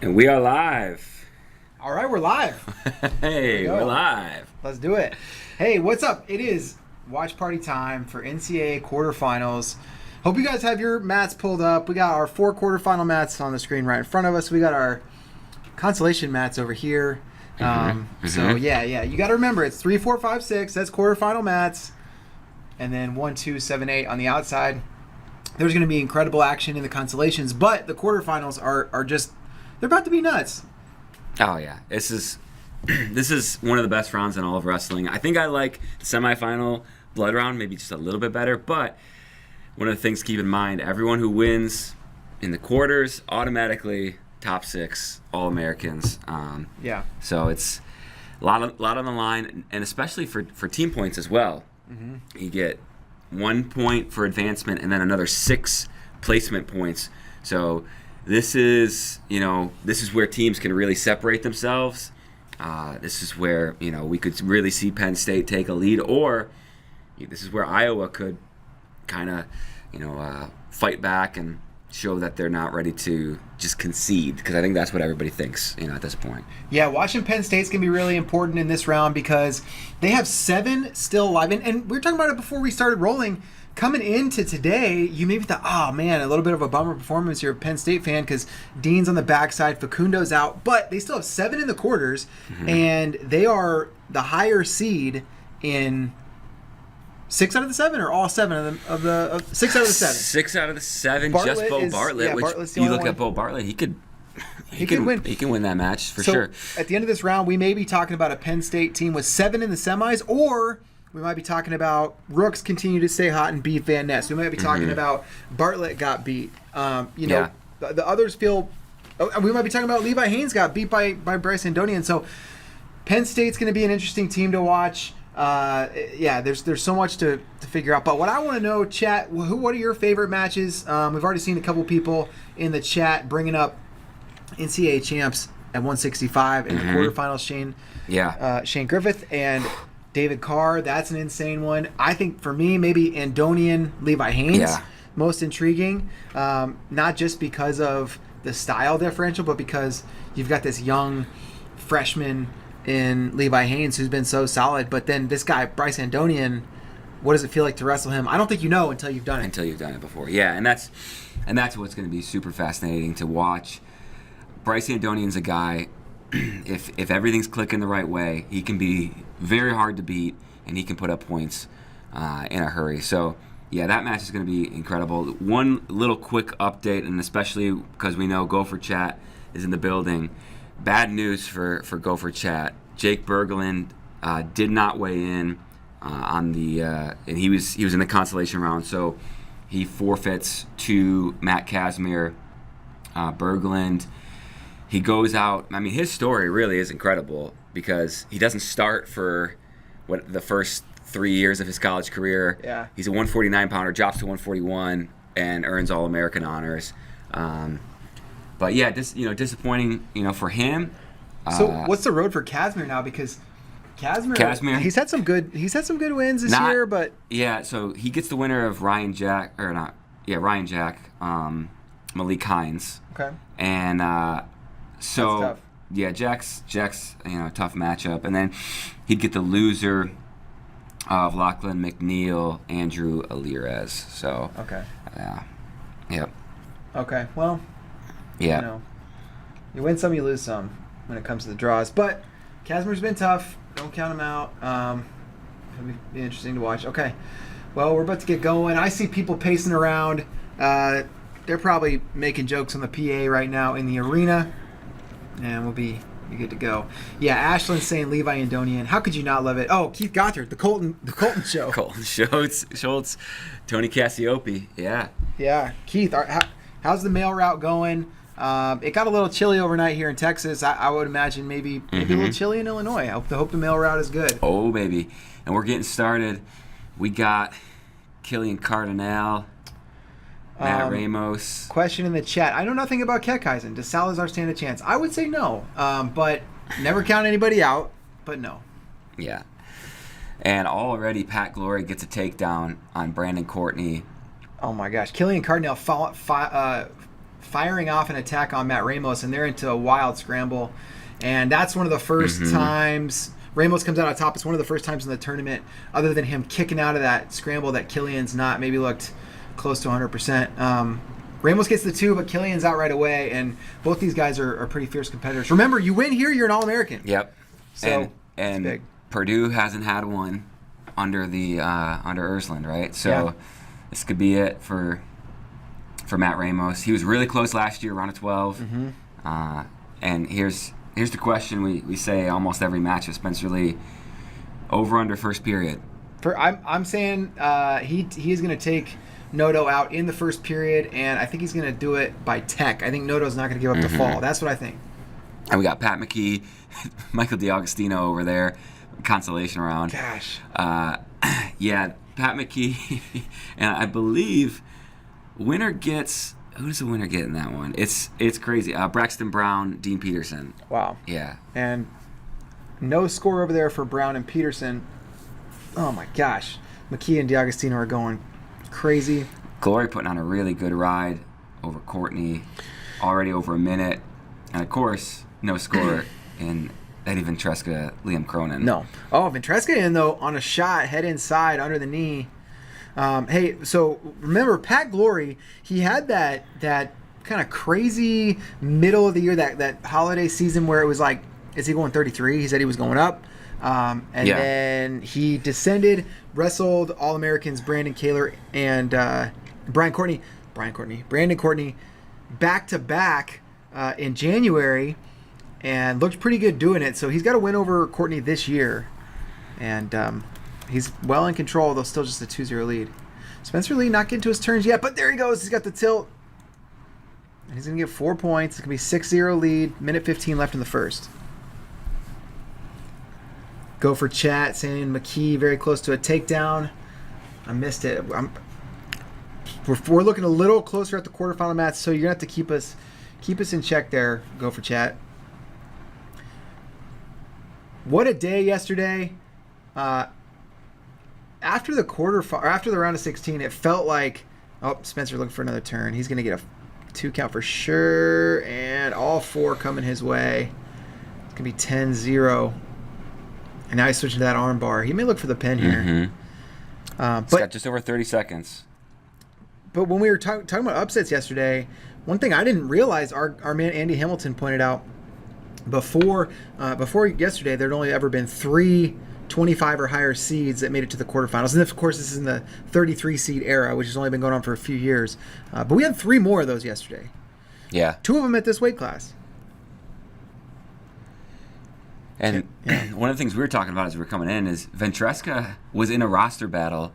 And we are live. All right, we're live. Hey, we're live. Let's do it. Hey, what's up? It is watch party time for NCAA quarterfinals. Hope you guys have your mats pulled up. We got our 4 quarterfinal mats on the screen right in front of us. We got our consolation mats over here. So yeah, you got to remember it's 3, 4, 5, 6. That's quarterfinal mats, and then 1, 2, 7, 8 on the outside. There's going to be incredible action in the consolations, but the quarterfinals are just they're about to be nuts. Oh yeah, this is one of the best rounds in all of wrestling. I think I like the semifinal blood round maybe just a little bit better, but one of the things to keep in mind: everyone who wins in the quarters automatically top 6 All-Americans. So it's a lot on the line, and especially for team points as well. Mm-hmm. You get 1 point for advancement, and then another 6 placement points. So this is where teams can really separate themselves. This is where we could really see Penn State take a lead, or this is where Iowa could kind of fight back and show that they're not ready to just concede, because I think that's what everybody thinks at this point. Yeah, watching Penn State's going to be really important in this round because they have 7 still alive. And we were talking about it before we started rolling. Coming into today, you maybe thought, oh man, a little bit of a bummer performance. You're a Penn State fan because Dean's on the backside, Facundo's out, but they still have 7 in the quarters, and they are the higher seed in 6 out of the 7, or all 7 of them of 6 out of the 7. 6 out of the 7. Bartlett just Bo Bartlett. Yeah, which Bartlett's the you only look one. at Bo Bartlett, he can win. He can win that match for So sure. at the end of this round, we may be talking about a Penn State team with 7 in the semis, or we might be talking about Rooks continue to stay hot and beat Van Ness. We might be talking about Bartlett got beat. The others feel. We might be talking about Levi Haynes got beat by Bryce Andonian. So Penn State's going to be an interesting team to watch. There's so much to figure out. But what I want to know, chat, what are your favorite matches? We've already seen a couple people in the chat bringing up NCAA champs at 165 in the quarterfinals. Shane Griffith and David Carr. That's an insane one. I think for me, maybe Andonian, Levi Haynes, most intriguing. Not just because of the style differential, but because you've got this young freshman in Levi Haynes who's been so solid. But then this guy, Bryce Andonian, what does it feel like to wrestle him? I don't think you know until you've done it. Until you've done it before. Yeah, and that's what's going to be super fascinating to watch. Bryce Andonian's a guy, if everything's clicking the right way, he can be very hard to beat, and he can put up points in a hurry. So, yeah, that match is going to be incredible. One little quick update, and especially because we know Gopher Chat is in the building. Bad news for Gopher Chat. Jake Berglund did not weigh in on the and he was in the consolation round, so he forfeits to Matt Casimir. Berglund, he goes out. I mean, his story really is incredible because he doesn't start for the first 3 years of his college career. Yeah, he's a 149-pounder, drops to 141, and earns All-American honors. But yeah, disappointing, for him. So what's the road for Casimir now? Because Casimir, he's had some good wins this year, but so he gets the winner of Ryan Jack, Malik Hines. Okay. And so that's tough. Yeah, Jack's a tough matchup, and then he'd get the loser of Lachlan McNeil, Andrew Alirez. So okay. Yep. Okay. Well. Yeah. You win some, you lose some when it comes to the draws. But Casimir's been tough. Don't count him out. It'll be interesting to watch. Okay. Well, we're about to get going. I see people pacing around. They're probably making jokes on the PA right now in the arena. And we'll be good to go. Yeah, Ashland's saying Levi Andonian. How could you not love it? Oh, Keith Gothard, the Colton show. Colton Schultz, Tony Cassiope. Yeah. Yeah. Keith, how's the mail route going? It got a little chilly overnight here in Texas. I would imagine maybe a little chilly in Illinois. I hope the mail route is good. Oh, baby. And we're getting started. We got Killian Cardinale, Matt Ramos. Question in the chat. I know nothing about Kekheisen. Does Salazar stand a chance? I would say no, but never count anybody out, but no. Yeah. And already Pat Glory gets a takedown on Brandon Courtney. Oh, my gosh. Killian Cardinale firing off an attack on Matt Ramos, and they're into a wild scramble. And that's one of the first times Ramos comes out on top. It's one of the first times in the tournament, other than him kicking out of that scramble, that Killian's not maybe looked close to 100%. Ramos gets the 2, but Killian's out right away, and both these guys are pretty fierce competitors. Remember, you win here, you're an All-American. Yep. So and big. Purdue hasn't had one under Ersland, right? So this could be it for Matt Ramos. He was really close last year, round of 12. And here's the question we say almost every match with Spencer Lee: over under first period. I'm saying he is going to take Noto out in the first period, and I think he's going to do it by tech. I think Noto's not going to give up the fall. That's what I think. And we got Pat McKee, Michael DiAugustino over there, consolation round. Gosh. Yeah, Pat McKee, and I believe winner gets. Who does the winner get in that one? It's crazy. Braxton Brown, Dean Peterson. Wow. Yeah. And no score over there for Brown and Peterson. Oh my gosh. McKee and DiAugustino are going crazy. Glory putting on a really good ride over Courtney, already over a minute. And of course, no score in Eddie Ventresca, Liam Cronin. No. Oh, Ventresca in though on a shot, head inside, under the knee. Hey, so remember Pat Glory, he had that kind of crazy middle of the year, that holiday season where it was like, is he going 33? He said he was going up. Then he descended, wrestled All-Americans Brandon Kaler and Brandon Courtney back to back in January, and looked pretty good doing it. So he's got a win over Courtney this year, and he's well in control, though still just a 2-0 lead. Spencer Lee not getting to his turns yet, but there he goes. He's got the tilt, and he's going to get 4 points. It's going to be 6-0 lead, minute 15 left in the first. Go for chat saying McKee very close to a takedown. I missed it. We're looking a little closer at the quarterfinal match, so you're gonna have to keep us in check there. Go for chat. What a day yesterday. After the round of 16, it felt like, Spencer looking for another turn. He's gonna get a 2 count for sure, and all 4 coming his way. It's gonna be 10-0. And now he's switching to that arm bar. He may look for the pin here. But got just over 30 seconds. But when we were talking about upsets yesterday, one thing I didn't realize, our man Andy Hamilton pointed out, before yesterday, there'd only ever been 3 25 or higher seeds that made it to the quarterfinals. And of course, this is in the 33 seed era, which has only been going on for a few years. But we had 3 more of those yesterday. Yeah. 2 of them at this weight class. And one of the things we were talking about as we were coming in is Ventresca was in a roster battle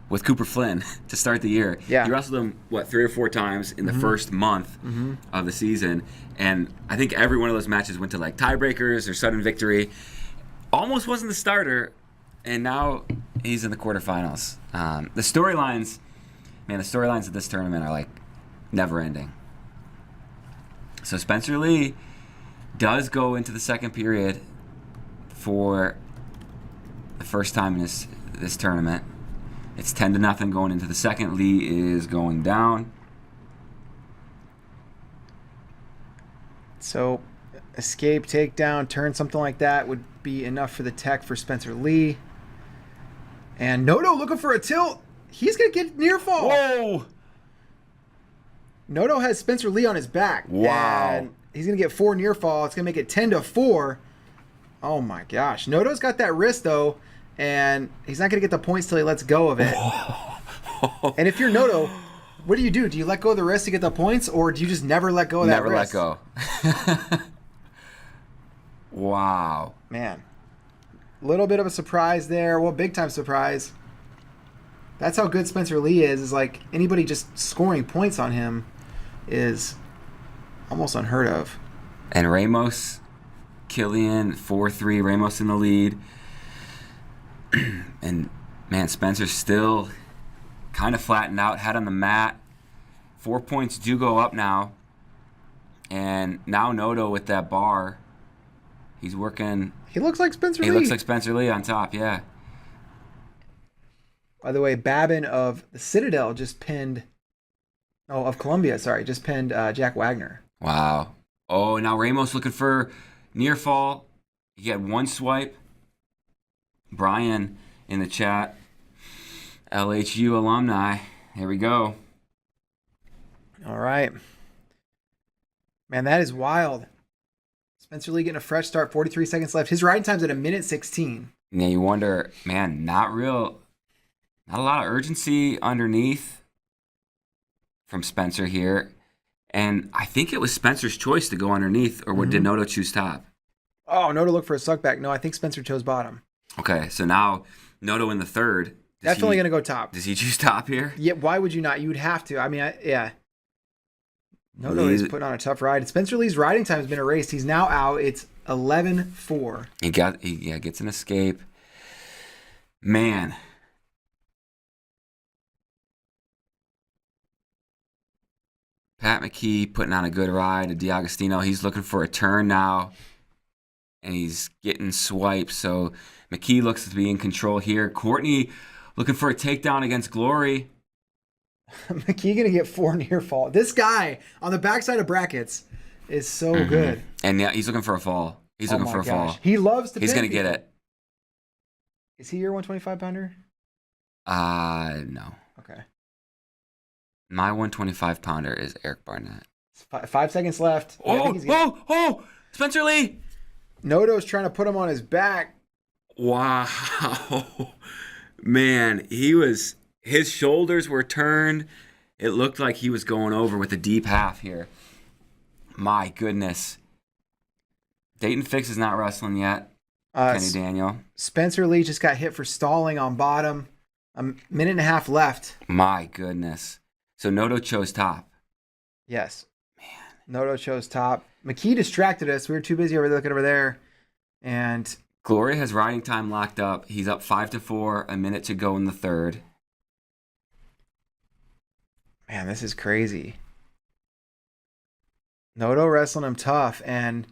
with Cooper Flynn to start the year. Yeah. He wrestled him, 3 or 4 times in the first month of the season. And I think every one of those matches went to like tiebreakers or sudden victory. Almost wasn't the starter, and now he's in the quarterfinals. The storylines of this tournament are like never ending. So Spencer Lee does go into the second period for the first time in this tournament. It's 10-0 going into the second. Lee is going down. So escape, takedown, turn, something like that would be enough for the tech for Spencer Lee. And Noto looking for a tilt. He's going to get near fall. Whoa! Noto has Spencer Lee on his back. Wow. And he's going to get 4 near fall. It's going to make it 10-4. Oh my gosh. Noto's got that wrist though, and he's not going to get the points till he lets go of it. And if you're Noto, what do? Do you let go of the wrist to get the points, or do you just never let go of that wrist? Never let go. Wow. Man. A little bit of a surprise there. Well, big time surprise. That's how good Spencer Lee is like anybody just scoring points on him is almost unheard of. And Ramos, Killian, 4-3, Ramos in the lead. And, man, Spencer's still kind of flattened out, head on the mat. 4 points do go up now. And now Noto with that bar. He's working. He looks like Spencer Lee. He looks like Spencer Lee on top, yeah. By the way, Babin of the Citadel just pinned Oh, of Colombia. Sorry, just pinned Jack Wagner. Wow. Oh, now Ramos looking for near fall. He had one swipe. Brian in the chat. LHU alumni. Here we go. All right. Man, that is wild. Spencer Lee getting a fresh start, 43 seconds left. His riding time's at 1:16. Now you wonder, man, not a lot of urgency underneath from Spencer here. And I think it was Spencer's choice to go underneath, or did Noto choose top? Oh, Noto looked for a suck back. No, I think Spencer chose bottom. Okay, so now Noto in the third. Definitely going to go top. Does he choose top here? Yeah, why would you not? You would have to. I mean, yeah. Noto is putting on a tough ride. Spencer Lee's riding time has been erased. He's now out. It's 11-4. He gets an escape. Man. Pat McKee putting on a good ride. DiAgostino, he's looking for a turn now. And he's getting swiped. So McKee looks to be in control here. Courtney looking for a takedown against Glory. McKee going to get 4 near fall. This guy on the backside of brackets is so good. And yeah, he's looking for a fall. He's looking for a fall. He loves to He's going to get it. Is he your 125 pounder? No. Okay. My 125 pounder is Eric Barnett. 5 seconds left. Oh! Spencer Lee! Noto's trying to put him on his back. Wow. Man, his shoulders were turned. It looked like he was going over with a deep half here. My goodness. Dayton Fix is not wrestling yet. Kenny Daniel. Spencer Lee just got hit for stalling on bottom. A minute and a half left. My goodness. So Noto chose top. Yes. Man. Noto chose top. McKee distracted us. We were too busy looking over there. And Glory has riding time locked up. He's up 5-4. A minute to go in the third. Man, this is crazy. Noto wrestling him tough. And,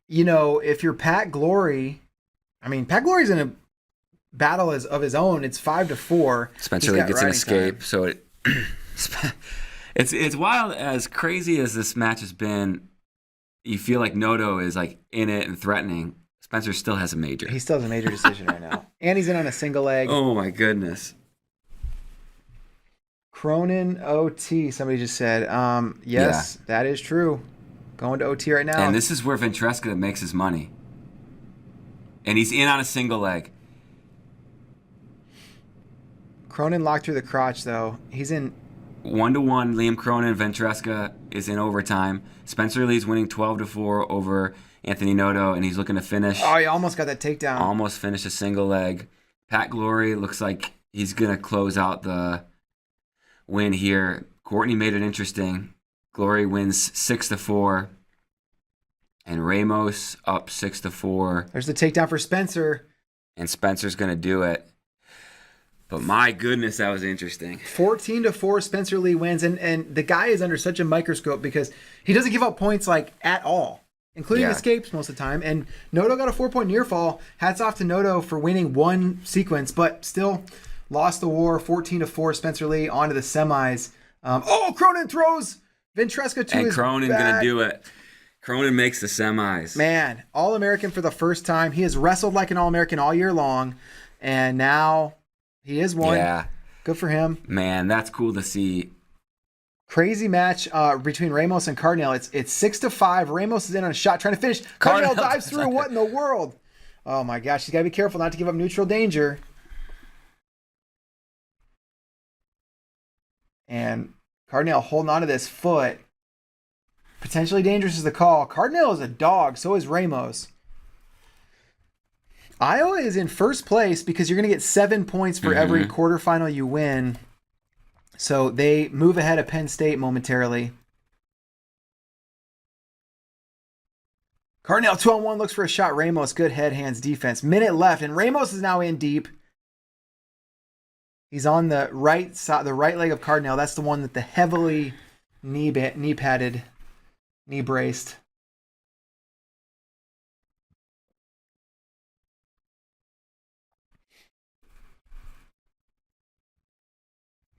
if you're Pat Glory, Pat Glory's in a battle of his own. It's 5-4. Spencer Lee gets an escape. Time. So it's wild. As crazy as this match has been, you feel like Noto is like in it and threatening. Spencer still has a major. He still has a major decision right now. And he's in on a single leg. Oh, my goodness. Cronin OT, somebody just said. Yes, that is true. Going to OT right now. And this is where Ventresca makes his money. And he's in on a single leg. Cronin locked through the crotch, though. He's in 1-1. Liam Cronin. Ventresca is in overtime. Spencer Lee's winning 12-4 over Anthony Noto, and he's looking to finish. Oh, he almost got that takedown. Almost finished a single leg. Pat Glory looks like he's going to close out the win here. Courtney made it interesting. Glory wins 6-4. And Ramos up 6-4. There's the takedown for Spencer. And Spencer's going to do it. But my goodness, that was interesting. 14-4, Spencer Lee wins. And the guy is under such a microscope because he doesn't give up points at all, including escapes most of the time. And Noto got a 4-point near fall. Hats off to Noto for winning one sequence, but still lost the war. 14-4, Spencer Lee onto the semis. Cronin throws Ventresca to his And Cronin going to do it. Cronin makes the semis. Man, All-American for the first time. He has wrestled like an All-American all year long, and now he is one. Yeah. Good for him. Man, that's cool to see. Crazy match between Ramos and Cardinal. It's 6-5. Ramos is in on a shot, trying to finish. Cardinal dives through. What in the world? Oh, my gosh. He's got to be careful not to give up neutral danger. And Cardinal holding onto this foot. Potentially dangerous is the call. Cardinal is a dog. So is Ramos. Iowa is in first place because you're going to get 7 points for every quarterfinal you win. So they move ahead of Penn State momentarily. Cardinal 2-on-1 looks for a shot. Ramos, good head, hands, defense. Minute left, and Ramos is now in deep. He's on the right side, the right leg of Cardinal. That's the one that the heavily knee padded, knee braced.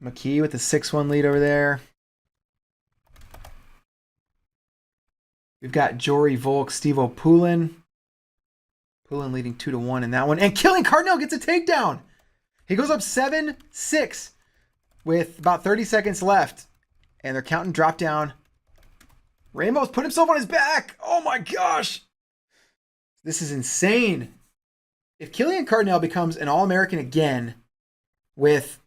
McKee with the 6-1 lead over there. We've got Jory Volk, Steve-O Poulin. Poulin leading 2-1 in that one. And Killian Cardinal gets a takedown. He goes up 7-6 with about 30 seconds left. And they're counting drop down. Ramos put himself on his back. Oh my gosh. This is insane. If Killian Cardinal becomes an All-American again with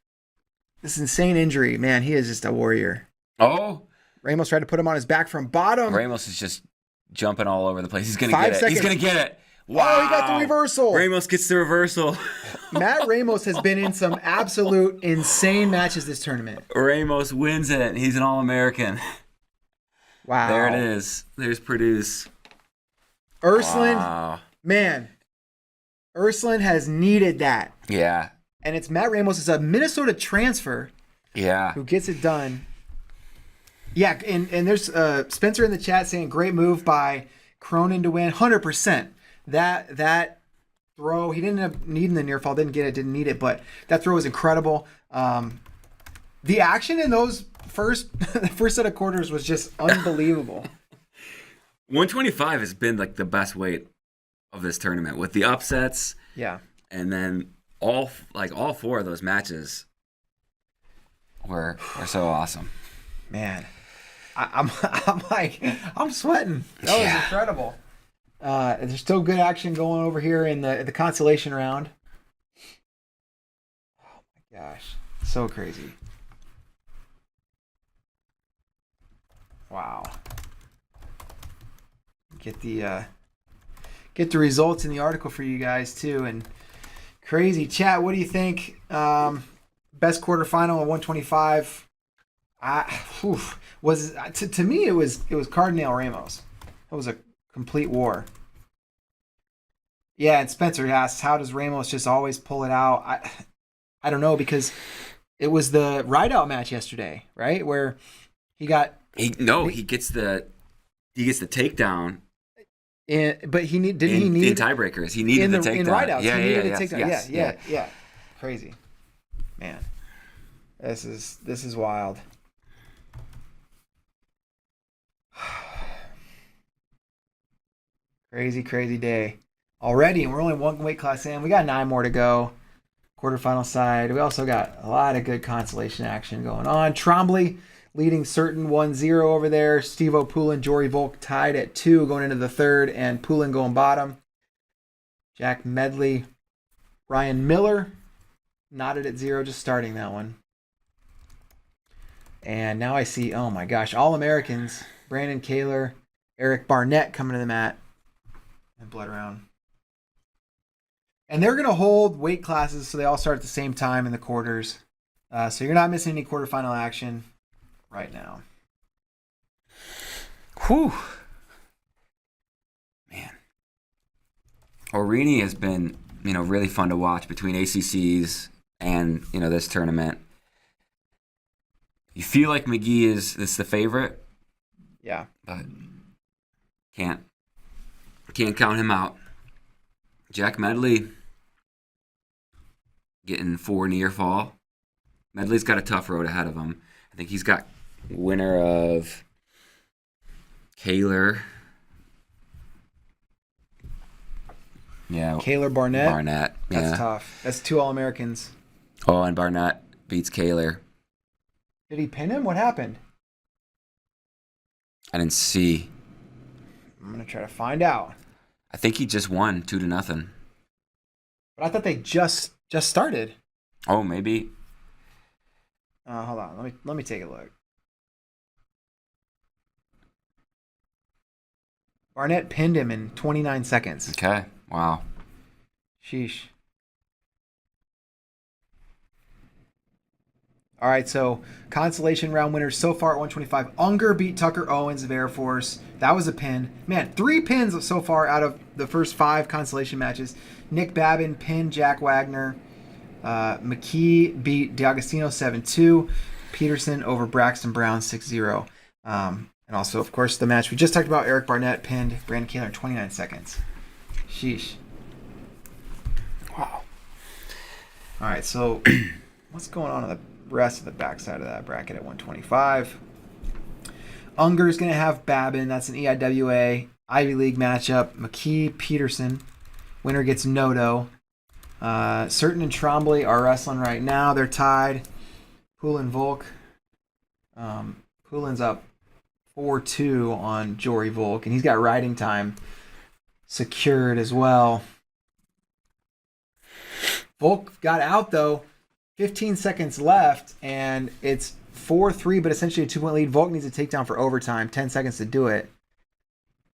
this insane injury, man, he is just a warrior. Oh. Ramos tried to put him on his back from bottom. Ramos is just jumping all over the place. He's going to get it. He's going to get it. Wow. Oh, he got the reversal. Ramos gets the reversal. Matt Ramos has been in some absolute insane matches this tournament. Ramos wins it. He's an All-American. Wow. There it is. There's Produce. Ursland, wow. Man, Ursland has needed that. Yeah. And it's Matt Ramos. It's a Minnesota transfer. Yeah. Who gets it done. Yeah, and there's Spencer in the chat saying, great move by Cronin to win. 100%. That throw, he didn't end up needing the near fall. Didn't get it, didn't need it. But that throw was incredible. The action in those first set of quarters was just unbelievable. 125 has been like the best weight of this tournament with the upsets. Yeah. And then all four of those matches were so awesome. Man, I'm sweating. That was incredible. There's still good action going over here in the consolation round. Oh my gosh, so crazy. Wow. Get the results in the article for you guys too. And crazy chat. What do you think? Best quarterfinal at 125. To me it was Cardinal Ramos. It was a complete war. Yeah, and Spencer asks, how does Ramos just always pull it out? I don't know, because it was the ride-out match yesterday, right? Where he gets the takedown. But he need in tiebreakers. He needed the takedown. In ride-outs, he needed the takedown. Yes. Yeah. Crazy, man. This is wild. Crazy day already, and we're only one weight class in. We got 9 more to go. Quarterfinal side. We also got a lot of good consolation action going on. Trombley leading certain 1-0 over there. Steve-O Poulin, Jory Volk tied at 2 going into the third, and Poulin going bottom. Jack Medley, Ryan Miller knotted at 0, just starting that one. And now I see, oh my gosh, All-Americans, Brandon Kaler, Eric Barnett coming to the mat. And blood round. And they're going to hold weight classes so they all start at the same time in the quarters. So you're not missing any quarterfinal action right now. Whew. Man. Orini has been, really fun to watch between ACCs and, this tournament. You feel like McGee is the favorite. Yeah. But can't count him out. Jack Medley getting 4 near fall. Medley's got a tough road ahead of him. I think he's got winner of Kaler. Yeah. Kaler Barnett. Yeah. That's tough. That's 2 All-Americans. Oh, and Barnett beats Kaler. Did he pin him? What happened? I didn't see. I'm going to try to find out. I think he just won 2-0. But I thought they just started. Oh, maybe. Hold on. Let me take a look. Barnett pinned him in 29 seconds. Okay. Wow. Sheesh. All right, so consolation round winners so far at 125. Unger beat Tucker Owens of Air Force. That was a pin. Man, 3 pins so far out of the first 5 consolation matches. Nick Babin pinned Jack Wagner. McKee beat D'Agostino 7-2. Peterson over Braxton Brown 6-0. And also, of course, the match we just talked about, Eric Barnett pinned Brandon Kaler in 29 seconds. Sheesh. Wow. All right, so what's going on in the rest of the backside of that bracket at 125. Unger's going to have Babin. That's an EIWA Ivy League matchup. McKee, Peterson. Winner gets Noto. Certain and Trombley are wrestling right now. They're tied. Poulin Volk. Poulin's up 4-2 on Jory Volk, and he's got riding time secured as well. Volk got out, though. 15 seconds left, and it's 4-3, but essentially a 2-point lead. Volk needs a takedown for overtime. 10 seconds to do it.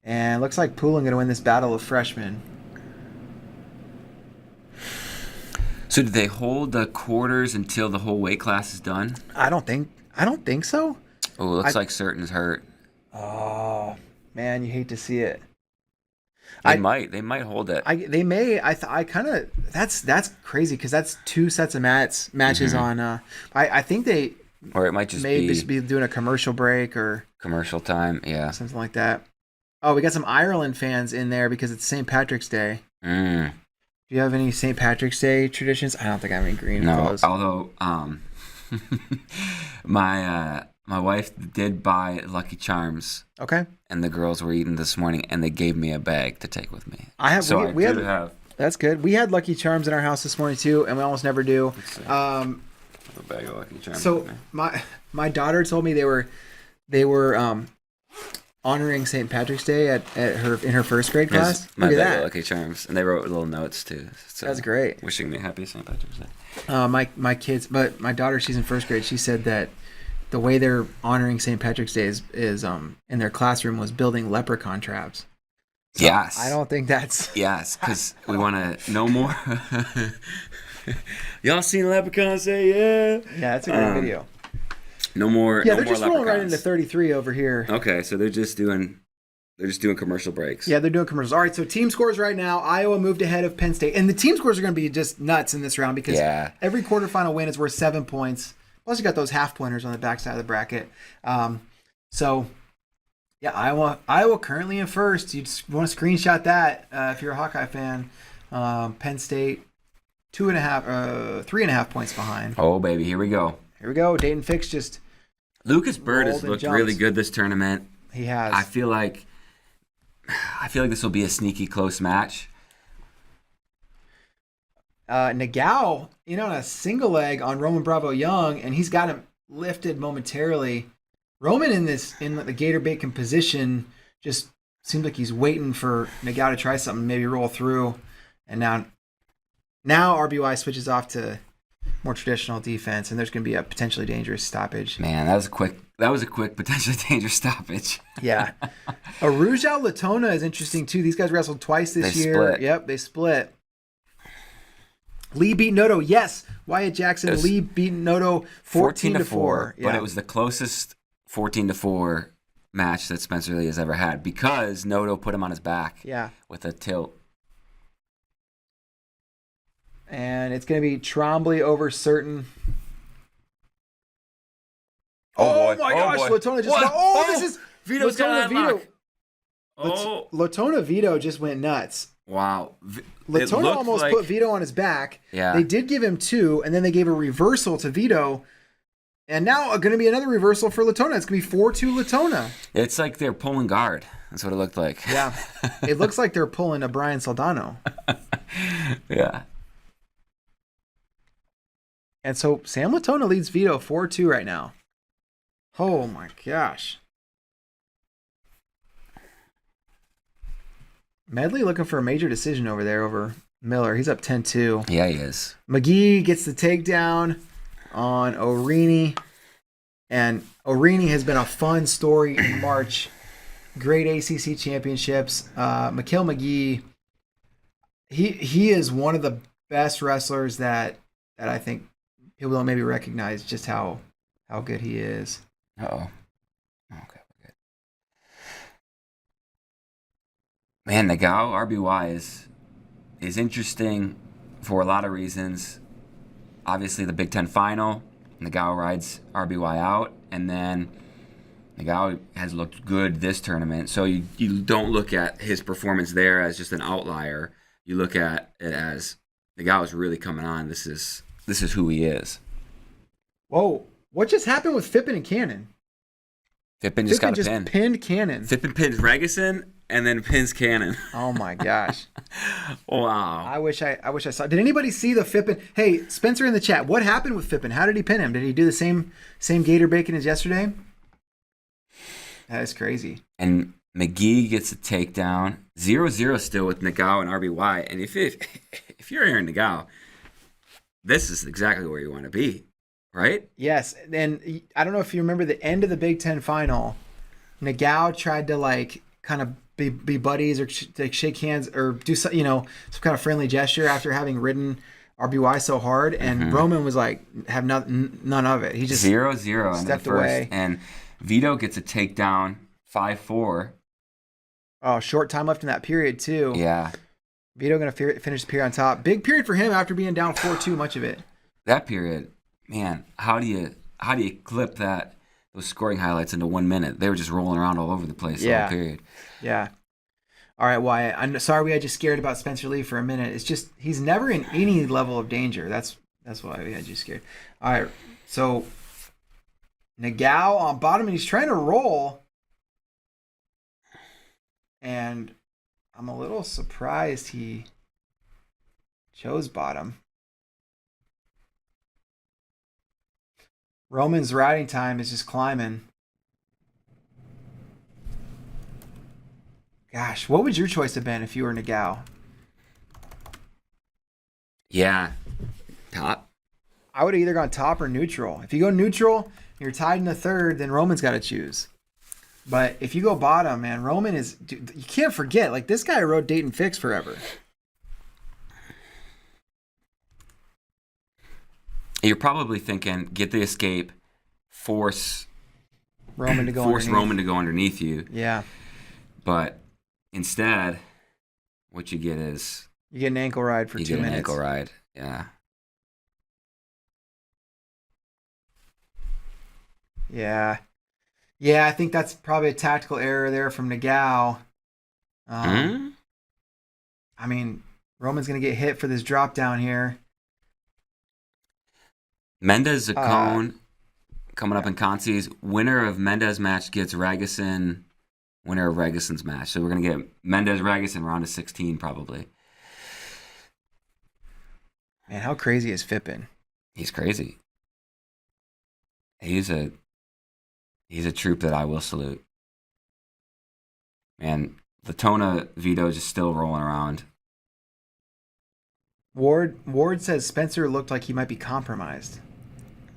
And looks like Poulin going to win this battle of freshmen. So did they hold the quarters until the whole weight class is done? I don't think so. Oh, it looks like Certain's hurt. Oh, man, you hate to see it. They might hold it. They may. I kind of. That's crazy because that's 2 sets of matches on. I think they. Or it might just be doing a commercial break or commercial time. Yeah, something like that. Oh, we got some Ireland fans in there because it's St. Patrick's Day. Do you have any St. Patrick's Day traditions? I don't think I have any green clothes. Although my wife did buy Lucky Charms. Okay. And the girls were eating this morning, and they gave me a bag to take with me. We have. That's good. We had Lucky Charms in our house this morning too, and we almost never do. A bag of Lucky Charms. So my daughter told me they were honoring St. Patrick's Day in her first grade class. My bag of Lucky Charms, and they wrote little notes too. So that's great. Wishing me happy St. Patrick's Day. My kids, but my daughter, she's in first grade. She said that the way they're honoring St. Patrick's Day is in their classroom was building leprechaun traps. So yes. I don't think that's... Yes, because we want to know more. Y'all seen Leprechaun say yeah? Yeah, that's a great video. No more. Yeah, no they're more just rolling right into 33 over here. Okay, so they're just doing commercial breaks. Yeah, they're doing commercials. All right, so team scores right now. Iowa moved ahead of Penn State, and the team scores are going to be just nuts in this round because every quarterfinal win is worth 7 points. Plus, you got those half pointers on the backside of the bracket. Iowa currently in first. You just want to screenshot that if you're a Hawkeye fan. Penn State 3.5 points behind. Oh baby, here we go. Here we go. Dayton Fix just. Lucas Bird has looked really good this tournament. He has. I feel like this will be a sneaky close match. Nagao on a single leg on Roman Bravo Young, and he's got him lifted momentarily. Roman in the Gator Bacon position just seems like he's waiting for Nagao to try something, maybe roll through, and now RBY switches off to more traditional defense, and there's going to be a potentially dangerous stoppage. Man, that was a quick potentially dangerous stoppage. Yeah. Arujao Latona is interesting too. These guys wrestled twice this year. Split. Yep, they split. Lee beat Noto. Yes, Wyatt Jackson. Lee beat Noto 14-4. But it was the closest 14-4 match that Spencer Lee has ever had because Noto put him on his back. Yeah. With a tilt. And it's going to be Trombley over Certain. Oh my gosh, boy. Latona just this is Vito's got Latona Vito. Latona Vito just went nuts. Wow. Latona almost put Vito on his back. Yeah. They did give him 2, and then they gave a reversal to Vito. And now going to be another reversal for Latona. It's going to be 4-2 Latona. It's like they're pulling guard. That's what it looked like. Yeah. It looks like they're pulling a Brian Soldano. Yeah. And so Sam Latona leads Vito 4-2 right now. Oh my gosh. Medley looking for a major decision over there over Miller. He's up 10-2. Yeah, he is. McGee gets the takedown on O'Reaney. And O'Reaney has been a fun story in March. Great ACC championships. Mikhail McGee, he is one of the best wrestlers that I think people don't maybe recognize just how good he is. Uh-oh. Okay, we're good. Man, Nagao RBY is interesting for a lot of reasons. Obviously, the Big Ten final, Nagao rides RBY out, and then Nagao has looked good this tournament. So you don't look at his performance there as just an outlier. You look at it as Nagao is really coming on. This is who he is. Whoa. What just happened with Fippen and Cannon? Fippen just got a just pin. pinned Cannon. Fippen pins Regason and then pins Cannon. Oh my gosh. Wow. I wish I saw. Did anybody see the Fippen? Hey, Spencer in the chat. What happened with Fippen? How did he pin him? Did he do the same Gator bacon as yesterday? That is crazy. And McGee gets a takedown. 0-0 still with Nagao and RBY. And if you're Aaron Nagao, this is exactly where you want to be, right? Yes. And I don't know if you remember the end of the Big Ten final. Nagao tried to kind of be buddies or shake hands or do some kind of friendly gesture after having ridden RBY so hard. And Roman was like, have none of it. He just 0-0 in the first. Away. And Vito gets a takedown, 5-4. Oh, short time left in that period, too. Yeah. Vito going to finish the period on top. Big period for him after being down 4-2 much of it. That period, man, how do you clip those scoring highlights into 1 minute? They were just rolling around all over the place the whole period. Yeah. All right, Wyatt. I'm sorry we had you scared about Spencer Lee for a minute. It's just he's never in any level of danger. That's why we had you scared. All right, so Nagao on bottom, and he's trying to roll. And I'm a little surprised he chose bottom. Roman's riding time is just climbing. Gosh, what would your choice have been if you were Nagao? Yeah. Top. I would have either gone top or neutral. If you go neutral, you're tied in the third, then Roman's got to choose. But if you go bottom, man, Roman is... Dude, you can't forget, this guy rode Dayton Fix forever. You're probably thinking, get the escape, force Roman to go underneath you. Yeah. But instead, what you get is... You get an ankle ride for 2 minutes. You get an ankle ride, yeah. Yeah. Yeah, I think that's probably a tactical error there from Nagao. I mean, Roman's going to get hit for this drop down here. Mendez Zacone coming up in Consi's. Winner of Mendez match gets Ragusin. Winner of Ragusin's match. So we're going to get Mendez-Ragusin round of 16 probably. Man, how crazy is Fippen? He's crazy. He's a troop that I will salute. Man, Latona Vito just still rolling around. Ward says Spencer looked like he might be compromised.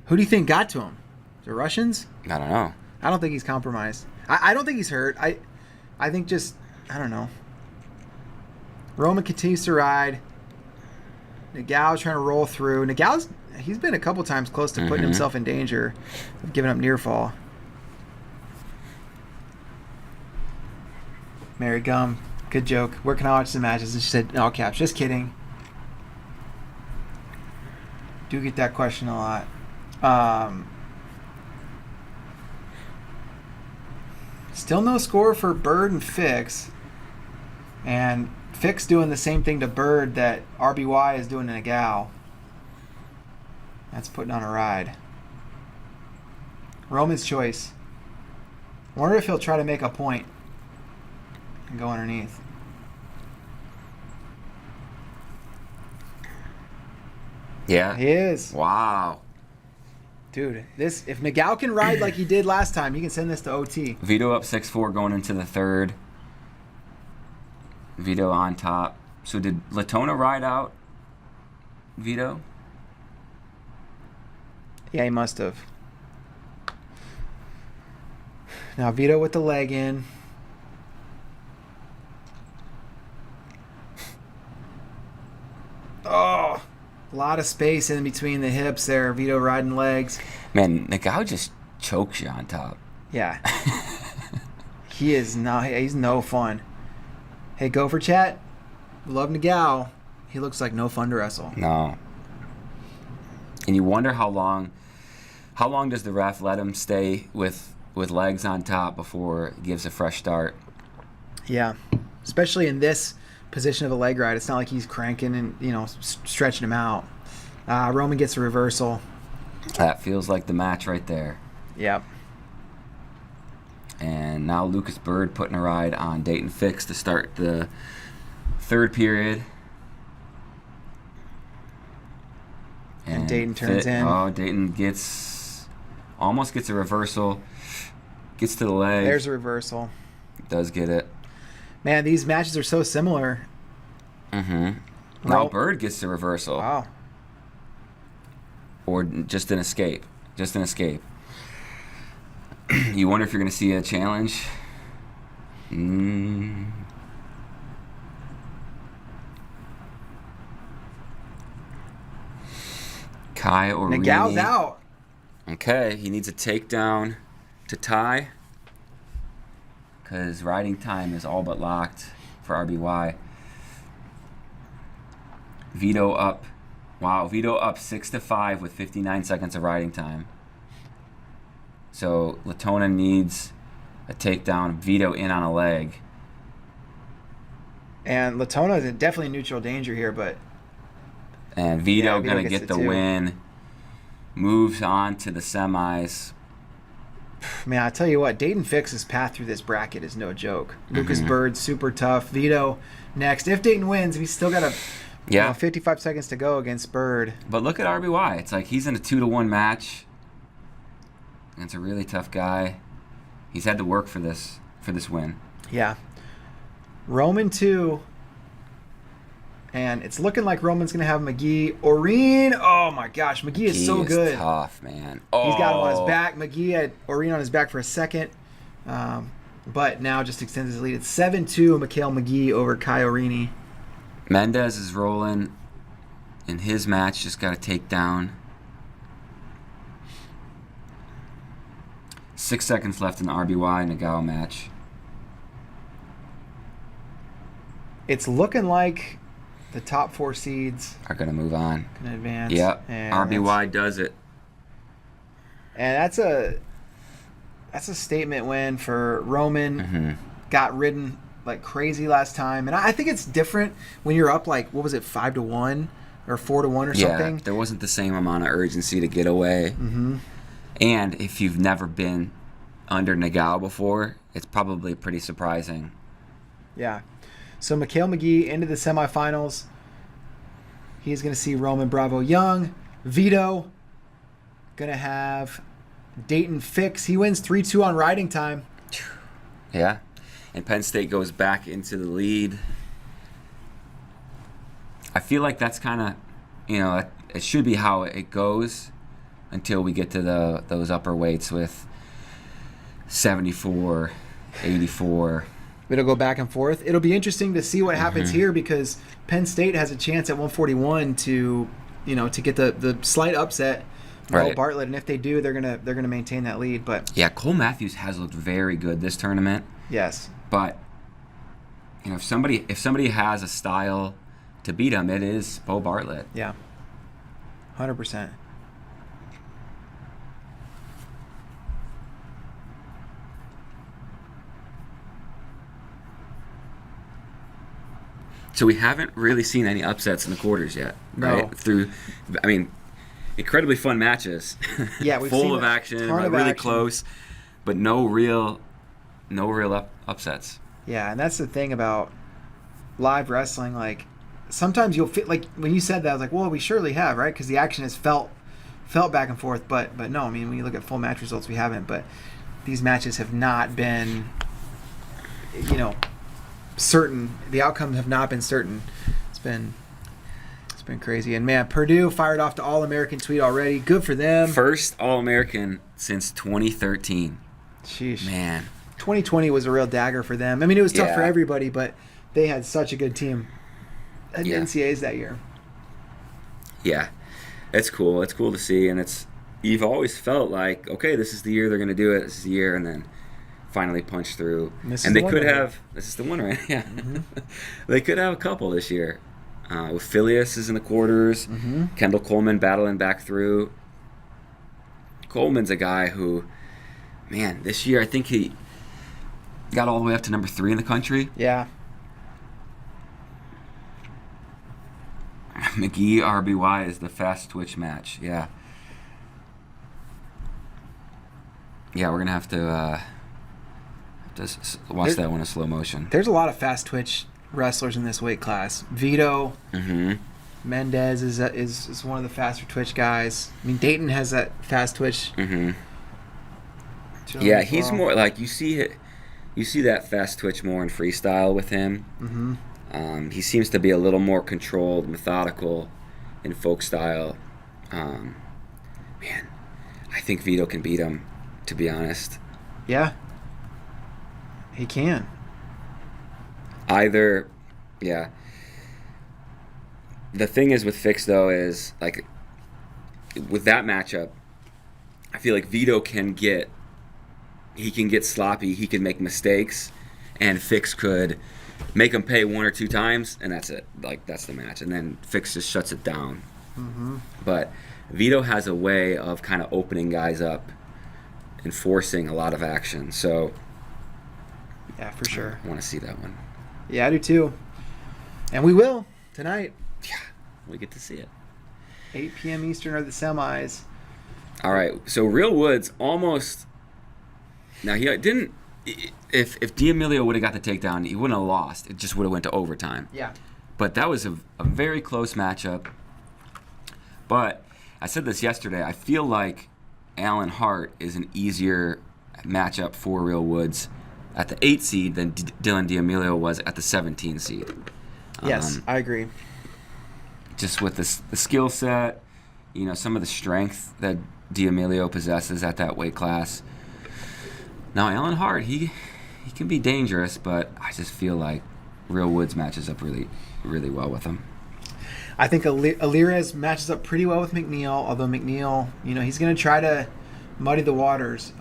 Who do you think got to him? The Russians? I don't know. I don't think he's compromised. I don't think he's hurt. I think I don't know. Roman continues to ride. Nagao's trying to roll through. He's been a couple times close to putting himself in danger of giving up near fall. Mary Gum, good joke. Where can I watch the matches? And she said, all caps. Just kidding. Do get that question a lot. Still no score for Bird and Fix. And Fix doing the same thing to Bird that RBY is doing to Nagao. That's putting on a ride. Roman's choice. I wonder if he'll try to make a point and go underneath. Yeah. He is. Wow. Dude, if Nagao can ride like he did last time, he can send this to OT. Vito up 6-4 going into the third. Vito on top. So did Latona ride out Vito? Yeah, he must have. Now Vito with the leg in. Oh, a lot of space in between the hips there. Vito riding legs. Man, Nagao just chokes you on top. Yeah. He's no fun. Hey, Gopher Chat. Love Nagao. He looks like no fun to wrestle. No. And you wonder how long does the ref let him stay with legs on top before he gives a fresh start? Yeah. Especially in this position of a leg ride. It's not like he's cranking and, stretching him out. Roman gets a reversal. That feels like the match right there. Yep. And now Lucas Bird putting a ride on Dayton Fix to start the third period. And Dayton turns in. Oh, Dayton almost gets a reversal. Gets to the leg. There's a reversal. Does get it. Man, these matches are so similar. Mm-hmm. Now Bird gets the reversal. Wow. Or just an escape. You wonder if you're going to see a challenge. Kai or Nagau's out. Okay, he needs a takedown to tie. Because riding time is all but locked for RBY. Vito up. Wow, Vito up 6-5 with 59 seconds of riding time. So Latona needs a takedown. Vito in on a leg. And Latona is definitely neutral danger here, but... And Vito going to get the win. Moves on to the semis. Man, I tell you what, Dayton Fix's path through this bracket is no joke. Lucas Bird, super tough. Vito next. If Dayton wins, he's still got 55 seconds to go against Bird. But look at RBY. It's like he's in a 2-1 match. It's a really tough guy. He's had to work for this win. Yeah. Roman 2. And it's looking like Roman's going to have McGee. Oreen. Oh, my gosh. McGee is so good. He's tough, man. He's got him on his back. McGee had Oreen on his back for a second. But now just extends his lead. It's 7-2 Mikhail McGee over Kai Orini. Mendez is rolling in his match. Just got a takedown. 6 seconds left in the RBY Nagao match. It's looking like the top 4 seeds are going to move on. Going to advance. Yep. RBY does it. And that's a statement win for Roman. Got ridden like crazy last time. And I think it's different when you're up like, what was it, 5-1 or 4-1 or something? Yeah, there wasn't the same amount of urgency to get away. And if you've never been under Nagao before, it's probably pretty surprising. Yeah. So Mikhail McGee into the semifinals. He's going to see Roman Bravo Young. Vito going to have Dayton Fix. He wins 3-2 on riding time. Yeah. And Penn State goes back into the lead. I feel like that's kind of, it should be how it goes until we get to those upper weights with 74, 84. It'll go back and forth. It'll be interesting to see what happens here because Penn State has a chance at 141 to get the slight upset. Right. Bartlett, and if they do, they're gonna maintain that lead. But yeah, Cole Matthews has looked very good this tournament. Yes. But if somebody has a style to beat him, it is Bo Bartlett. Yeah. 100%. So we haven't really seen any upsets in the quarters yet, right? No. Incredibly fun matches. Yeah, we've full seen of action, ton of really action. close, but no real upsets. Yeah, and that's the thing about live wrestling. Like sometimes you'll feel like when you said that, I was like, well, we surely have, right? Because the action has felt back and forth. But no, I mean, when you look at full match results, we haven't. But these matches have not been, certain. The outcomes have not been certain. It's been crazy. And man, Purdue fired off the All-American tweet already. Good for them. First All-American since 2013. Sheesh. Man. 2020 was a real dagger for them. I mean, it was tough for everybody, but they had such a good team at NCAAs that year. Yeah. It's cool. It's cool to see. And you've always felt like, okay, this is the year they're going to do it. This is the year. And then finally punch through. This is the one, right? Yeah. They could have a couple this year. With Phileas is in the quarters. Kendall Coleman battling back through. Coleman's a guy who, man, this year I think he got all the way up to number 3 in the country. Yeah. McGee RBY is the fast twitch match. Yeah. Yeah, we're gonna have to watch that one in slow motion. There's a lot of fast twitch wrestlers in this weight class. Vito, Mendez is one of the faster twitch guys. I mean, Dayton has that fast twitch. Yeah, he's more like you see that fast twitch more in freestyle with him. He seems to be a little more controlled, methodical in folk style. Man, I think Vito can beat him, to be honest. Yeah, he can. The thing is with Fix, though, is like with that matchup, I feel like Vito can get sloppy, he can make mistakes, and Fix could make him pay one or two times, and that's it. Like, that's the match. And then Fix just shuts it down. But Vito has a way of kind of opening guys up and forcing a lot of action. So, yeah, for sure. I want to see that one. Yeah, I do too. And we will tonight. Yeah, we get to see it. 8 p.m. Eastern are the semis. All right, so Real Woods almost... Now, he didn't... If D'Amelio would have got the takedown, he wouldn't have lost. It just would have went to overtime. Yeah. But that was a very close matchup. But I said this yesterday. I feel like Alan Hart is an easier matchup for Real Woods at the 8 seed than Dylan D'Amelio was at the 17 seed. Yes, I agree. Just with the skill set, some of the strength that D'Amelio possesses at that weight class. Now, Alan Hart, he can be dangerous, but I just feel like Real Woods matches up really, really well with him. I think Alirez matches up pretty well with McNeil, although McNeil, he's going to try to muddy the waters.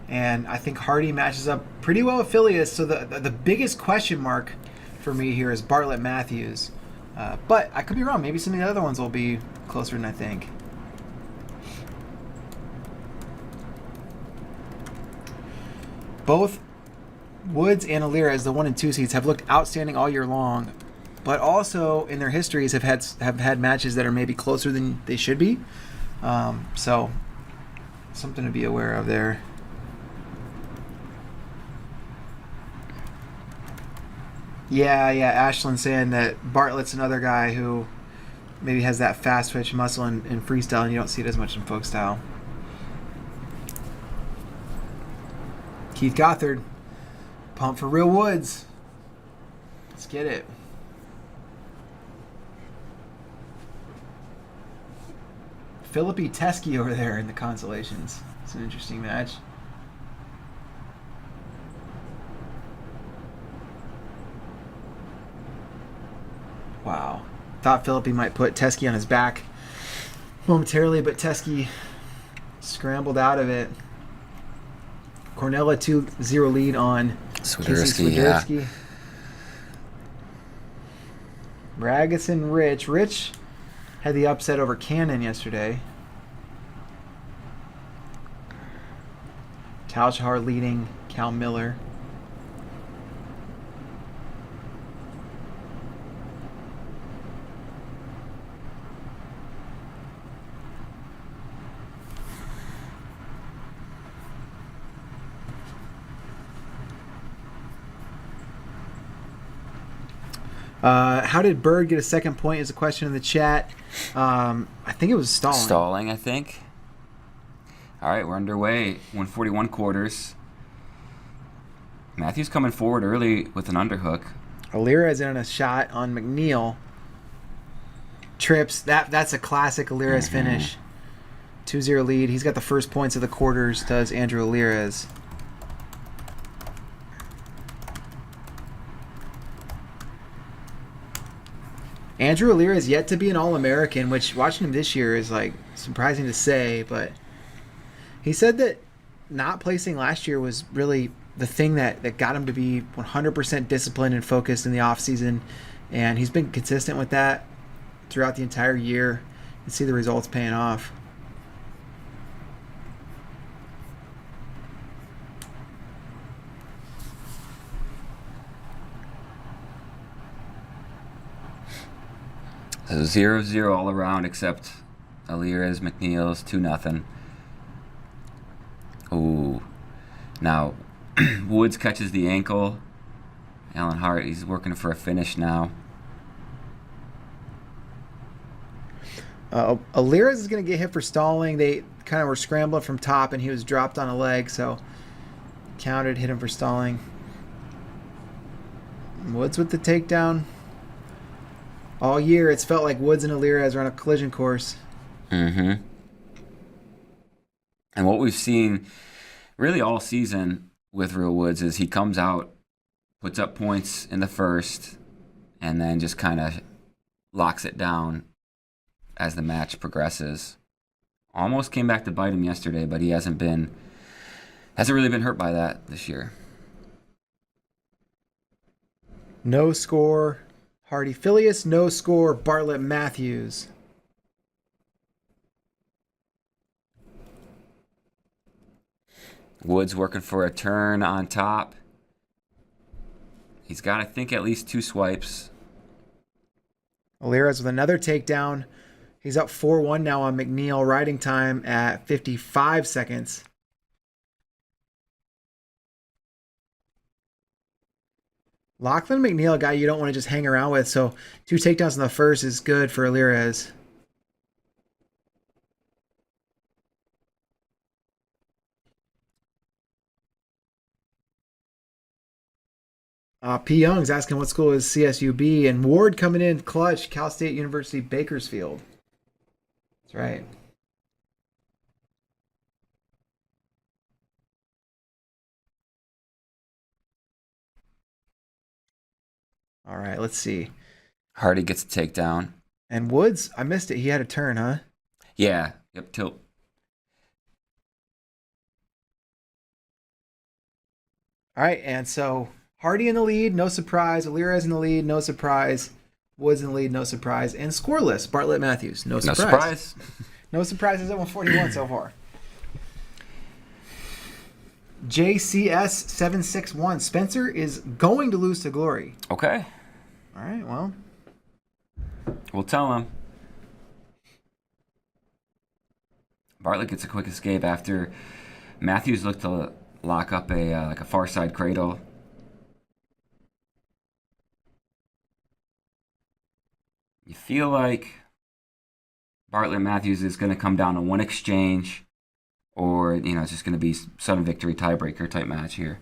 And I think Hardy matches up pretty well with Phileas. So the biggest question mark for me here is Bartlett Matthews. But I could be wrong. Maybe some of the other ones will be closer than I think. Both Woods and Alirez, the 1 and 2 seeds, have looked outstanding all year long, but also in their histories have had matches that are maybe closer than they should be. So something to be aware of there. Yeah. Ashlyn saying that Bartlett's another guy who maybe has that fast twitch muscle in freestyle, and you don't see it as much in folk style. Keith Gothard, pumped for Real Woods. Let's get it. Philippi Teskey over there in the Consolations. It's an interesting match. Wow. Thought Philippi might put Teskey on his back momentarily, but Teskey scrambled out of it. Cornella 2-0 lead on Swiderski. Yeah. Ragusin Rich. Rich had the upset over Cannon yesterday. Tal Shahar leading Cal Miller. How did Bird get a second point is a question in the chat. I think it was stalling. Stalling, I think. All right, we're underway. 141 quarters. Matthews coming forward early with an underhook. Alira is in a shot on McNeil. Trips. That's a classic Alirez finish. 2-0 lead. He's got the first points of the quarters, does Andrew Alirez. Andrew Alira is yet to be an All-American, which watching him this year is like surprising to say, but he said that not placing last year was really the thing that got him to be 100% disciplined and focused in the offseason, and he's been consistent with that throughout the entire year and see the results paying off. So 0-0 all around except Alirez, McNeil's 2-0. Now, Woods catches the ankle. Alan Hart, he's working for a finish now. Alirez is going to get hit for stalling. They kind of were scrambling from top, and he was dropped on a leg, so counted, hit him for stalling. Woods with the takedown. All year, it's felt like Woods and Alirez are on a collision course. Mm-hmm. And what we've seen really all season with Real Woods is he comes out, puts up points in the first, and then just kind of locks it down as the match progresses. Almost came back to bite him yesterday, but he hasn't really been hurt by that this year. No score, Hardy Filius. No score, Bartlett Matthews. Woods working for a turn on top. He's got, I think, at least 2 swipes. Alirez with another takedown. He's up 4-1 now on McNeil. Riding time at 55 seconds. Lachlan McNeil, a guy you don't want to just hang around with, so 2 takedowns in the first is good for Alirez. P. Young's asking what school is CSUB, and Ward coming in clutch, Cal State University Bakersfield. That's right. All right, let's see. Hardy gets a takedown. And Woods, I missed it. He had a turn, huh? Yeah. Yep, tilt. All right, and so Hardy in the lead, no surprise. Alirez in the lead, no surprise. Woods in the lead, no surprise. And scoreless, Bartlett Matthews, no surprise. No surprise. No surprises at 141 so far. JCS 761. Spencer is going to lose to Glory. Okay. All right, well. We'll tell him. Bartlett gets a quick escape after Matthews looked to lock up a far side cradle. You feel like Bartlett Matthews is going to come down to one exchange, or it's just going to be sudden victory tiebreaker type match here.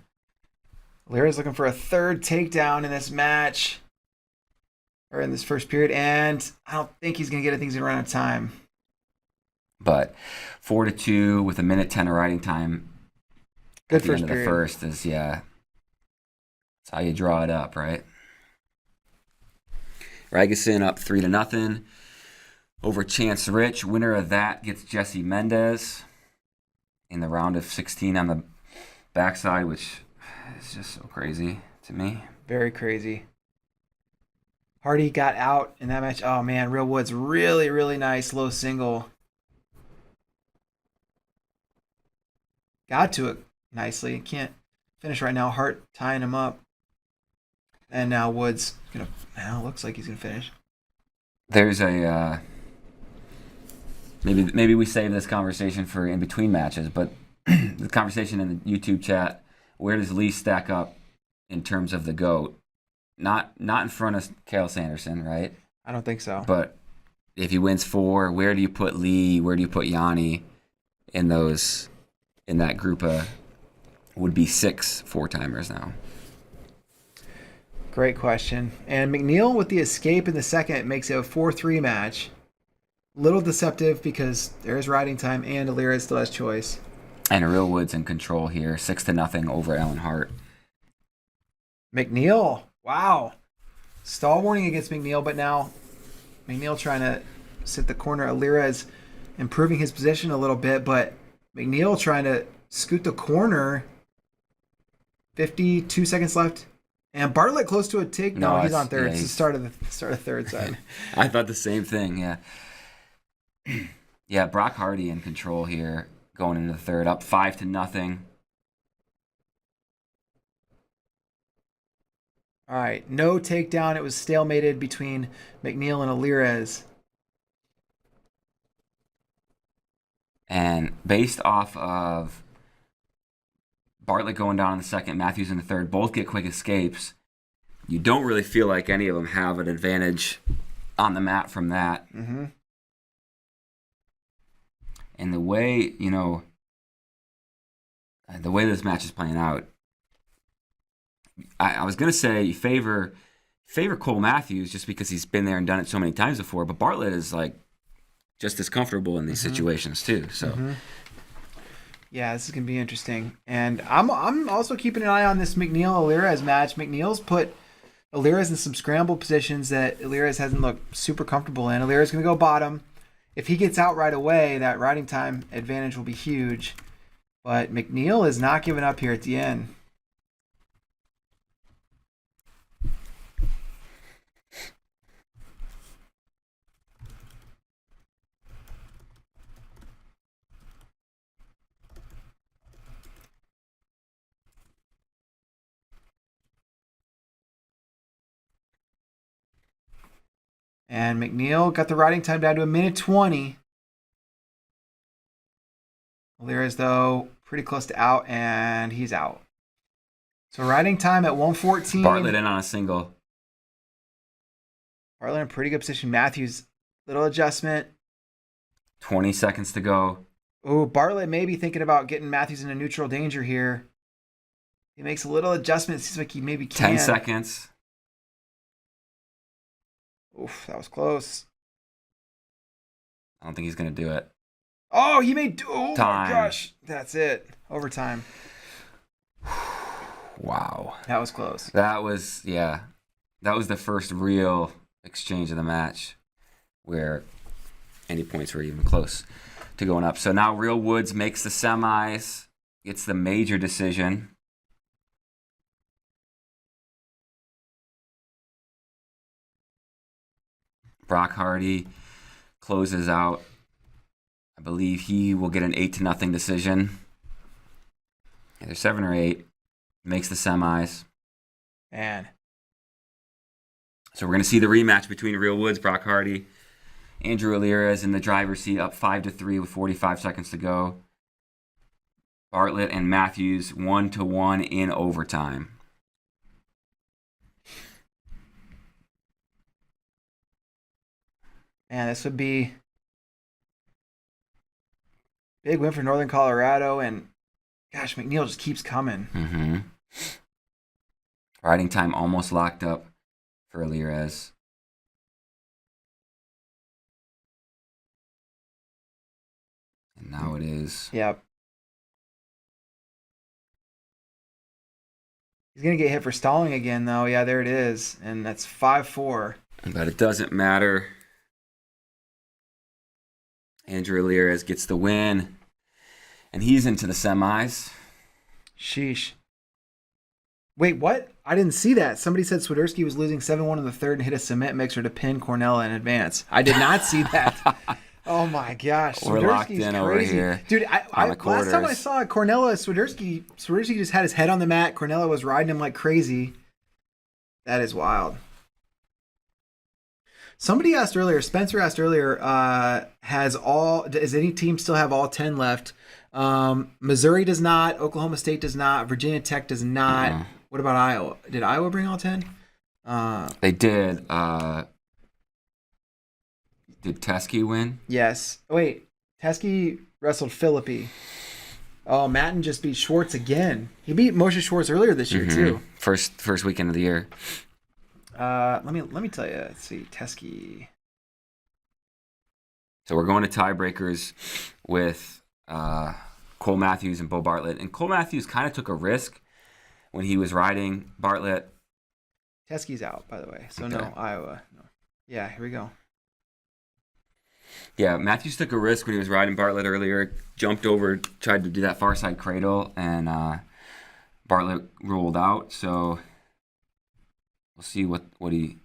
Larry's looking for a third takedown in this match, or in this first period, and I don't think he's going to get it. I think he's going to run out of time. But 4-2 with 1:10 of riding time. Good at the first end of period. the first is, that's how you draw it up, right? Ragusin up 3-0 over Chance Rich. Winner of that gets Jesse Mendez in the round of 16 on the backside, which is just so crazy to me. Very crazy. Hardy got out in that match. Oh, man, Real Woods, really, really nice low single. Got to it nicely. Can't finish right now. Hart tying him up. And now Woods now looks like he's gonna finish. There's a maybe we save this conversation for in between matches, but the conversation in the YouTube chat, where does Lee stack up in terms of the GOAT? Not in front of Cael Sanderson, right? I don't think so. But if he wins 4, where do you put Lee? Where do you put Yanni in that group of would be 6 4-timers now? Great question. And McNeil with the escape in the second makes it a 4-3 match. Little deceptive because there is riding time and Alirez still has choice. And Real Woods in control here, 6-0 over Alan Hart. McNeil, wow. Stall warning against McNeil, but now McNeil trying to sit the corner. Alirez improving his position a little bit, but McNeil trying to scoot the corner. 52 seconds left. And Bartlett close to a take. No, he's on third. Yeah, it's the start of third side. I thought the same thing, yeah. Yeah, Brock Hardy in control here going into the third, up 5-0. All right, no takedown. It was stalemated between McNeil and Alirez. And based off of Bartlett going down in the second, Matthews in the third. Both get quick escapes. You don't really feel like any of them have an advantage on the mat from that. Mm-hmm. And the way, the way this match is playing out, I was going to say you favor Cole Matthews just because he's been there and done it so many times before, but Bartlett is like just as comfortable in these situations too. So, yeah, this is going to be interesting. And I'm also keeping an eye on this McNeil-Alirez match. McNeil's put Alirez in some scramble positions that Alirez hasn't looked super comfortable in. Alirez is going to go bottom. If he gets out right away, that riding time advantage will be huge. But McNeil is not giving up here at the end. And McNeil got the riding time down to 1:20. Alirez, though, pretty close to out, and he's out. So riding time at 1:14. Bartlett in on a single. Bartlett in pretty good position. Matthews, little adjustment. 20 seconds to go. Oh, Bartlett may be thinking about getting Matthews into neutral danger here. He makes a little adjustment. It seems like he maybe can. 10 seconds. Oof, that was close. I don't think he's going to do it. Oh, he made... Oh, Time. my gosh. That's it. Overtime. Wow. That was close. That was the first real exchange of the match where any points were even close to going up. So now Real Woods makes the semis, gets the major decision. Brock Hardy closes out. I believe he will get an 8-0 decision. Either 7 or 8. Makes the semis. Man. So we're going to see the rematch between Real Woods, Brock Hardy. Andrew Alirez in the driver's seat, up 5-3 with 45 seconds to go. Bartlett and Matthews 1-1 in overtime. Man, this would be big win for Northern Colorado, and gosh, McNeil just keeps coming. Mm-hmm. Riding time almost locked up for Alirez. And now it is. Yep. He's going to get hit for stalling again, though. Yeah, there it is. And that's 5-4. But it doesn't matter. Andrew Alirez gets the win. And he's into the semis. Sheesh. Wait, what? I didn't see that. Somebody said Swiderski was losing 7-1 in the third and hit a cement mixer to pin Cornella in advance. I did not see that. Oh my gosh. We're locked in crazy. over here. Dude, last time I saw Cornella, Swiderski just had his head on the mat. Cornella was riding him like crazy. That is wild. Somebody asked earlier, Spencer asked earlier, does any team still have all 10 left? Missouri does not. Oklahoma State does not. Virginia Tech does not. Mm-hmm. What about Iowa? Did Iowa bring all 10? They did. Did Teskey win? Yes. Wait, Teskey wrestled Philippi. Oh, Matten just beat Schwartz again. He beat Moshe Schwartz earlier this year too. First weekend of the year. Let me tell you. Let's see, Teskey. So we're going to tiebreakers with Cole Matthews and Bo Bartlett. And Cole Matthews kind of took a risk when he was riding Bartlett. Teskey's out, by the way. So okay. No, Iowa. No. Yeah, here we go. Yeah, Matthews took a risk when he was riding Bartlett earlier. Jumped over, tried to do that far side cradle, and Bartlett rolled out. So we'll see what he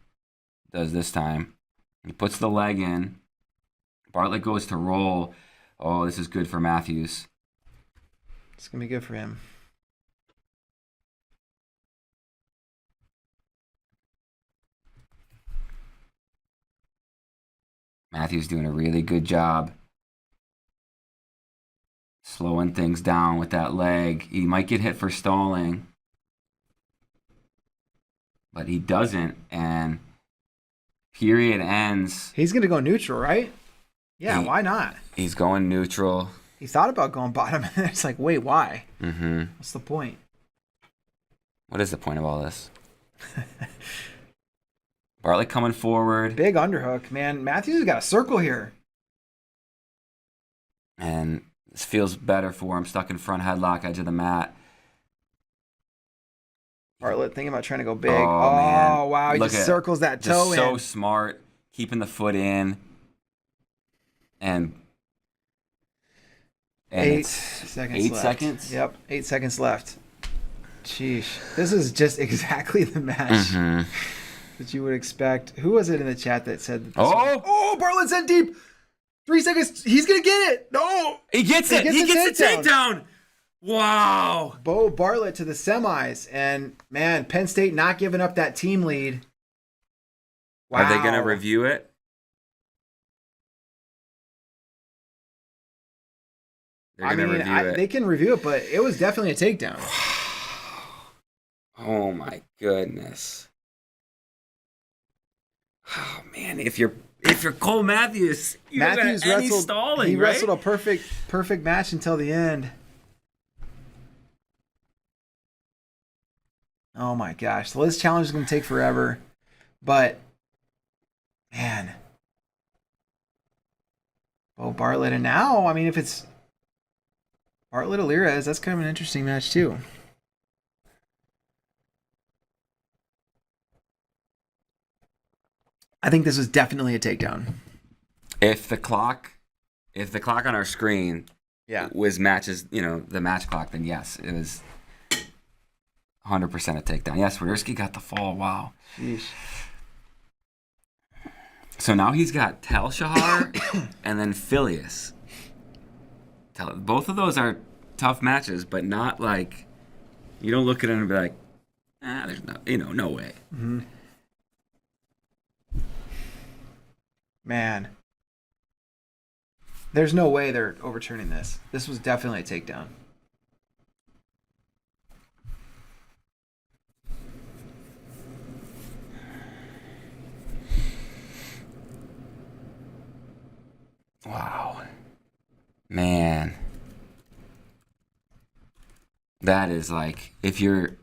does this time. He puts the leg in. Bartlett goes to roll. Oh, this is good for Matthews. It's going to be good for him. Matthews doing a really good job Slowing things down with that leg. He might get hit for stalling, but he doesn't, and period ends. He's going to go neutral, right? Yeah, why not? He's going neutral. He thought about going bottom, and it's like, wait, why? Mm-hmm. What's the point? What is the point of all this? Bartlett coming forward. Big underhook, man. Matthews has got a circle here. And this feels better for him. Stuck in front headlock, edge of the mat. Bartlett thinking about trying to go big. Oh man. Wow. He just circles that toe in. So smart. Keeping the foot in. And 8 seconds 8 left. seconds? Yep, 8 seconds left. Sheesh. This is just exactly the match that you would expect. Who was it in the chat that said that Bartlett's in deep. 3 seconds. He's going to get it. No. He gets it. He gets the takedown. Wow. Bo Bartlett to the semis. And, man, Penn State not giving up that team lead. Wow. Are they going to review it? They're going to review it. They can review it, but it was definitely a takedown. Oh, my goodness. Oh, man. If you're Cole Matthews, you don't got any stalling, he right? wrestled a perfect match until the end. Oh my gosh, the Liz challenge is going to take forever, but man, Bartlett, and now, I mean, if it's Bartlett Alirez, that's kind of an interesting match too. I think this was definitely a takedown. If the clock on our screen was matches, the match clock, then yes, it was 100% a takedown. Yes, Swiderski got the fall. Wow. Sheesh. So now he's got Tel Shahar and then Phileas. Both of those are tough matches, but not like, you don't look at it and be like, there's no way. Mm-hmm. Man, there's no way they're overturning this. This was definitely a takedown. Wow. Man. That is like, if you're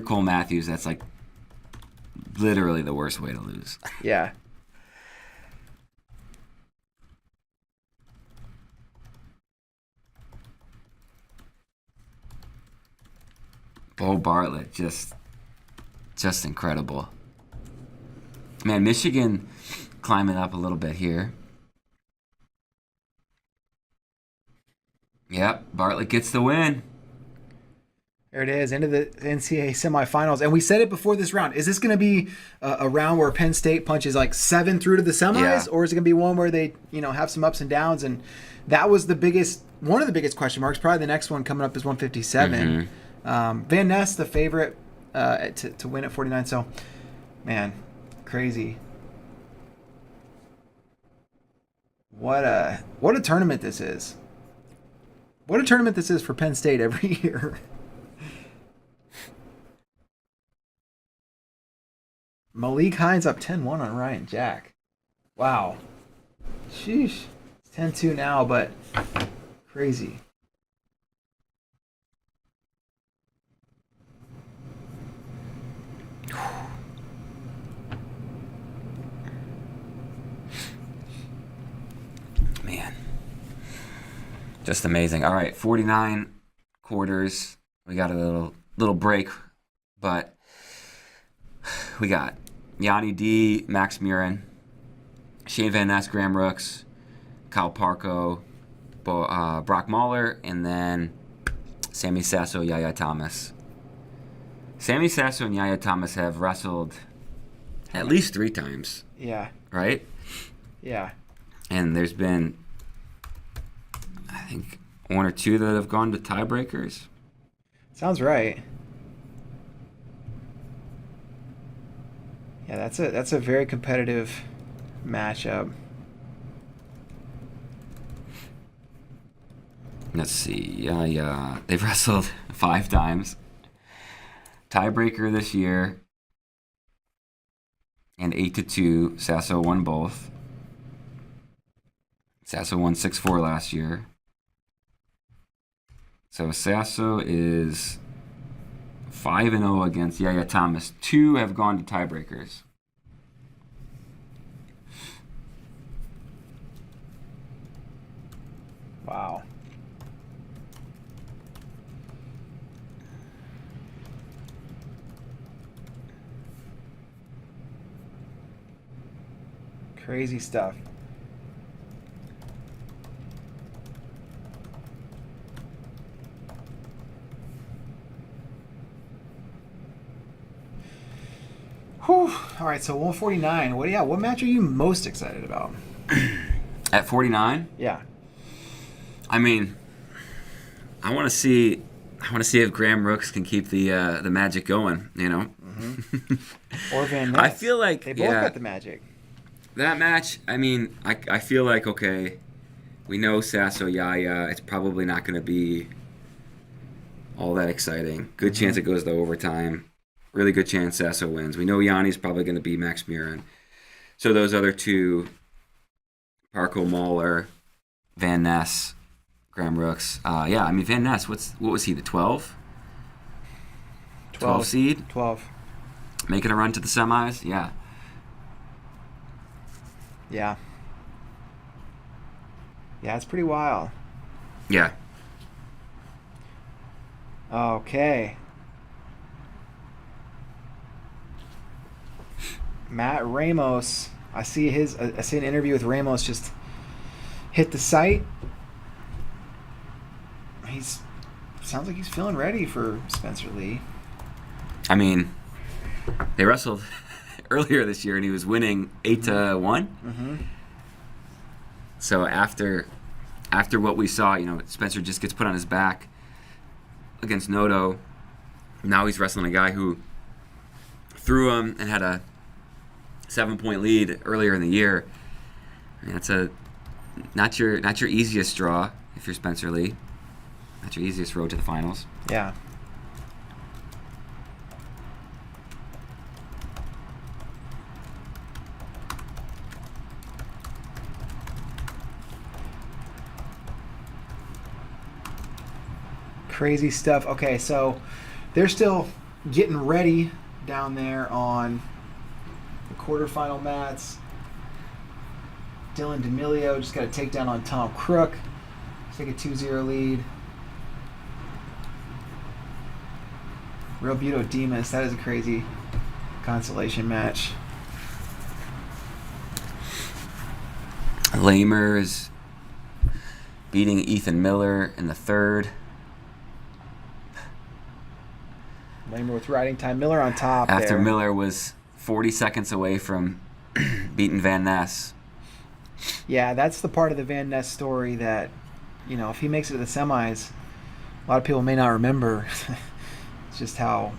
Cole Matthews, that's like literally the worst way to lose. Yeah. Bo Bartlett, just incredible. Man, Michigan climbing up a little bit here. Yep, Bartlett gets the win. There it is, into the NCAA semifinals. And we said it before this round. Is this going to be a round where Penn State punches like 7 through to the semis? Yeah. Or is it going to be one where they, have some ups and downs? And that was one of the biggest question marks. Probably the next one coming up is 157. Van Ness, the favorite to win at 49. So, man, crazy. What a tournament this is. What a tournament this is for Penn State every year. Malik Hines up 10-1 on Ryan Jack. Wow. Sheesh. It's 10-2 now, but crazy. Man. Just amazing. All right, 49 quarters. We got a little break, but we got Yanni D, Max Murin, Shane Van Ness, Graham Rooks, Kyle Parko, Brock Mahler, and then Sammy Sasso, Yaya Thomas. Sammy Sasso and Yaya Thomas have wrestled at least 3 times. Yeah. Right? Yeah. And there's been, I think, 1 or 2 that have gone to tiebreakers. Sounds right. Yeah, that's a very competitive matchup. Let's see. Yeah. They've wrestled 5 times. Tiebreaker this year. And 8-2. Sasso won both. Sasso won 6-4 last year. So Sasso is 5-0 against Yaya Thomas. 2 have gone to tiebreakers. Wow. Crazy stuff. Whew. All right, so 149. What match are you most excited about? At 49? Yeah. I mean, I want to see if Graham Rooks can keep the magic going, you know? Mm-hmm. Or Van Ness. I feel like they both got the magic. That match, I mean, I feel like, okay, we know Sasso Yaya. It's probably not going to be all that exciting. Good chance it goes to overtime. Really good chance Sasso wins. We know Yanni's probably going to be Max Murin. So those other two, Parko Mahler, Van Ness, Graham Rooks. Yeah, I mean, Van Ness, what was he, the 12? 12 seed? 12. Making a run to the semis? Yeah. Yeah. Yeah, it's pretty wild. Yeah. Okay. Matt Ramos. I see an interview with Ramos just hit the site. Sounds like he's feeling ready for Spencer Lee. I mean, they wrestled earlier this year and he was winning 8-1. Mm-hmm. So after what we saw, you know, Spencer just gets put on his back against Noto. Now he's wrestling a guy who threw him and had a 7-point lead earlier in the year. I mean, that's not your easiest draw if you're Spencer Lee. Not your easiest road to the finals. Yeah. Crazy stuff. Okay, so they're still getting ready down there on the quarterfinal mats. Dylan D'Amelio just got a takedown on Tom Crook. Take a 2-0 lead. Real Buto Demas. That is a crazy consolation match. Lamer is beating Ethan Miller in the third. Lamer with riding time. Miller on top After there. Miller was 40 seconds away from beating Van Ness. Yeah, that's the part of the Van Ness story that, you know, if he makes it to the semis, a lot of people may not remember. It's just how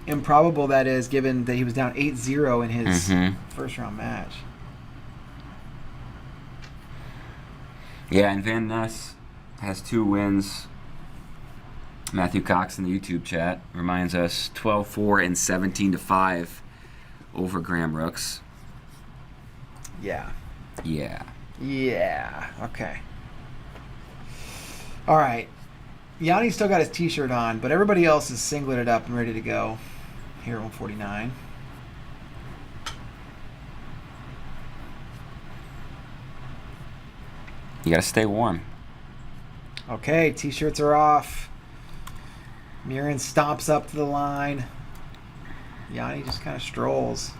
improbable that is, given that he was down 8-0 in his first round match. Yeah, and Van Ness has 2 wins. Matthew Cox in the YouTube chat reminds us 12-4 and 17-5 over Graham Rooks. Yeah. Yeah. Yeah. Okay. All right. Yanni still got his t-shirt on, but everybody else is singleted up and ready to go here at 149. You gotta stay warm. Okay, t-shirts are off. Murin stomps up to the line. Yanni just kind of strolls.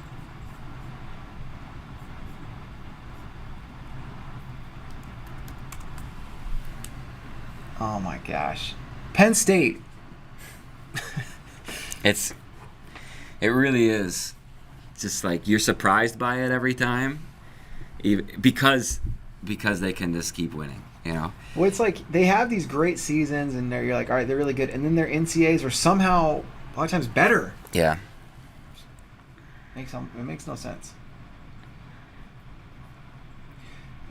Oh my gosh. Penn State. It really is just like you're surprised by it every time, even because they can just keep winning, you know. Well, it's like they have these great seasons, and you're like, all right, they're really good, and then their NCAAs are somehow a lot of times better. Yeah. It makes no sense.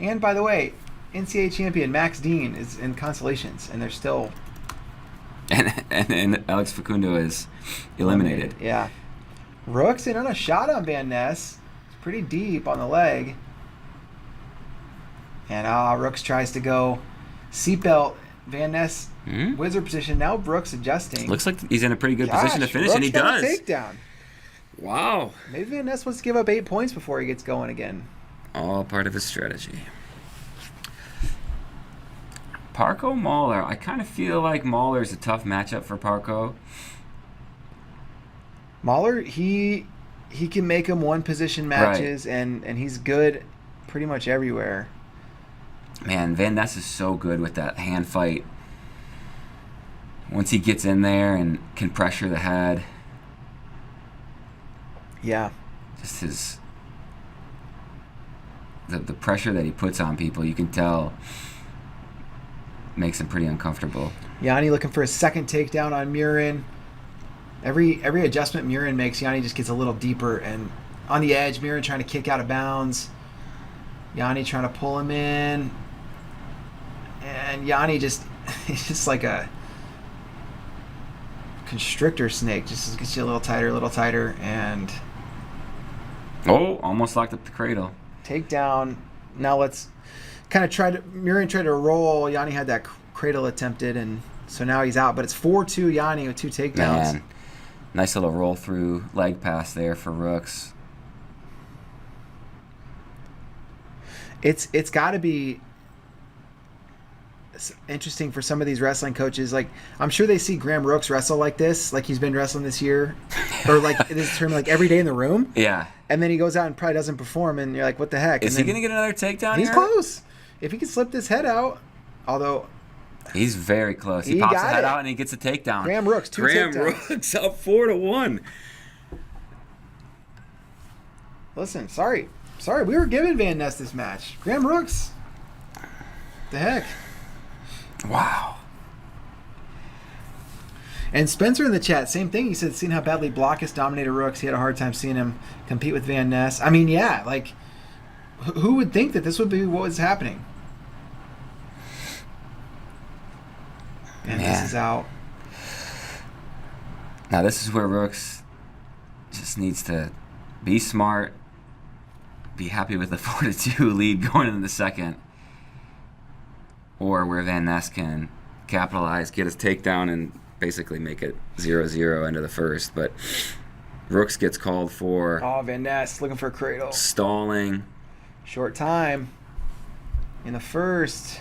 And by the way, NCAA champion Max Dean is in Consolations, and they're still and Alex Facundo is eliminated. Yeah. Rooks in on a shot on Van Ness. It's pretty deep on the leg. And Rooks tries to go seatbelt. Van Ness wizard position. Now Brooks adjusting. Looks like he's in a pretty good position to finish, Brooks and he got does. A takedown. Wow. Maybe Van Ness wants to give up 8 points before he gets going again. All part of his strategy. Parko Mahler. I kind of feel like Mahler's a tough matchup for Parko. Mahler, he can make him one position matches, right. and he's good pretty much everywhere. Man, Van Ness is so good with that hand fight. Once he gets in there and can pressure the head. Yeah. Just his... The pressure that he puts on people, you can tell, makes him pretty uncomfortable. Yanni looking for a second takedown on Murin. Every adjustment Murin makes, Yanni just gets a little deeper. And on the edge, Murin trying to kick out of bounds. Yanni trying to pull him in. And Yanni just, he's just like a constrictor snake. Just gets you a little tighter. And oh, almost locked up the cradle. Takedown. Now let's kind of Murin tried to roll. Yanni had that cradle attempted, and so now he's out. But it's 4-2 Yanni with 2 takedowns. Man, nice little roll through leg pass there for Rooks. It's got to be interesting for some of these wrestling coaches. Like, I'm sure they see Graham Rooks wrestle like this, like he's been wrestling this year, or like this term, like every day in the room. Yeah. And then he goes out and probably doesn't perform, and you're like, what the heck? Is he going to get another takedown He's here? close. If he can slip this head out, although... He's very close. He pops the head out and he gets a takedown. Graham Rooks, 2 takedowns. Graham Rooks up 4-1. Listen, sorry, we were giving Van Ness this match. Graham Rooks. The heck? Wow. And Spencer in the chat, same thing. He said, seeing how badly Blockus dominated Rooks, he had a hard time seeing him compete with Van Ness. I mean, yeah, like, who would think that this would be what was happening? And this is out. Now this is where Rooks just needs to be smart, be happy with the 4-2 lead going into the second, or where Van Ness can capitalize, get his takedown, and basically make it 0-0 into the first. But Rooks gets called for... Oh, Van Ness looking for a cradle. Stalling. Short time in the first.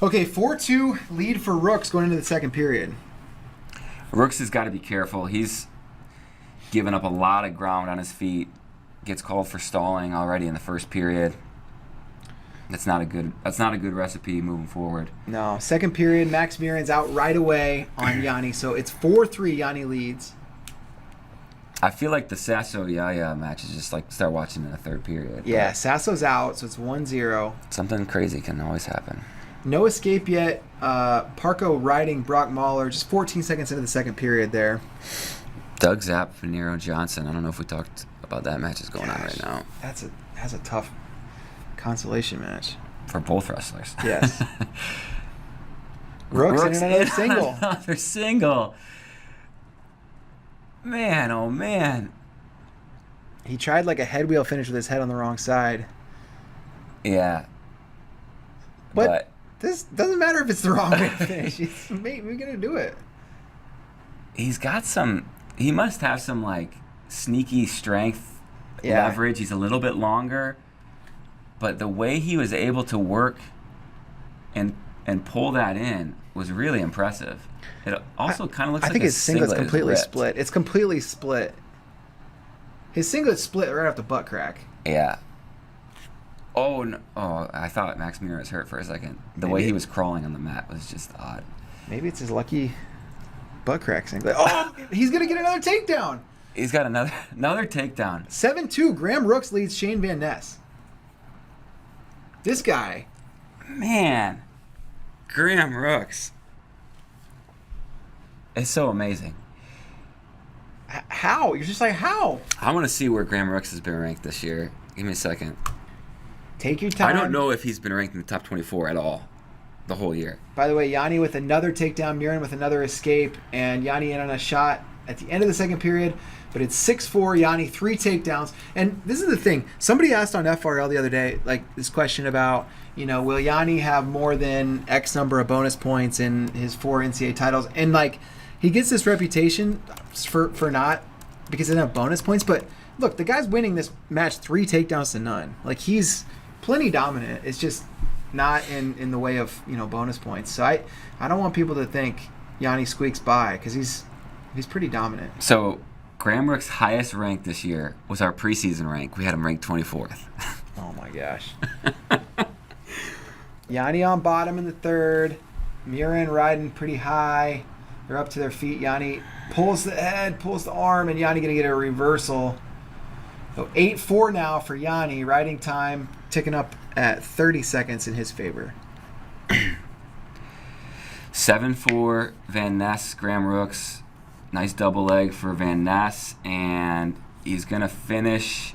Okay, 4-2 lead for Rooks going into the second period. Rooks has got to be careful. He's given up a lot of ground on his feet. Gets called for stalling already in the first period. That's not a good recipe moving forward. No, second period, Max Murin's out right away on Yanni, so it's 4-3 Yanni leads. I feel like the Sasso Yaya match is just like start watching in the third period. Yeah, Sasso's out, so it's 1-0. Something crazy can always happen. No escape yet. Parko riding Brock Mahler just 14 seconds into the second period there. Doug Zapp, Nero Johnson. I don't know if we talked about that match is going on right now. That's a tough consolation match. For both wrestlers. Yes. Rooks in another single. Another single. Man, oh man. He tried like a head wheel finish with his head on the wrong side. Yeah. But this doesn't matter if it's the wrong way to finish. We're going to do it. He must have some like sneaky strength, leverage. He's a little bit longer. But the way he was able to work and pull that in was really impressive. It also kind of looks like his singlet's completely ripped. split. It's completely split. His singlet's split right off the butt crack. Yeah. Oh, no. Oh, I thought Max Muir was hurt for a second. The way he was crawling on the mat was just odd. Maybe it's his lucky butt crack singlet. Oh, he's going to get another takedown. He's got another takedown. 7-2. Graham Rooks leads Shane Van Ness. This guy. Man. Graham Rooks. It's so amazing. How? You're just like, how? I want to see where Graham Rooks has been ranked this year. Give me a second. Take your time. I don't know if he's been ranked in the top 24 at all the whole year. By the way, Yanni with another takedown, Murin with another escape, and Yanni in on a shot at the end of the second period. But it's 6-4, Yanni, 3 takedowns. And this is the thing. Somebody asked on FRL the other day, like, this question about, will Yanni have more than X number of bonus points in his 4 NCAA titles? And, like, he gets this reputation for not, because he doesn't have bonus points. But, look, the guy's winning this match 3 takedowns to none. Like, he's plenty dominant. It's just not in the way of, bonus points. So I don't want people to think Yanni squeaks by, because he's pretty dominant. So Graham Rook's highest rank this year was our preseason rank. We had him ranked 24th. Oh my gosh. Yanni on bottom in the third. Murin riding pretty high. They're up to their feet. Yanni pulls the head, pulls the arm, and Yanni going to get a reversal. So 8-4 now for Yanni. Riding time ticking up at 30 seconds in his favor. 7-4 Van Ness, Graham Rooks. Nice double leg for Van Ness, and he's going to finish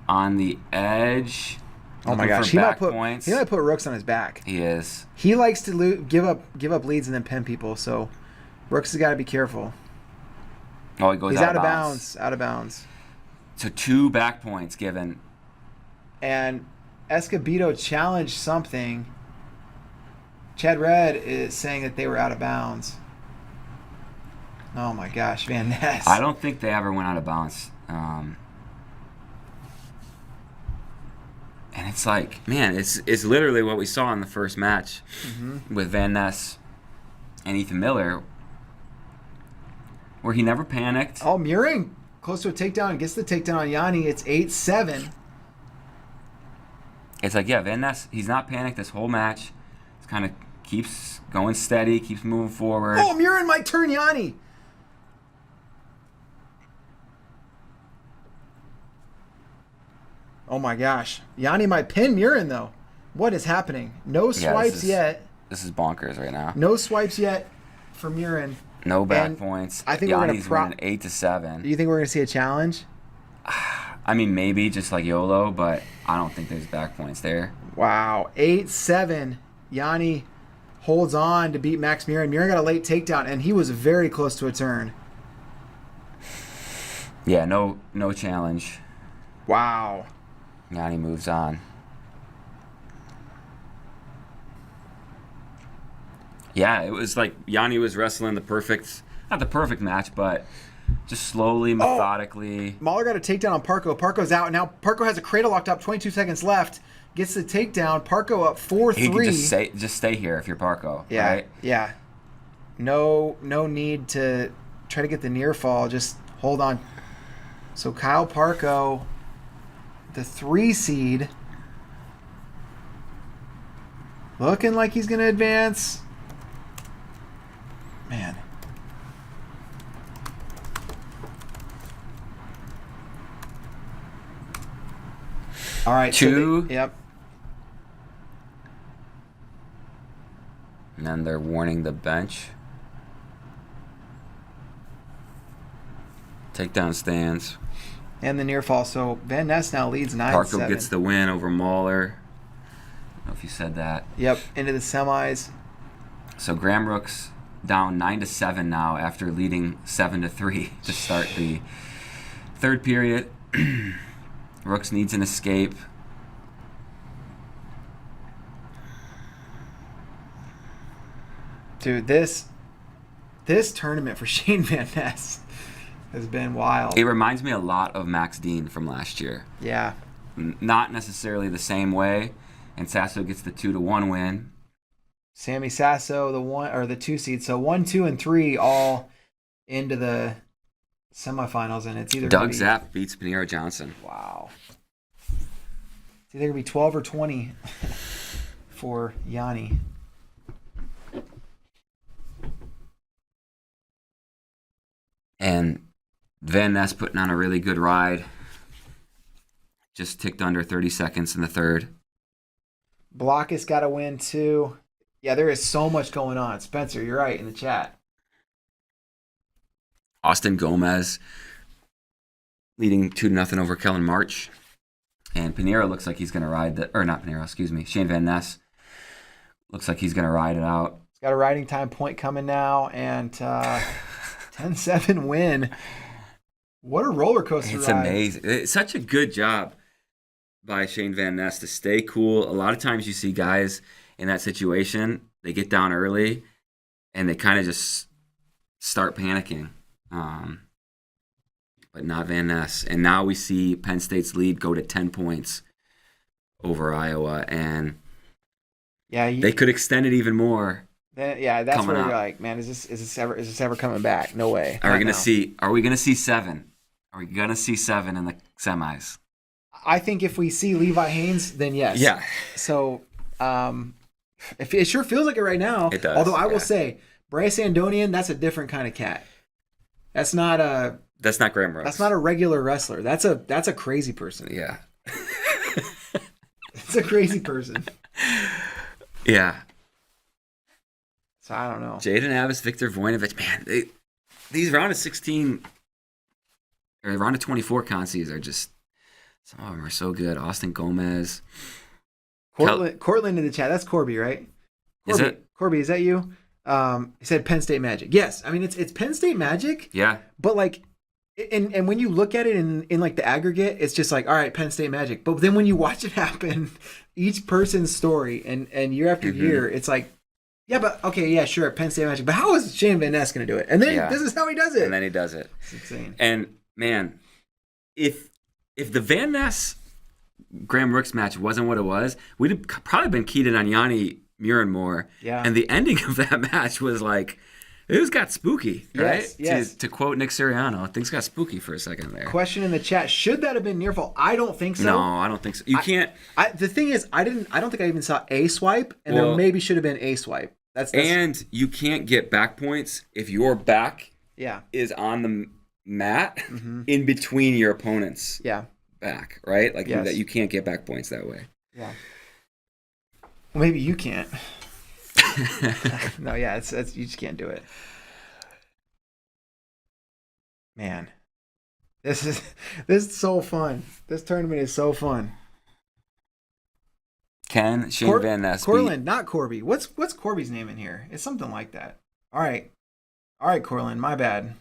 on the edge. Oh my gosh, he might put Rooks on his back. He is. He likes to give up leads and then pin people, so Rooks has got to be careful. Oh, he goes out of bounds. Out of bounds. So 2 back points given. And Escobedo challenged something. Chad Red is saying that they were out of bounds. Oh my gosh, Van Ness. I don't think they ever went out of bounds. And it's like, man, it's literally what we saw in the first match with Van Ness and Ethan Miller, where he never panicked. Oh, Murin close to a takedown and gets the takedown on Yanni. It's 8-7. It's like, yeah, Van Ness, he's not panicked this whole match. It's kind of keeps going steady, keeps moving forward. Oh, Murin might turn Yanni. Oh my gosh. Yanni might pin Murin, though. What is happening? No swipes yet. This is bonkers right now. No swipes yet for Murin. No back points. I think Yanni's winning 8-7. Do you think we're going to see a challenge? I mean, maybe just like YOLO, but I don't think there's back points there. Wow. 8-7. Yanni holds on to beat Max Murin. Murin got a late takedown, and he was very close to a turn. Yeah, no challenge. Wow. Yanni moves on. Yeah, it was like Yanni was wrestling not the perfect match, but just slowly, methodically. Mahler got a takedown on Parko. Parko's out. Now Parko has a cradle locked up, 22 seconds left. Gets the takedown. Parko up 4-3. He can just stay here if you're Parko. Yeah, right? Yeah. No need to try to get the near fall. Just hold on. So Kyle Parko, the 3 seed, looking like he's going to advance. Man. All right. 2. Yep. And then they're warning the bench. Takedown stands. And the near fall. So Van Ness now leads 9-7. Parko gets the win over Mahler. I don't know if you said that. Yep, into the semis. So Graham Rooks down 9-7 now after leading 7-3 to start the third period. Rooks needs an escape. Dude, this tournament for Shane Van Ness has been wild. It reminds me a lot of Max Dean from last year. Yeah. Not necessarily the same way, and Sasso gets the 2-1 win. Sammy Sasso, the 2 seed. So 1, 2, and 3 all into the semifinals, and it's either Doug Zapp beats Pinheiro Johnson. Wow. It's either gonna be 12 or 20 for Yanni. And Van Ness putting on a really good ride. Just ticked under 30 seconds in the third. Blockus got a win too. Yeah, there is so much going on. Spencer, you're right in the chat. Austin Gomez leading 2-0 over Kellen March. And Pinheiro looks like he's going to ride not Pinheiro, excuse me. Shane Van Ness looks like he's going to ride it out. He's got a riding time point coming now, and 10-7 win. What a roller coaster It's ride. amazing. It's such a good job by Shane Van Ness to stay cool. A lot of times you see guys in that situation, they get down early, and they kind of just start panicking. But not Van Ness. And now we see Penn State's lead go to 10 points over Iowa, and they could extend it even more. That's where you're like, man, is this ever coming back? No way. Are we gonna see 7? Are we gonna see 7 in the semis? I think if we see Levi Haynes, then yes. Yeah. So, if it sure feels like it right now. It does. Although I will say, Bray Sandonian, that's a different kind of cat. That's not Graham Rooks. That's not a regular wrestler. That's a crazy person. Yeah. It's a crazy person. Yeah. So I don't know. Jaden Abbas, Victor Voinovich, man, these round of 16 or round of 24 consies are just, some of them are so good. Austin Gomez. Cortland in the chat. That's Corby, right? Corby, is it? Corby, is that you? He said Penn State Magic. Yes. I mean, it's Penn State Magic. Yeah. But like, and when you look at it in like the aggregate, it's just like, all right, Penn State Magic. But then when you watch it happen, each person's story and year after year, it's like, yeah, but okay, yeah, sure, Penn State Magic. But how is Shane Van Ness going to do it? And then this is how he does it. And then he does it. It's insane. And man, if the Van Ness Graham Rooks match wasn't what it was, we'd have probably been keyed in on Yanni Murin more. Yeah. And the ending of that match was like, it got spooky, right? Yes. To quote Nick Sirianno, things got spooky for a second there. Question in the chat: should that have been near fall? I don't think so. No, I don't think so. You can't. The thing is, I don't think I even saw a swipe, and there maybe should have been a swipe. That's and you can't get back points if your back is on the mat in between your opponent's back, right? Like that, you can't get back points that way. Yeah. Well, maybe you can't. No, it's you just can't do it. Man, this is so fun. This tournament is so fun. Shane Van Ness, Cortland, not Corby. What's Corby's name in here? It's something like that. All right, Cortland. My bad.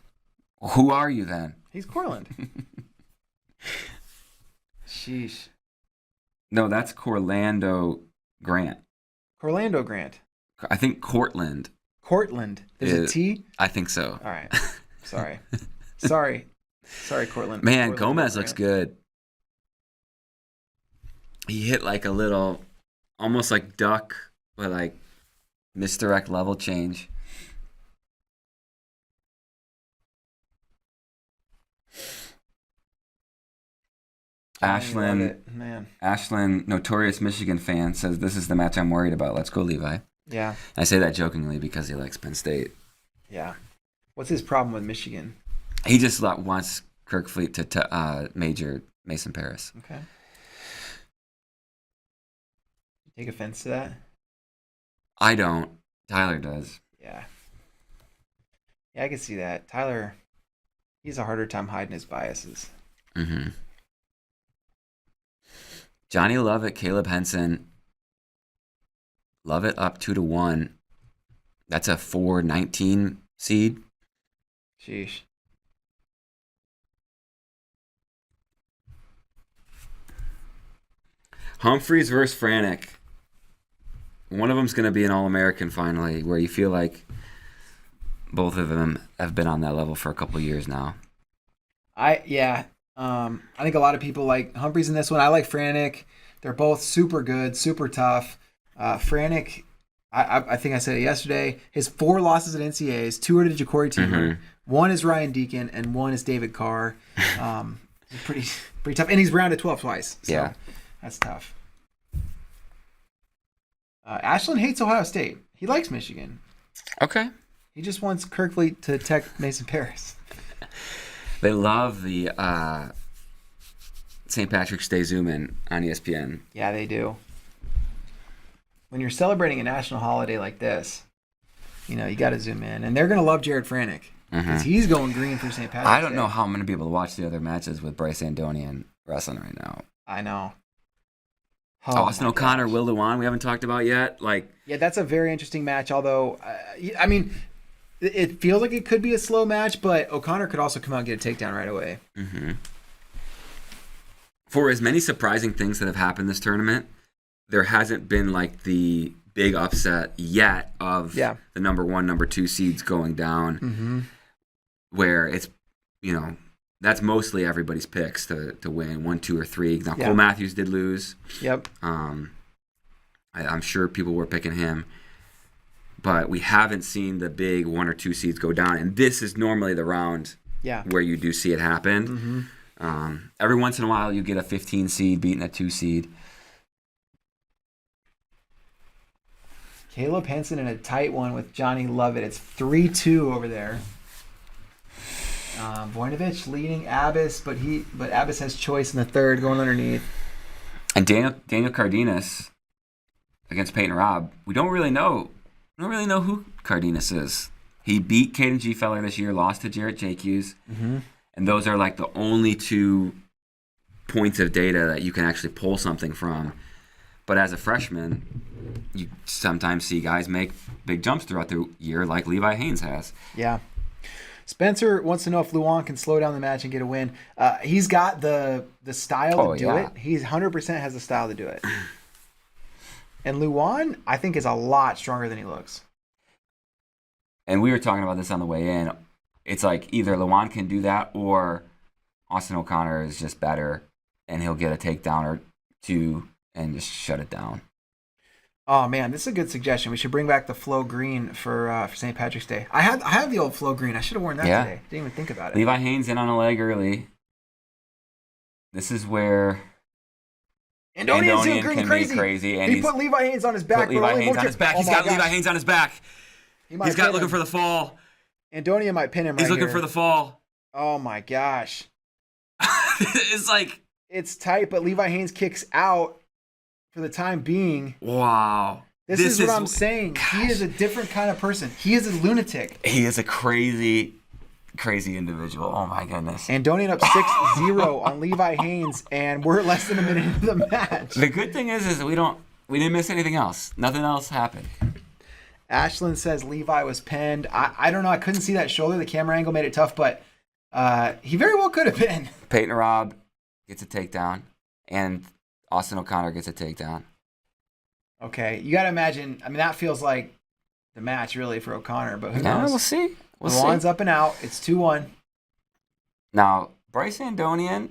Who are you then? He's Cortland. Sheesh. No, that's Corlando Grant. Corlando Grant. I think Cortland. There's a T? I think so. All right. Sorry, Cortland. Man, Cortland Gomez Grant. looks good. He hit like a little, almost like duck, but like misdirect level change. Ashlyn, notorious Michigan fan, says this is the match I'm worried about. Let's go, Levi. Yeah. I say that jokingly because he likes Penn State. Yeah. What's his problem with Michigan? He just wants Kirkfleet to major Mason Paris. Okay. Take offense to that? I don't. Tyler does. Yeah. Yeah, I can see that. Tyler, he's a harder time hiding his biases. Mm-hmm. Johnny Lovett, Caleb Henson. Lovett up 2-1. That's a 4-19 seed. Sheesh. Humphreys versus Franek. One of them's going to be an All-American finally, where you feel like both of them have been on that level for a couple of years now. I think a lot of people like Humphreys in this one. I like Franek. They're both super good, super tough. Franek, I think I said it yesterday. His 4 losses at NCAAs, 2 are to Ja'Cory Teamer, 1 is Ryan Deacon, and 1 is David Carr. Pretty tough, and he's rounded 12 twice. So that's tough. Ashlyn hates Ohio State. He likes Michigan. Okay. He just wants Kirkfleet to tech Mason Paris. They love the St. Patrick's Day zoom in on ESPN. Yeah, they do. When you're celebrating a national holiday like this, you got to zoom in. And they're going to love Jared Franek because he's going green for St. Patrick's I don't Day. know how I'm going to be able to watch the other matches with Bray Sandonian wrestling right now. I know. Austin my O'Connor, gosh. Will Luan, we haven't talked about yet. Like, Yeah, that's a very interesting match. Although, I mean, it feels like it could be a slow match, but O'Connor could also come out and get a takedown right away. For as many surprising things that have happened this tournament, there hasn't been like the big upset yet of the number 1, number 2 seeds going down, where it's, that's mostly everybody's picks to win 1, 2, or 3. Now Cole Matthews did lose. Yep. I'm sure people were picking him, but we haven't seen the big 1 or 2 seeds go down, and this is normally the round where you do see it happen. Every once in a while, you get a 15 seed beating a 2 seed. Caleb Henson in a tight one with Johnny Lovett. It's 3-2 over there. Voinovich leading Abbas, but Abbas has choice in the third, going underneath. And Daniel Cardenas against Peyton Robb. We don't really know who Cardenas is. He beat Caden G. Feller this year, lost to Jarrett Jacques. And those are like the only 2 points of data that you can actually pull something from. But as a freshman, you sometimes see guys make big jumps throughout the year like Levi Haynes has. Yeah. Spencer wants to know if Luan can slow down the match and get a win. He's got the style to do it. He's 100% has the style to do it. And Luan, I think, is a lot stronger than he looks. And we were talking about this on the way in. It's like either Luan can do that or Austin O'Connor is just better and he'll get a takedown or 2 and just shut it down. Oh man, this is a good suggestion. We should bring back the Flow Green for St. Patrick's Day. I have the old Flow Green. I should have worn that today. Didn't even think about it. Levi Haynes in on a leg early. This is where Andonian can be crazy. And he put Levi Haynes on his back. He's got Levi Haynes on his back. He's got looking for the fall. Andonian might pin him right here. He's looking for the fall. Oh my gosh. It's like... It's tight, but Levi Haynes kicks out for the time being. Wow. This is what I'm saying. Gosh. He is a different kind of person. He is a lunatic. He is a crazy individual. Oh my goodness. Andonian up 6-0 on Levi Haynes, and we're less than a minute into the match. The good thing is we didn't miss anything else. Nothing else happened. Ashlyn says Levi was pinned. I don't know. I couldn't see that shoulder. The camera angle made it tough, but he very well could have been. Peyton Robb gets a takedown, and Austin O'Connor gets a takedown. Okay, you got to imagine. I mean, that feels like the match really for O'Connor, but who knows? We'll see. Luan's up and out. It's 2-1. Now, Bryce Andonian,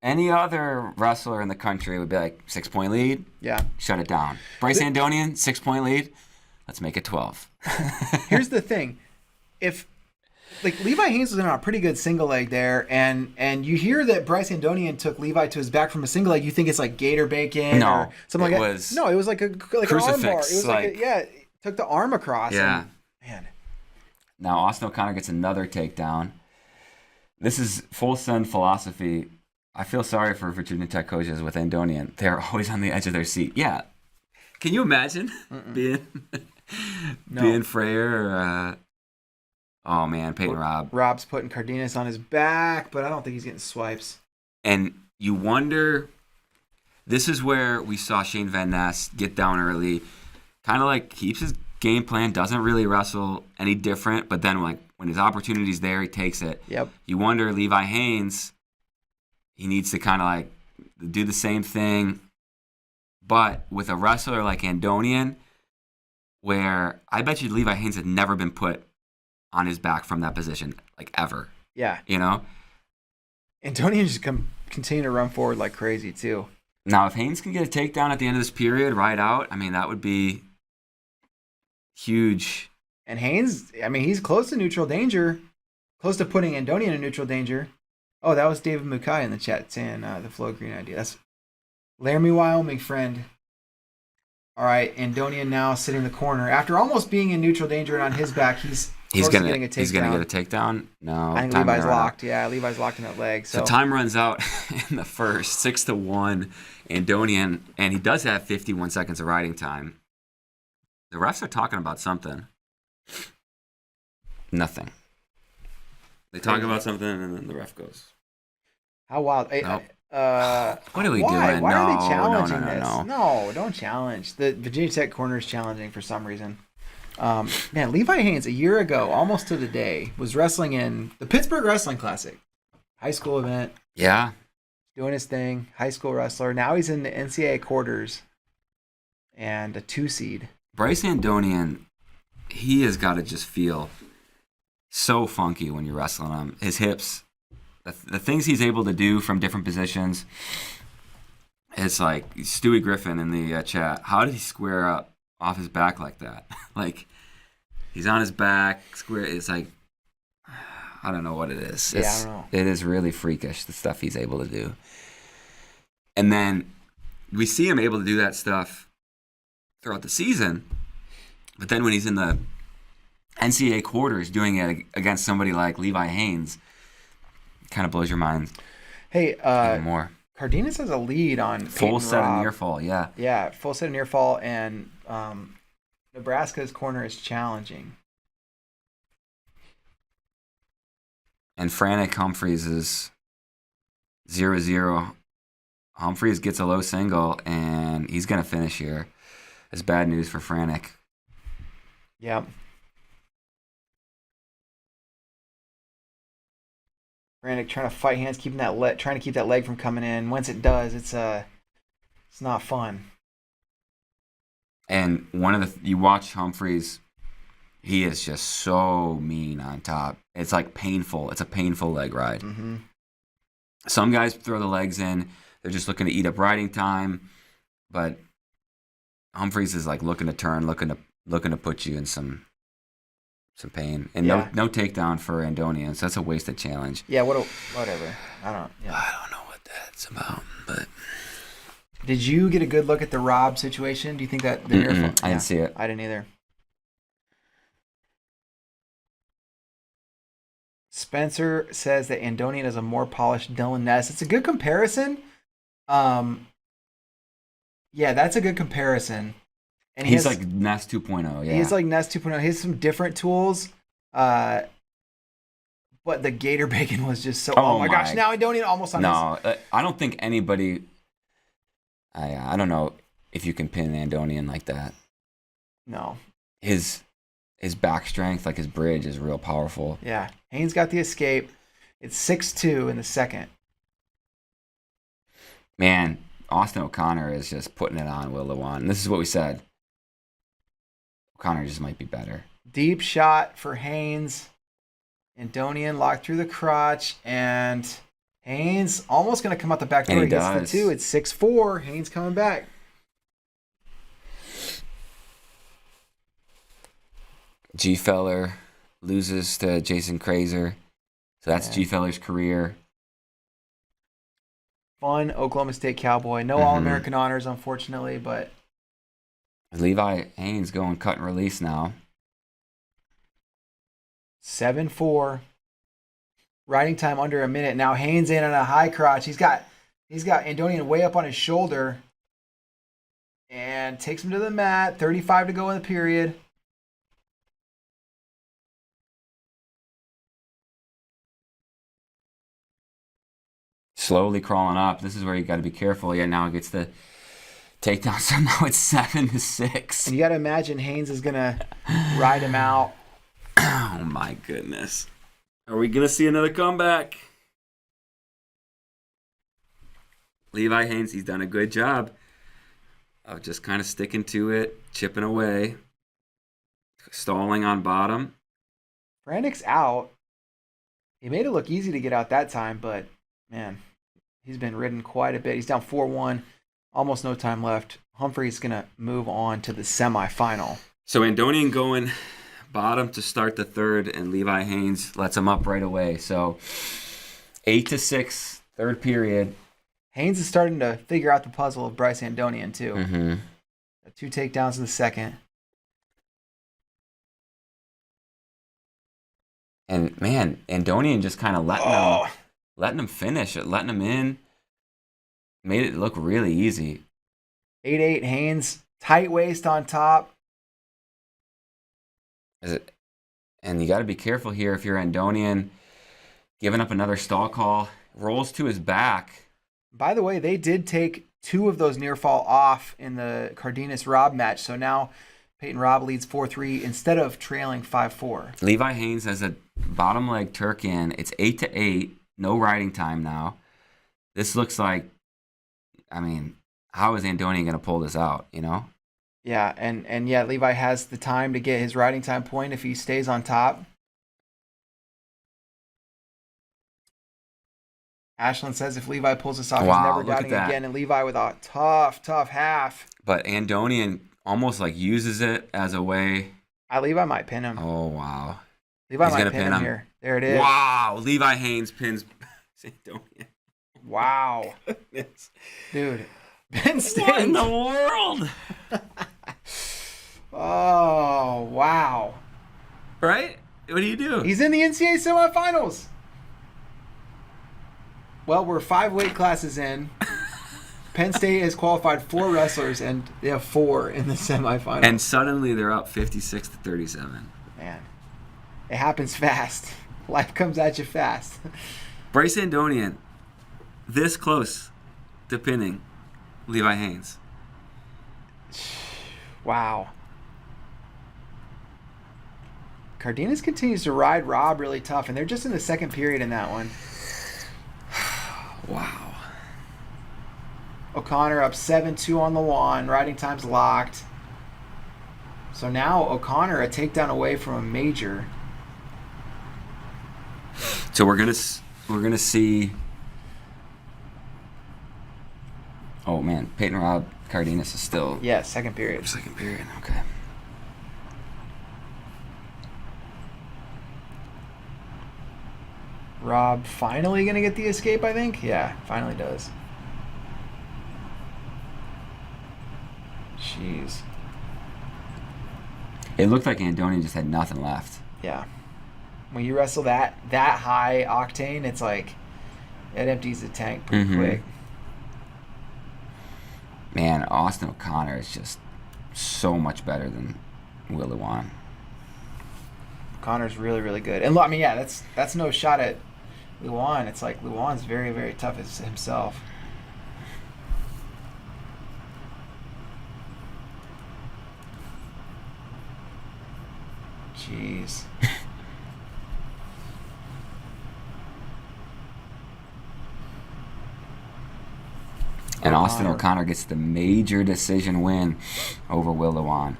any other wrestler in the country would be like 6-point lead. Yeah. Shut it down. Bryce Andonian, 6-point lead. Let's make it 12. Here's the thing. If Levi Haynes was in a pretty good single leg there, and you hear that Bryce Andonian took Levi to his back from a single leg, you think it's like gator bacon or something like that. No, it was like an arm bar. It was took the arm across. Yeah. Man. Now Austin O'Connor gets another takedown. This is full send philosophy. I feel sorry for Virginia Tech coaches with Andonian. They're always on the edge of their seat. Yeah. Can you imagine being Freyer or oh man, Peyton Robb. Robb's putting Cardenas on his back, but I don't think he's getting swipes. And you wonder, this is where we saw Shane Van Ness get down early, kind of like keeps his game plan, doesn't really wrestle any different, but then when his opportunity's there, he takes it. Yep. You wonder, Levi Haynes, he needs to kind of do the same thing, but with a wrestler like Andonian, where I bet you Levi Haynes had never been put on his back from that position, ever. Yeah. Andonian just continue to run forward like crazy, too. Now, if Haynes can get a takedown at the end of this period, right out, I mean, that would be huge. And Haynes, I mean, he's close to neutral danger. Close to putting Andonian in neutral danger. Oh, that was David Mukai in the chat saying the Flow Green idea. That's Laramie, Wyoming, friend. All right, Andonian now sitting in the corner. After almost being in neutral danger and on his back, he's gonna get a takedown. No, I think Levi's locked. Yeah, Levi's locked in that leg. So time runs out in the first, 6-1. Andonian, and he does have 51 seconds of riding time. The refs are talking about something. Nothing. They talk about something, and then the ref goes. How wild. Nope. What are we doing? Why are they No, challenging no, no, this? no. No, don't challenge. The Virginia Tech corner is challenging for some reason. Man, Levi Haynes, a year ago, almost to the day, was wrestling in the Pittsburgh Wrestling Classic. High school event. Yeah. Doing his thing. High school wrestler. Now he's in the NCAA quarters and a 2 seed. Bryce Andonian, he has got to just feel so funky when you're wrestling him. His hips, the things he's able to do from different positions. It's like Stewie Griffin in the chat. How did he square up off his back like that? Like, he's on his back, square. It's like, I don't know what it is. Yeah, I don't know. It is really freakish, the stuff he's able to do. And then we see him able to do that stuff throughout the season. But then when he's in the NCAA quarters doing it against somebody like Levi Haynes, it kind of blows your mind. Hey, more. Cardenas has a lead on Full Peyton set Robb. of near fall, yeah. Yeah, full set of near fall, and Nebraska's corner is challenging. And Frantic Humphreys is 0-0. Humphreys gets a low single, and he's going to finish here. It's bad news for Frantic. Yep. Frantic trying to fight hands, trying to keep that leg from coming in. Once it does, it's not fun. And you watch Humphreys, he is just so mean on top. It's like painful. It's a painful leg ride. Mm-hmm. Some guys throw the legs in. They're just looking to eat up riding time. But Humphreys is like looking to turn, looking to put you in some pain. And Yeah. no takedown for Andonian, so that's a wasted challenge. Yeah, whatever. I don't know what that's about, but Did you get a good look at the Rob situation? Do you think that the near fall? I didn't see it. I didn't either. Spencer says that Andonian is a more polished Dylan Ness. It's a good comparison. Yeah, that's a good comparison. And he's like Ness 2.0, yeah. He's like Ness 2.0. He has some different tools. But the Gator Bacon was just so... Oh my gosh, now Andonian almost on his... I don't think anybody... I don't know if you can pin Andonian like that. No. His back strength, like his bridge, is real powerful. Yeah. Haynes got the escape. It's 6-2 in the second. Man, Austin O'Connor is just putting it on Will Lewan. This is what we said. O'Connor just might be better. Deep shot for Haynes. Andonian locked through the crotch, and Haynes almost going to come out the back door. He gets the 2. It's 6-4. Haynes coming back. G. Feller loses to Jason Krazer. So that's G. Feller's career. Fun Oklahoma State Cowboy. No All-American honors, unfortunately, but... Levi Haynes going cut and release now. 7-4. Riding time under a minute. Now Haynes in on a high crotch. He's got Andonian way up on his shoulder. And takes him to the mat. 35 to go in the period. Slowly crawling up. This is where you got to be careful. Yeah, now it gets the takedown. So now it's 7-6. And you got to imagine Haynes is going to ride him out. Oh, my goodness. Are we going to see another comeback? Levi Haynes, he's done a good job of just kind of sticking to it, chipping away, stalling on bottom. Frantic's out. He made it look easy to get out that time, but, man, he's been ridden quite a bit. He's down 4-1, almost no time left. Humphrey's going to move on to the semifinal. So Andonian going bottom to start the third, and Levi Haynes lets him up right away. So 8-6, third period. Haynes is starting to figure out the puzzle of Bryce Andonian, too. Mm-hmm. 2 takedowns in the second. And, man, Andonian just kind of letting him finish it, letting him in. Made it look really easy. 8-8, Haynes. Tight waist on top. And you got to be careful here if you're Andonian. Giving up another stall call rolls to his back. By the way, they did take 2 of those near fall off in the Cardenas-Rob match. So now Peyton Robb leads 4-3 instead of trailing 5-4. Levi Haynes has a bottom leg Turk in. It's 8-8. No riding time now. This looks like, I mean, how is Andonian going to pull this out, you know? Yeah, and yeah, Levi has the time to get his riding time point if he stays on top. Ashland says if Levi pulls this off, he's never doubting again. And Levi with a tough half. But Andonian almost like uses it as a way. Levi might pin him. Oh, wow. Levi might pin him here. There it is. Wow. Levi Haynes pins Andonian. Wow. Goodness. Dude. Penn State. What in the world? Oh, wow. Right? What do you do? He's in the NCAA semifinals. Well, we're 5 weight classes in. Penn State has qualified 4 wrestlers, and they have 4 in the semifinals. And suddenly they're up 56-37. Man, it happens fast. Life comes at you fast. Bryce Andonian, this close to pinning Levi Haynes. Wow. Cardenas continues to ride Rob really tough, and they're just in the second period in that one. Wow. O'Connor up 7-2 on the one. Riding time's locked. So now O'Connor a takedown away from a major. So we're gonna see. Oh man, Peyton Robb Cardenas is still. Yeah, second period. Second period. Okay. Rob finally gonna get the escape, I think. Yeah, finally does. Jeez. It looked like Andonian just had nothing left. Yeah. When you wrestle that high octane, it's like it empties the tank pretty quick. Man, Austin O'Connor is just so much better than Will Lewan. O'Connor's really, really good. And I mean, yeah, that's no shot at Lewan. It's like Lewan's very, very tough as himself. Jeez. And Austin O'Connor gets the major decision win over Will Lewan.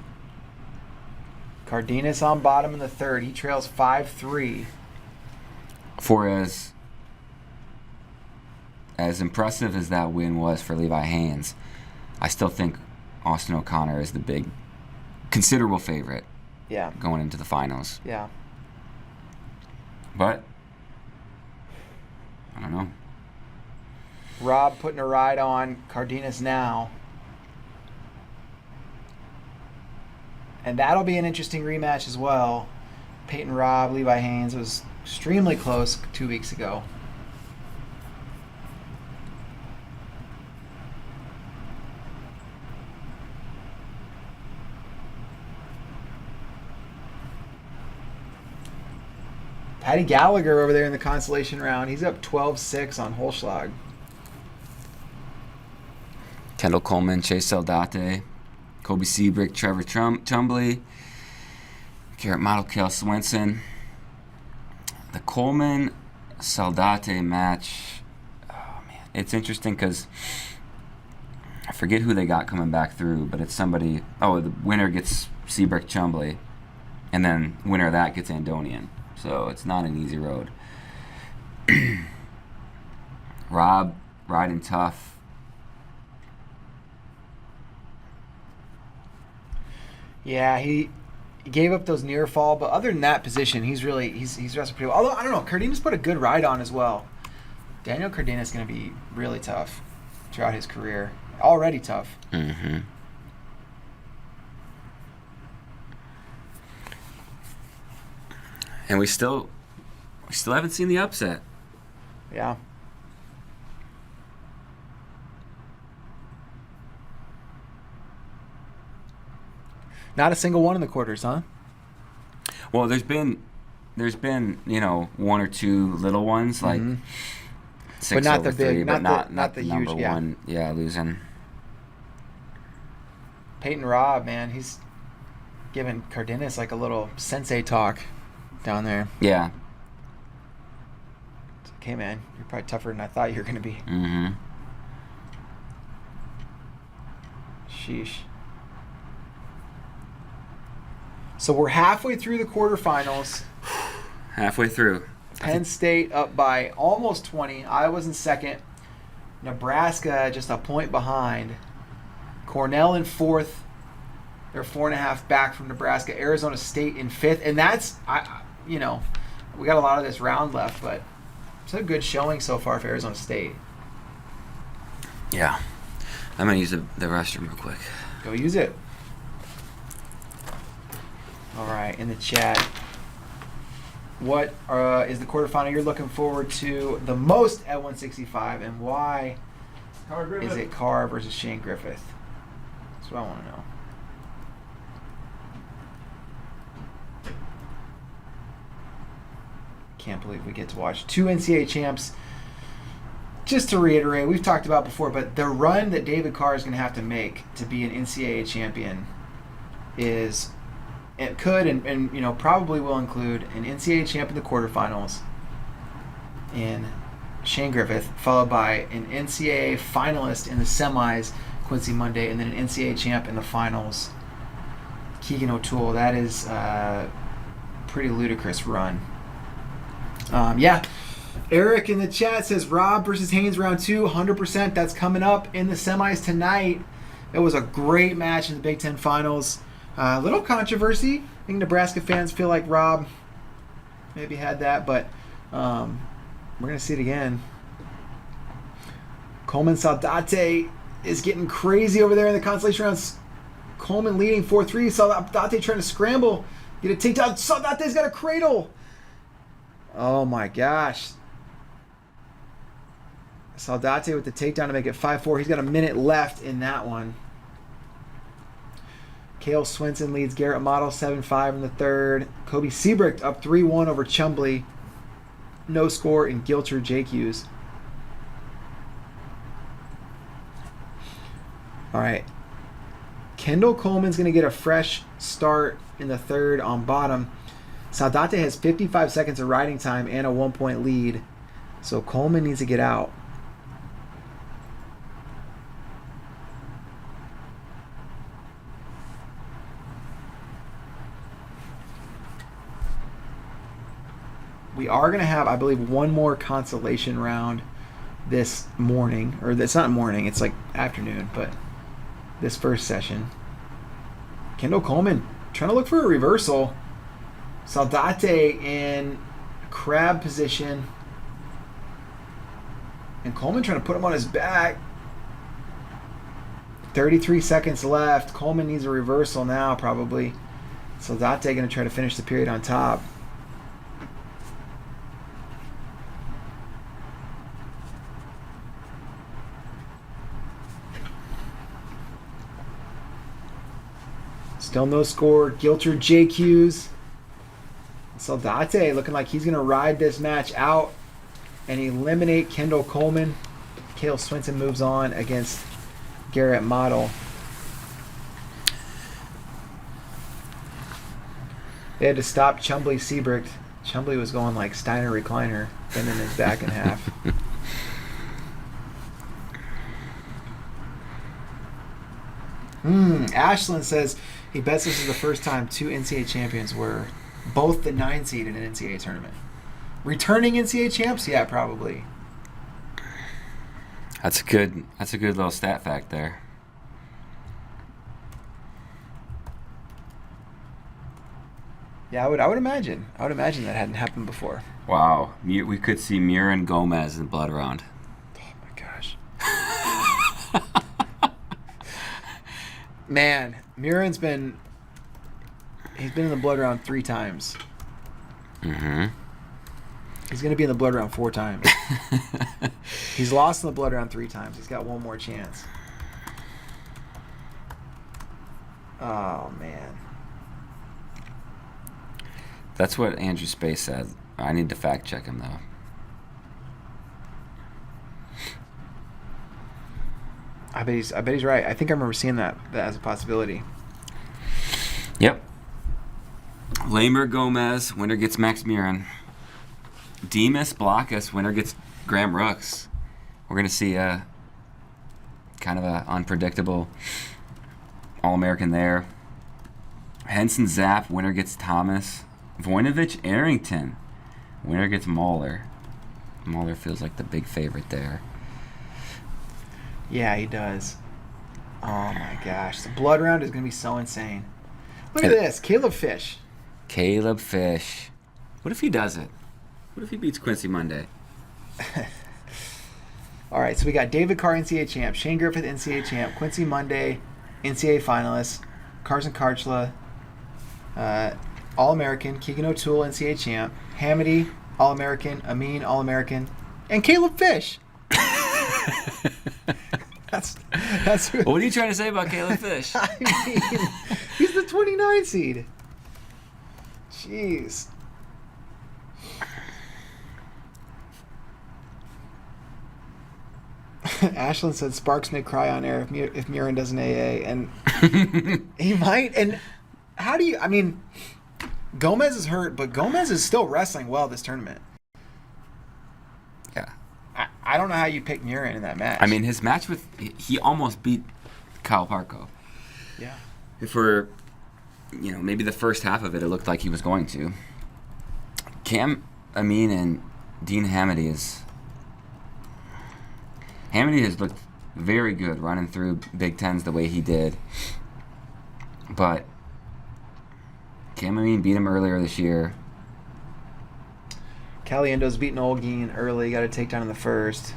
Cardenas on bottom in the third. He trails 5-3. For as impressive as that win was for Levi Haynes, I still think Austin O'Connor is the big, considerable favorite. Yeah. Going into the finals. Yeah. But I don't know. Rob putting a ride on Cardenas now. And that'll be an interesting rematch as well. Peyton Robb, Levi Haynes was extremely close 2 weeks ago. Paddy Gallagher over there in the consolation round. He's up 12-6 on Holschlag. Kendall Coleman, Chase Saldate, Kobe Seabrick, Trevor Chumbley, Garrett Model, Kale Swenson. The Coleman-Saldate match, oh man, it's interesting because I forget who they got coming back through, but it's somebody, the winner gets Seabrick Chumbley, and then winner of that gets Andonian. So it's not an easy road. Rob riding tough. Yeah, he gave up those near fall, but other than that position, he's wrestled pretty well. Although I don't know, Cardenas put a good ride on as well. Daniel Cardenas is going to be really tough throughout his career. Already tough. Mm-hmm. And we still haven't seen the upset. Yeah. Not a single one in the quarters, huh? Well, there's been one or two little ones like 6 not over the big, 3, but not the the number huge, yeah. one. Yeah, losing. Peyton Robb, man, he's giving Cardenas like a little sensei talk down there. Yeah. It's like, hey, man, you're probably tougher than I thought you were going to be. Mm-hmm. Sheesh. So we're halfway through the quarterfinals. Halfway through. Penn State up by almost 20. Iowa's in second. Nebraska just a point behind. Cornell in fourth. They're 4.5 back from Nebraska. Arizona State in fifth. And that's, we got a lot of this round left, but it's a good showing so far for Arizona State. Yeah. I'm going to use the restroom real quick. Go use it. All right, in the chat. What is the quarterfinal you're looking forward to the most at 165, and why is it Carr versus Shane Griffith? That's what I want to know. Can't believe we get to watch 2 NCAA champs. Just to reiterate, we've talked about before, but the run that David Carr is going to have to make to be an NCAA champion is... It could and probably will include an NCAA champ in the quarterfinals in Shane Griffith, followed by an NCAA finalist in the semis, Quincy Monday, and then an NCAA champ in the finals, Keegan O'Toole. That is a pretty ludicrous run. Eric in the chat says Rob versus Haynes round 2, 100%. That's coming up in the semis tonight. It was a great match in the Big Ten finals. A little controversy. I think Nebraska fans feel like Rob maybe had that, but we're going to see it again. Coleman Saldate is getting crazy over there in the consolation rounds. Coleman leading 4-3. Saldate trying to scramble. Get a takedown. Saldate's got a cradle. Oh my gosh. Saldate with the takedown to make it 5-4. He's got a minute left in that one. Cale Swenson leads Garrett Model 7-5 in the third. Kobe Seabrook up 3-1 over Chumbley. No score in Gilcher JQs. All right. Kendall Coleman's going to get a fresh start in the third on bottom. Saldate has 55 seconds of riding time and a 1-point lead. So Coleman needs to get out. We are going to have, I believe, one more consolation round this morning. Or it's not morning, it's like afternoon, but this first session. Kendall Coleman trying to look for a reversal. Saldate in crab position. And Coleman trying to put him on his back. 33 seconds left. Coleman needs a reversal now, probably. Saldate going to try to finish the period on top. Still no score. Gilcher JQs. Saldate looking like he's going to ride this match out and eliminate Kendall Coleman. Cale Swenson moves on against Garrett Model. They had to stop Chumbley Seabrook. Chumbley was going like Steiner recliner, bending his back in half. Ashland says he bets this is the first time 2 NCAA champions were both the 9 seed in an NCAA tournament. Returning NCAA champs? Yeah, probably. That's a good little stat fact there. Yeah, I would imagine. I would imagine that hadn't happened before. Wow. We could see Muir and Gomez in the blood round. Oh my gosh. Man, Murin's been in the blood round 3 times. Mm-hmm. He's going to be in the blood round 4 times. He's lost in the blood round 3 times. He's got one more chance. Oh, man. That's what Andrew Space said. I need to fact check him, though. I bet he's right. I think I remember seeing that as a possibility. Yep. Lamer Gomez, winner gets Max Murin. Demas Blockus, winner gets Graham Rooks. We're going to see a kind of a unpredictable All-American there. Henson Zapp, winner gets Thomas. Voinovich Arrington, winner gets Mahler. Mahler feels like the big favorite there. Yeah, he does. Oh my gosh. The blood round is going to be so insane. Look at this. Caleb Fish. Caleb Fish. What if he does it? What if he beats Quincy Monday? All right, so we got David Carr, NCAA champ. Shane Griffith, NCAA champ. Quincy Monday, NCAA finalist. Carson Karchla, All-American. Keegan O'Toole, NCAA champ. Hamity, All-American. Amin, All-American. And Caleb Fish. That's what are you trying to say about Caleb Fish? I mean, he's the 29 seed. Jeez. Ashlyn said Sparks may cry on air if Murin does an AA, and he might. And how do you? I mean, Gomez is hurt, but Gomez is still wrestling well this tournament. Yeah. I don't know how you pick Murin in that match. I mean, his match he almost beat Kyle Parko. Yeah. If we're, maybe the first half of it looked like he was going to. Cam Amin and Dean Hamity has looked very good running through Big Tens the way he did. But Cam Amin beat him earlier this year. Caliendo's beating Olguin early. Got a takedown in the first.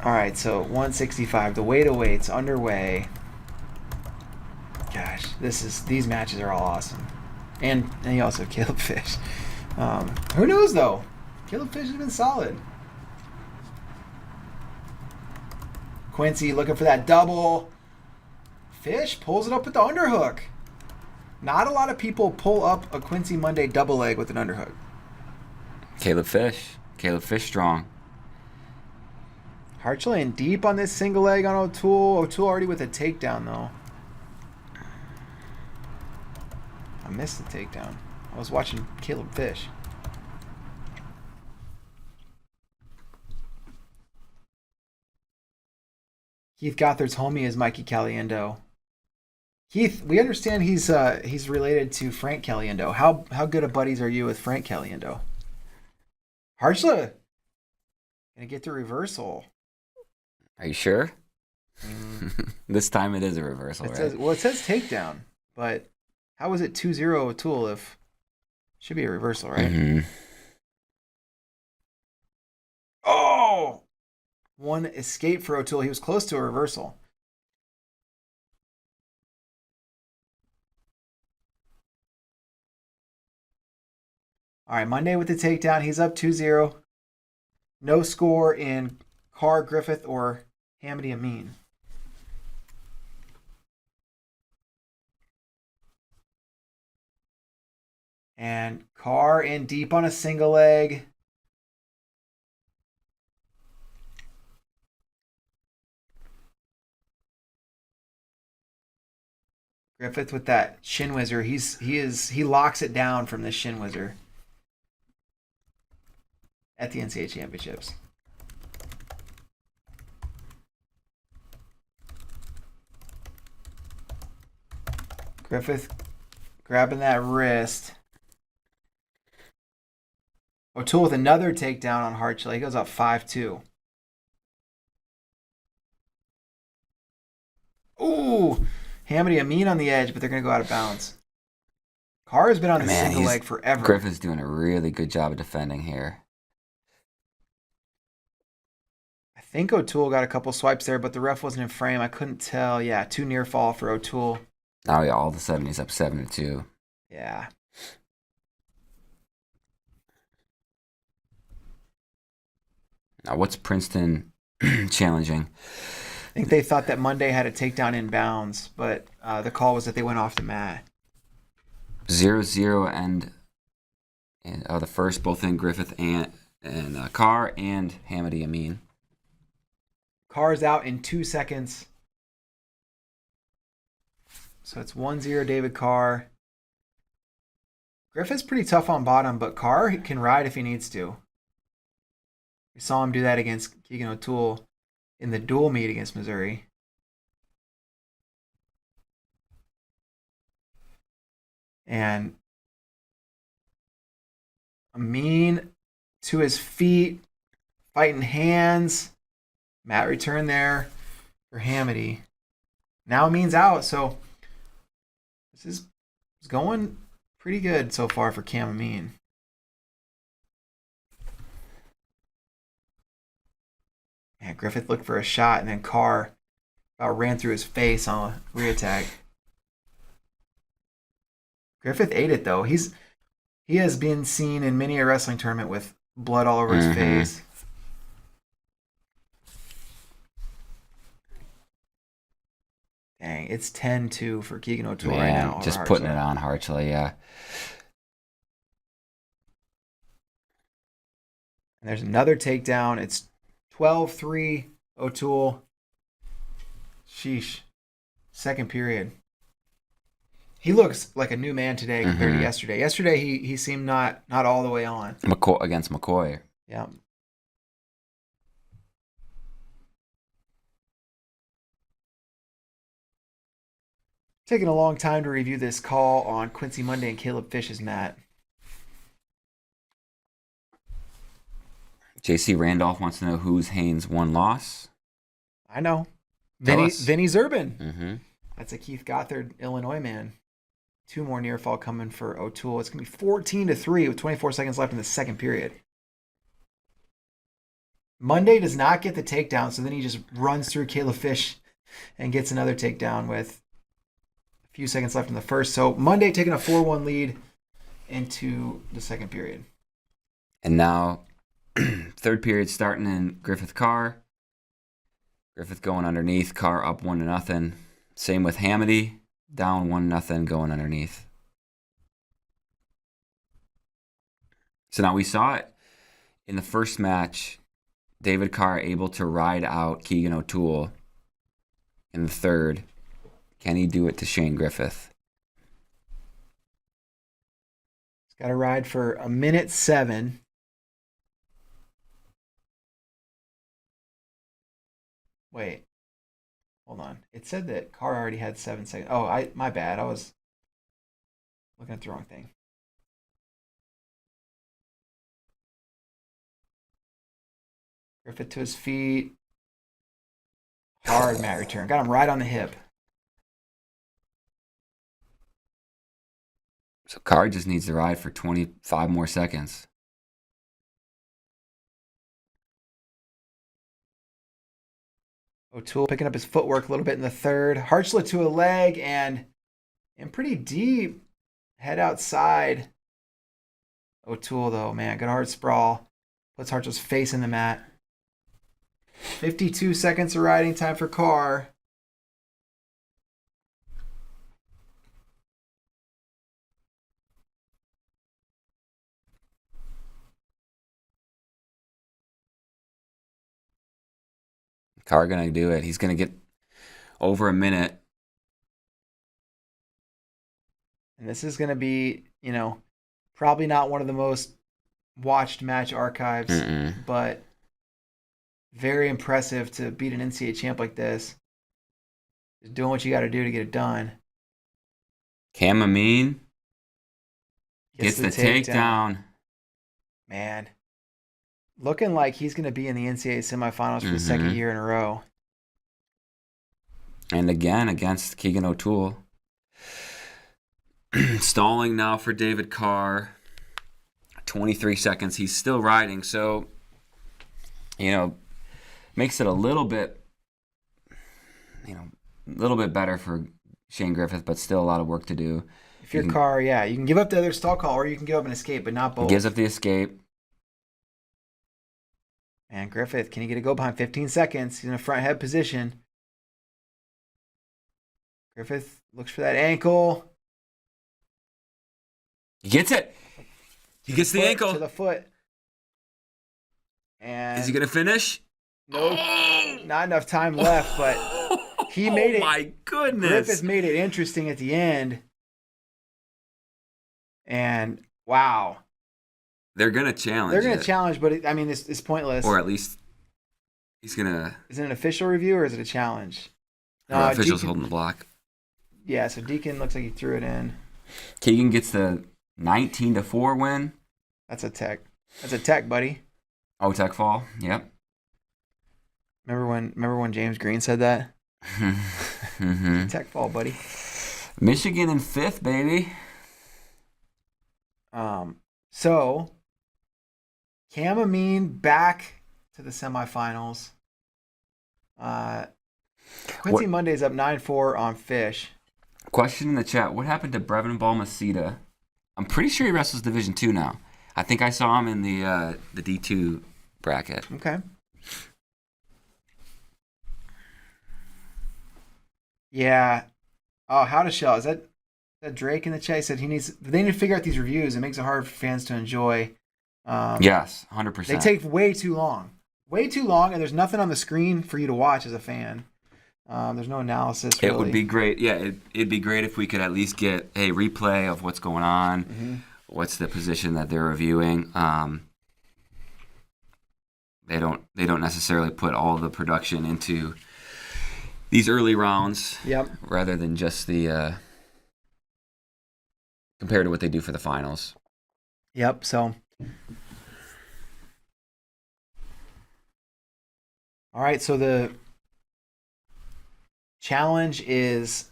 All right, so 165. The weight-to-weight's underway. Gosh, these matches are all awesome. And you also have Caleb Fish. Who knows, though? Caleb Fish has been solid. Quincy looking for that double. Fish pulls it up with the underhook. Not a lot of people pull up a Quincy Monday double leg with an underhook. Caleb Fish strong. Harchley in deep on this single leg on O'Toole. O'Toole already with a takedown, though. I missed the takedown. I was watching Caleb Fish. Keith Gothard's homie is Mikey Caliendo. Keith, we understand he's related to Frank Caliendo. How good of buddies are you with Frank Caliendo? Harchla gonna get the reversal. Are you sure? This time it is a reversal, It right? says takedown, but how is it 2-0 O'Toole if should be a reversal, right? Mm-hmm. Oh! One escape for O'Toole. He was close to a reversal. All right, Monday with the takedown. He's up 2-0. No score in Carr, Griffith, or Hamity Amin. And Carr in deep on a single leg. Griffith with that shin whizzer. He locks it down from the shin whizzer at the NCAA championships. Griffith grabbing that wrist. O'Toole with another takedown on Harchley. He goes up 5-2. Ooh! Hamity Amin on the edge, but they're going to go out of bounds. Carr has been on the single leg forever. Griffith's doing a really good job of defending here. I think O'Toole got a couple swipes there, but the ref wasn't in frame. I couldn't tell. Yeah, too near fall for O'Toole. Now all of a sudden he's up 7-2. Yeah. Now what's Princeton challenging? I think they thought that Monday had a takedown in bounds, but the call was that they went off the mat. 0-0 and the first, both in Griffith and Carr and Hamady Amin. Carr's out in 2 seconds. So it's 1-0 David Carr. Griffith's pretty tough on bottom, but Carr can ride if he needs to. We saw him do that against Keegan O'Toole in the dual meet against Missouri. And Amin to his feet, fighting hands. Mat return there for Hamady. Now Amin's out, so this is going pretty good so far for Cam Amin. Yeah, Griffith looked for a shot, and then Carr about ran through his face on a rear attack. Griffith ate it, though. He has been seen in many a wrestling tournament with blood all over his face. Dang, it's 10-2 for Keegan O'Toole right now. Just putting it on Harchley, yeah. And there's another takedown. It's 12-3 O'Toole. Sheesh. Second period. He looks like a new man today compared to yesterday. Yesterday he seemed not all the way on. Against McCoy. Yeah. Taking a long time to review this call on Quincy Monday and Caleb Fish's mat. JC Randolph wants to know who's Haynes' one loss. I know. Vinny Zerbin. Mm-hmm. That's a Keith Gothard, Illinois man. 2 more near fall coming for O'Toole. It's going to be 14-3 with 24 seconds left in the second period. Monday does not get the takedown, so then he just runs through Caleb Fish and gets another takedown with a few seconds left in the first. So Monday taking a 4-1 lead into the second period. And now, third period starting in Griffith Carr. Griffith going underneath, Carr up 1-0. Same with Hamady, down 1-0, going underneath. So now we saw it in the first match. David Carr able to ride out Keegan O'Toole in the third. Can he do it to Shane Griffith? He's got to ride for 1:07. Wait. Hold on. It said that Carr already had 7 seconds. Oh, my bad. I was looking at the wrong thing. Griffith to his feet. Hard mat return. Got him right on the hip. So Carr just needs to ride for 25 more seconds. O'Toole picking up his footwork a little bit in the third. Harchlet to a leg and pretty deep. Head outside. O'Toole, though, man, good hard sprawl. Puts Harchlet's face in the mat. 52 seconds of riding time for Carr. Carr gonna do it. He's gonna get over a minute. And this is gonna be, probably not one of the most watched match archives, but very impressive to beat an NCAA champ like this. Just doing what you got to do to get it done. Cam Amin gets the takedown. Man. Looking like he's going to be in the NCAA semifinals for the second year in a row. And again, against Keegan O'Toole. Stalling now for David Carr. 23 seconds. He's still riding. So, makes it a little bit better for Shane Griffith, but still a lot of work to do. If you're Carr, you can give up the other stall call or you can give up an escape, but not both. He gives up the escape. And Griffith, can he get a go behind 15 seconds? He's in a front head position. Griffith looks for that ankle. He gets it. He gets the ankle. To the foot. And is he gonna finish? No, not enough time left, but he made it. Oh my goodness! Griffith made it interesting at the end, and wow, they're gonna challenge. They're gonna challenge, but it's pointless. Or at least he's gonna. Is it an official review or is it a challenge? No, official's holding the block. Yeah, so Deacon looks like he threw it in. Keegan gets the 19-4 win. That's a tech. That's a tech, buddy. Oh, tech fall. Yep. Remember when James Green said that? Mm-hmm. Tech fall, buddy. Michigan in 5th, baby. So Cam Amin back to the semifinals. Quincy Monday's up 9-4 on Fish. Question in the chat: what happened to Brevin Balmaceda? I'm pretty sure he wrestles Division II now. I think I saw him in the D2 bracket. Okay. Yeah. Oh, how to shell? Is that Drake in the chat? He said they need to figure out these reviews. It makes it hard for fans to enjoy. Yes, 100%. They take way too long. Way too long, and there's nothing on the screen for you to watch as a fan. There's no analysis, really. It would be great. Yeah, it'd be great if we could at least get a replay of what's going on, what's the position that they're reviewing. They don't necessarily put all the production into these early rounds. Yep. Rather than just the compared to what they do for the finals. Yep. So. All right. So the challenge is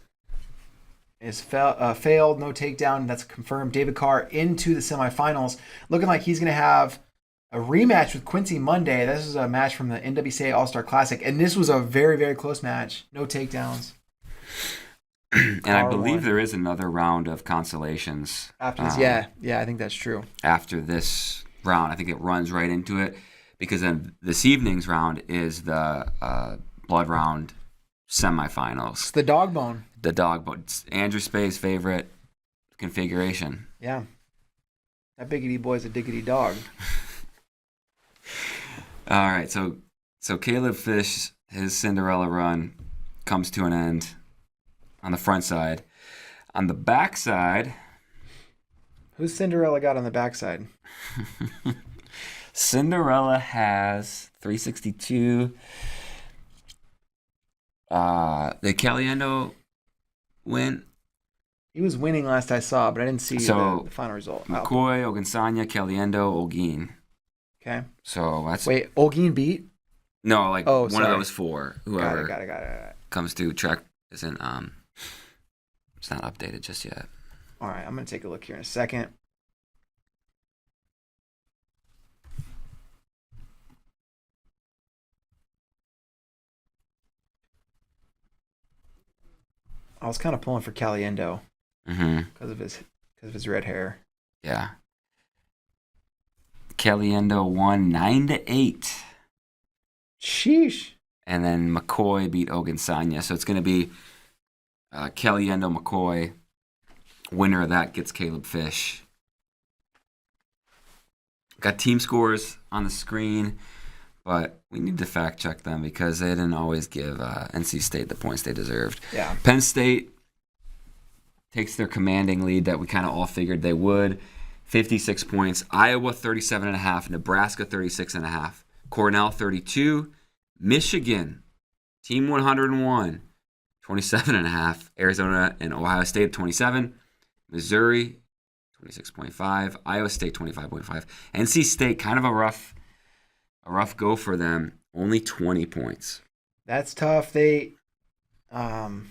failed, no takedown. That's confirmed. David Carr into the semifinals, looking like he's going to have a rematch with Quincy Monday. This is a match from the NWCA All-Star Classic, and this was a very, very close match. No takedowns. And I believe there is another round of Consolations. After this, yeah, I think that's true. After this round, I think it runs right into it, because then this evening's round is the blood round semifinals. It's the dog bone. The dog bone. It's Andrew Spay's favorite configuration. Yeah. That biggity boy's a diggity dog. All right, so Caleb Fish, his Cinderella run comes to an end on the front side. On the back side... Who's Cinderella got on the back side? Cinderella has 362. Did Caliendo win? He was winning last I saw, but I didn't see the final result. McCoy, Ogunsanya, Caliendo, Olguin. Okay. So that's... Wait, Olguin beat? No, one of those four. Whoever got it. comes to track isn't... It's not updated just yet. All right, I'm going to take a look here in a second. I was kind of pulling for Caliendo because of his red hair. Yeah. Caliendo won 9-8. Sheesh. And then McCoy beat Ogunsanya. So it's going to be Caliendo, McCoy. Winner of that gets Caleb Fish. Got team scores on the screen, but we need to fact check them because they didn't always give NC State the points they deserved. Yeah. Penn State takes their commanding lead that we kind of all figured they would. 56 points. Iowa 37.5. Nebraska 36.5. Cornell 32. Michigan, team 101, 27.5. Arizona and Ohio State 27. Missouri 26.5. Iowa State 25.5. NC State kind of a rough go for them. Only 20 points. That's tough. They had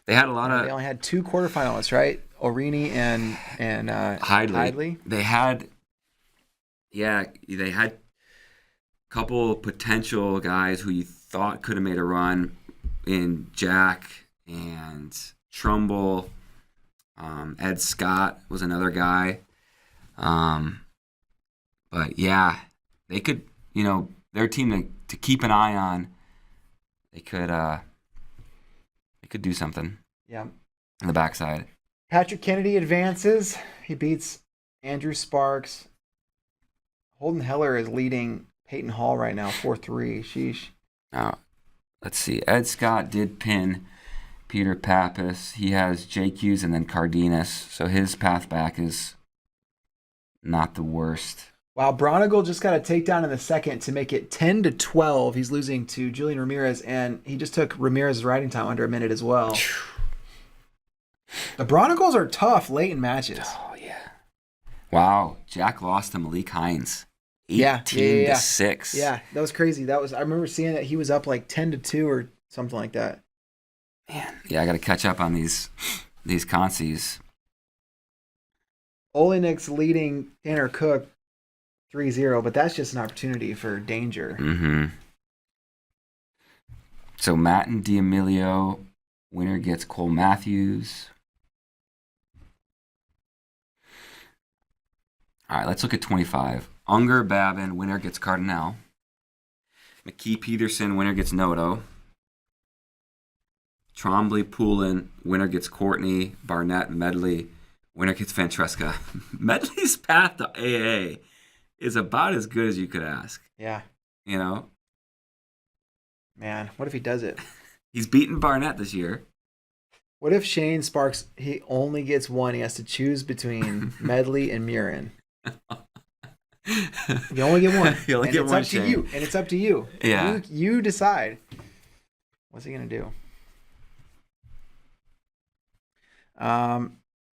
a lot of. They only had 2 quarterfinalists, right? Orini and Hidley. They had a couple potential guys who you thought could have made a run in Jack and Trumbull. Ed Scott was another guy. But yeah, they could, their team to keep an eye on. They could do something. Yeah. On the backside. Patrick Kennedy advances. He beats Andrew Sparks. Holden Heller is leading Peyton Hall right now, 4-3. Sheesh. Now, let's see. Ed Scott did pin Peter Pappas. He has JQs and then Cardenas, so his path back is not the worst. Wow, Bronigal just got a takedown in the second to make it 10-12. He's losing to Julian Ramirez, and he just took Ramirez's riding time under a minute as well. The Bronigals are tough late in matches. Oh, yeah. Wow, Jack lost to Malik Hines. 18-6. Yeah, that was crazy. I remember seeing that he was up like 10-2 or something like that. Man, yeah, I got to catch up on these consies. Olenik's leading Tanner Cook 3-0, but that's just an opportunity for danger. Mm-hmm. So Matt and D'Amelio, winner gets Cole Matthews. All right, let's look at 25. Unger Babin, winner gets Cardinal. McKee Peterson, winner gets Noto. Trombley Poulin, winner gets Courtney. Barnett Medley, winner gets Vantreska. Medley's path to AA is about as good as you could ask. Yeah. You know? Man, what if he does it? He's beaten Barnett this year. What if Shane Sparks, he only gets one? He has to choose between Medley and Murin. You only get one. You only get one, Shane. And it's up to you. Yeah. You decide. What's he going to do?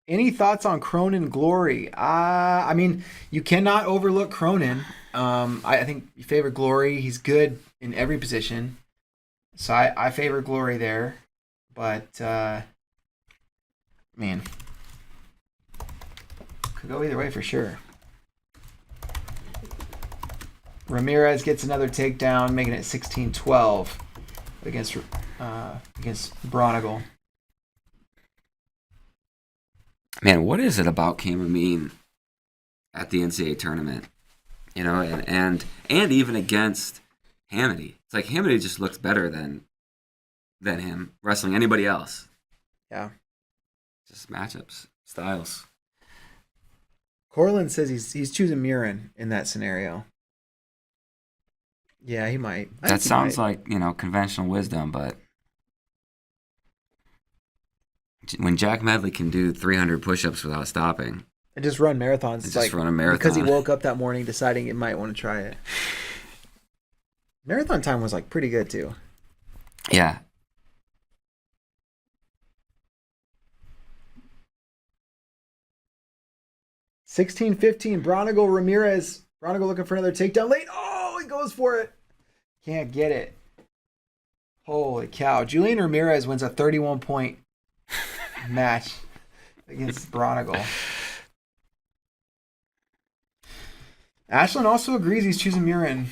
Any thoughts on Cronin Glory? I mean, you cannot overlook Cronin. I think you favor Glory. He's good in every position. So I favor Glory there. But, man, could go either way for sure. Ramirez gets another takedown, making it 16-12 against Bronigal. Man, what is it about Cam Amin at the NCAA tournament? You know, and even against Hamady. It's like Hamady just looks better than him wrestling anybody else. Yeah. Just matchups, styles. Corlin says he's choosing Murin in that scenario. Yeah, he might. That sounds like, conventional wisdom, but when Jack Medley can do 300 push-ups without stopping. And just run marathons. It's just run a marathon. Because he woke up that morning deciding he might want to try it. Marathon time was pretty good too. Yeah. $16-15, Bronigal Ramirez. Bronigal looking for another takedown late. Oh, he goes for it. Can't get it. Holy cow. Julian Ramirez wins a 31-point match against Bronigal. Ashlyn also agrees he's choosing Murin.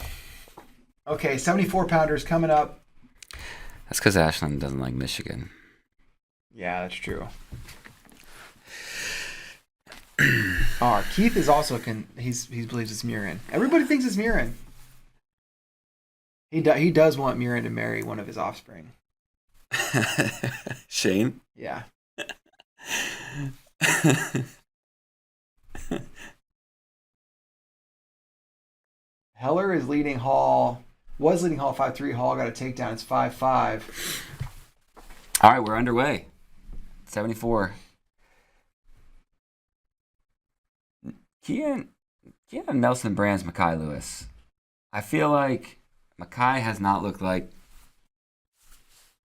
Okay, 74-pounders coming up. That's because Ashlyn doesn't like Michigan. Yeah, that's true. Keith is also he believes it's Murin. Everybody thinks it's Murin. He does want Murin to marry one of his offspring. Shane? Yeah. Heller is leading Hall. Was leading Hall 5-3. Hall got a takedown. It's 5-5. All right, we're underway. 74. Kean Nelson Brands Makai Lewis. I feel like Makai has not looked like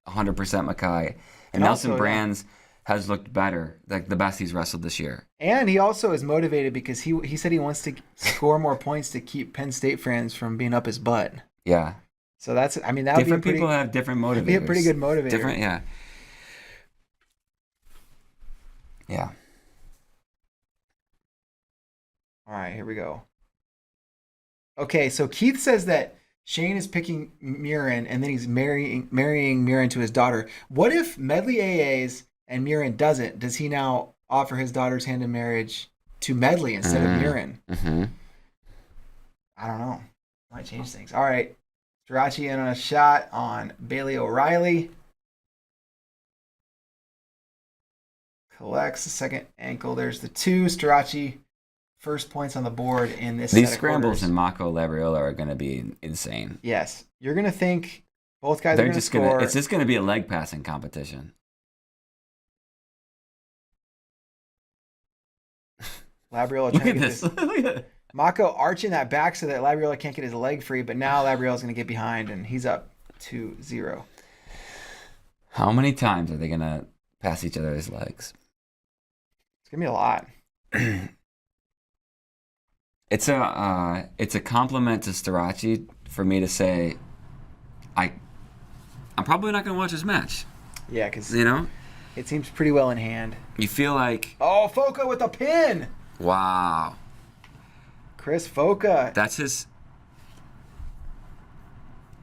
100% Makai. And Nelson Brands has looked better, like the best he's wrestled this year. And he also is motivated because he said he wants to score more points to keep Penn State fans from being up his butt. Yeah. So that different people have different motivators. Be a pretty good motivator. Different, yeah. Yeah. All right, here we go. Okay, so Keith says that Shane is picking Murin and then he's marrying Murin to his daughter. What if Medley AAs and Murin doesn't? Does he now offer his daughter's hand in marriage to Medley instead of Murin? Mm-hmm. I don't know. Might change things. All right. Strachey in on a shot on Bailey O'Reilly. collects the second ankle. There's the 2. Strachey, first points on the board in this These set of scrambles quarters. in Mako Labriola are going to be insane. Yes. You're going to think both guys are They're going to just score. It's just going to be a leg passing competition. Labriola Look trying at to get this. this. Look at that. Mako arching that back so that Labriola can't get his leg free, but now Labriola's going to get behind, and he's up 2-0. How many times are they going to pass each other's legs? It's going to be a lot. It's a compliment to Strachey for me to say I'm probably not going to watch this match. Yeah, because it seems pretty well in hand. You feel like, oh, Foca with a pin. wow. Chris Foca. That's his.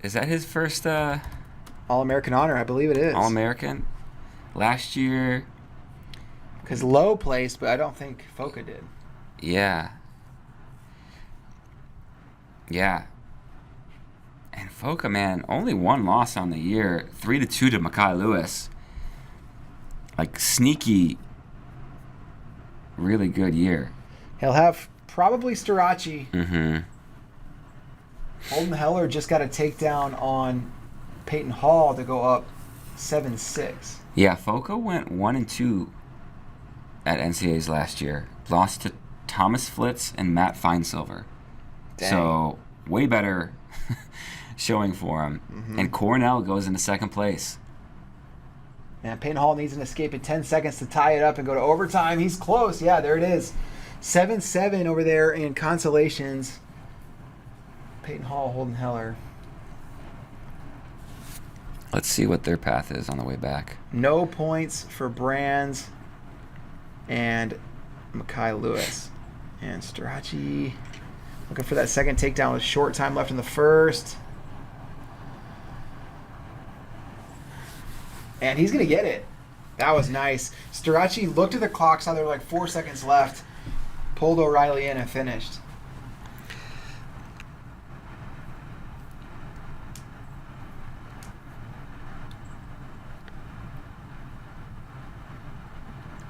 Is that his first All-American honor, I believe it is. All-American? Last year. Because Lowe placed, but I don't think Foca did. Yeah. Yeah. And Foca, man, only 1 loss on the year. 3-2 to Mekhi Lewis. Like, sneaky, really good year. He'll have probably Strachey. Mm-hmm. Holden Heller just got a takedown on Peyton Hall to go up 7-6. Yeah, Foca went 1-2 at NCAAs last year. Lost to Thomas Flitz and Matt Feinsilver. Dang. So, way better showing for him. Mm-hmm. And Cornell goes into second place. Man, Peyton Hall needs an escape in 10 seconds to tie it up and go to overtime. He's close. Yeah, there it is. 7-7 over there in Consolations. Peyton Hall, Holden Heller. Let's see what their path is on the way back. No points for Brands and Mekhi Lewis. And Strachey looking for that second takedown with short time left in the first. And he's going to get it. That was nice. Strachey looked at the clock, saw there were like 4 seconds left, pulled O'Reilly in and finished.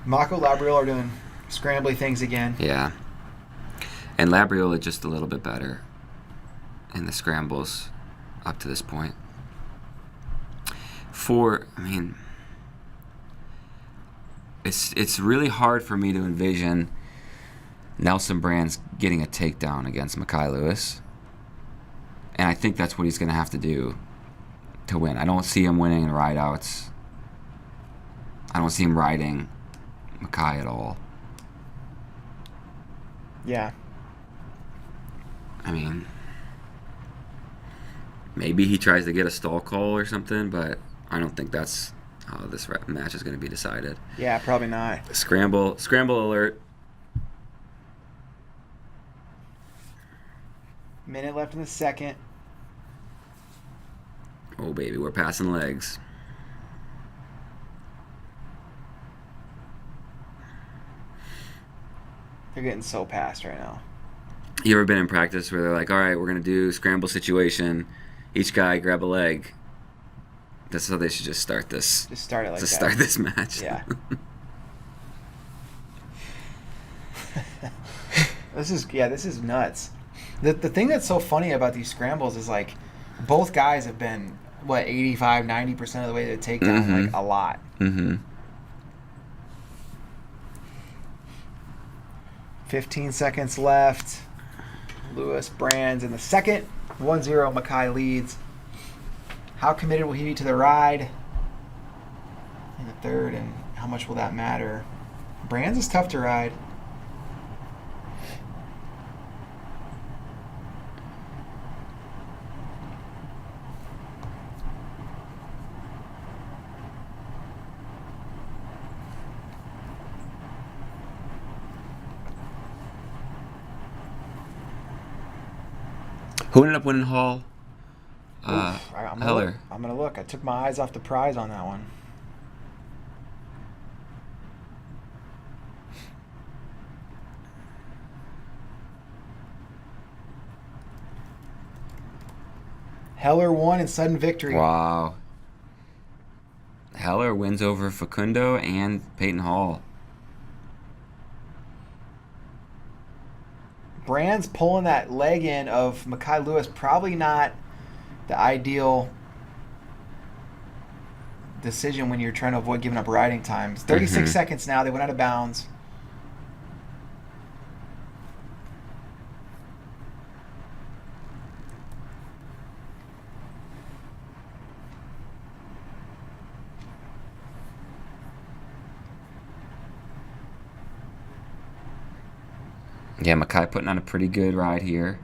Mako Labriola are doing scrambly things again. Yeah. And Labriola just a little bit better in the scrambles up to this point. It's really hard for me to envision Nelson Brands getting a takedown against Mekhi Lewis. And I think that's what he's going to have to do to win. I don't see him winning in rideouts. I don't see him riding Mekhi at all. Yeah. I mean, maybe he tries to get a stall call or something, but I don't think that's how this match is going to be decided. Yeah, probably not. Scramble alert. Minute left in the second. Oh, baby, we're passing legs. They're getting so passed right now. You ever been in practice where they're like, all right, we're going to do scramble situation. Each guy grab a leg. That's how they should just start this. Just start it like that. Start this match. Yeah. This is nuts. The thing that's so funny about these scrambles is like both guys have been 85-90% of the way to the takedown, Mm-hmm. like a lot. Mm-hmm. 15 seconds left. Lewis Brands in the second. 1-0 Mekhi leads. How committed will he be to the ride in the third, and how much will that matter? Brands is tough to ride. Who ended up winning Hall? I'm Heller. I'm going to look. I took my eyes off the prize on that one. Heller won in sudden victory. Wow. Heller wins over Facundo and Peyton Hall. Brand's pulling that leg in of Mekhi Lewis. Probably not the ideal decision when you're trying to avoid giving up riding times. 36 seconds now. They went out of bounds. Yeah, Mekhi putting on a pretty good ride here.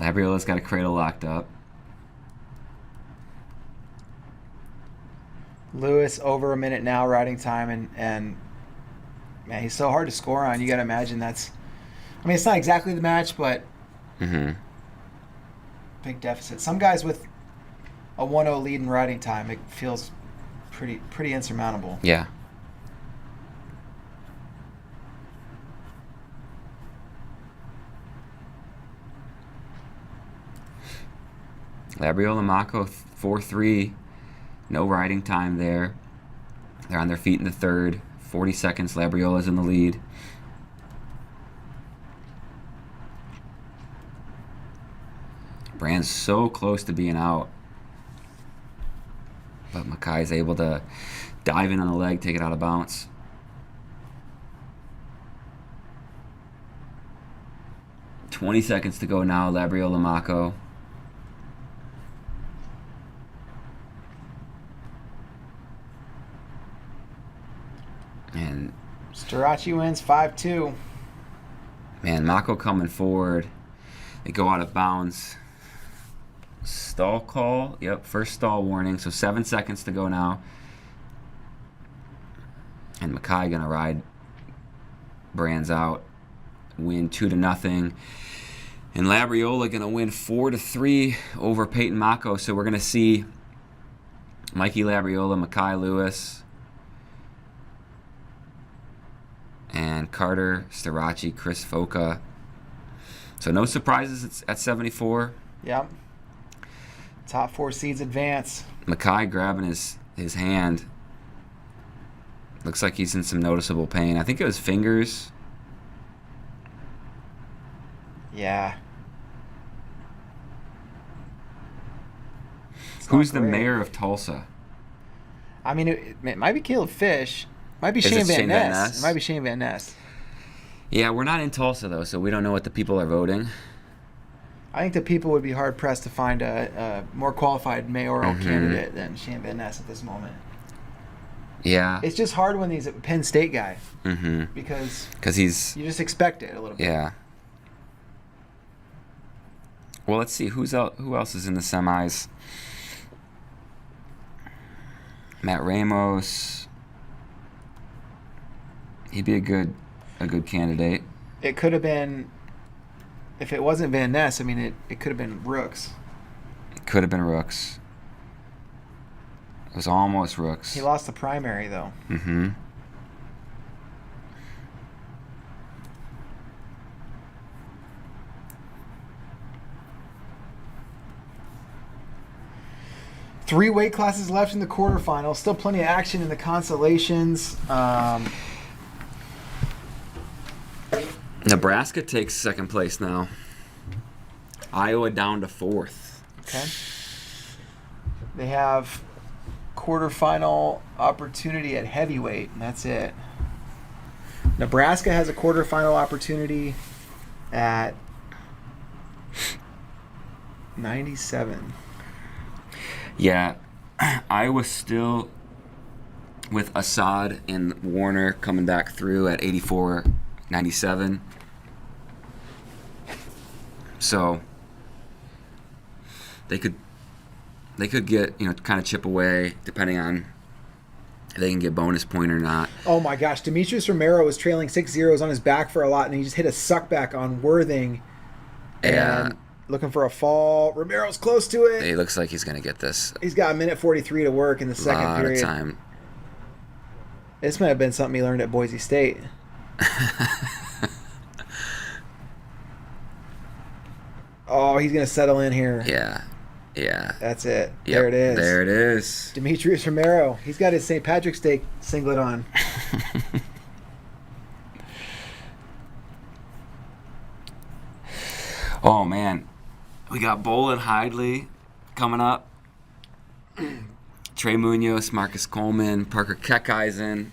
Labriola's got a cradle locked up. Lewis over a minute now riding time, and man, he's so hard to score on. You got to imagine that's. I mean, it's not exactly the match, but big deficit. Some guys with a 1-0 lead in riding time, it feels pretty insurmountable. Yeah. Labriola Mako 4-3. No riding time there. They're on their feet in the third. 40 seconds. Labriola's in the lead. Brand's so close to being out. But Mekhi's able to dive in on the leg, take it out of bounds. $20 seconds to go now. Labriola Mako. And Starachi wins 5-2. Man, Mako coming forward. They go out of bounds. Stall call. Yep, first stall warning. So 7 seconds to go now. And Mekhi gonna ride Brands out. Win 2-0. And Labriola gonna win 4-3 over Peyton Mako. So we're gonna see Mikey Labriola, Mekhi Lewis, and Carter, Starachi, Chris Foca. So no surprises at 74. Yep. Top 4 seeds advance. Mekhi grabbing his hand. Looks like he's in some noticeable pain. I think it was fingers. Yeah. Who's the mayor of Tulsa? I mean, it might be Caleb Fish. Might be Is Shane it Van Shane Van Ness. Ness? It might be Shane Van Ness. Yeah, we're not in Tulsa, though, so we don't know what the people are voting. I think the people would be hard-pressed to find a more qualified mayoral candidate than Shane Van Ness at this moment. Yeah. It's just hard when he's a Penn State guy. Because you just expect it a little bit. Yeah. Well, let's see. Who else is in the semis? Matt Ramos. He'd be a good candidate. It could have been, if it wasn't Van Ness, I mean, it could have been Rooks. It could have been Rooks. It was almost Rooks. He lost the primary, though. 3 weight classes left in the quarterfinals. Still plenty of action in the Consolations. Nebraska takes second place now. Iowa down to 4th. Okay. They have quarterfinal opportunity at heavyweight, and that's it. Nebraska has a quarterfinal opportunity at 97. Yeah, Iowa still with Assad and Warner coming back through at 84, 97. So they could get, kind of chip away depending on if they can get bonus point or not. Oh my gosh, Demetrius Romero was trailing 6-0 on his back for a lot, and he just hit a suckback on Worthing. Yeah. And looking for a fall. Romero's close to it. It looks like he's going to get this. He's got a minute 43 to work in the second period. A lot of time. This might have been something he learned at Boise State. Oh, he's going to settle in here. Yeah. That's it. Yep, There it is. There it is. Demetrius Romero. He's got his St. Patrick's Day singlet on. Oh, man. We got Bolin Hidley coming up. Trey Munoz, Marcus Coleman, Parker Keckeisen,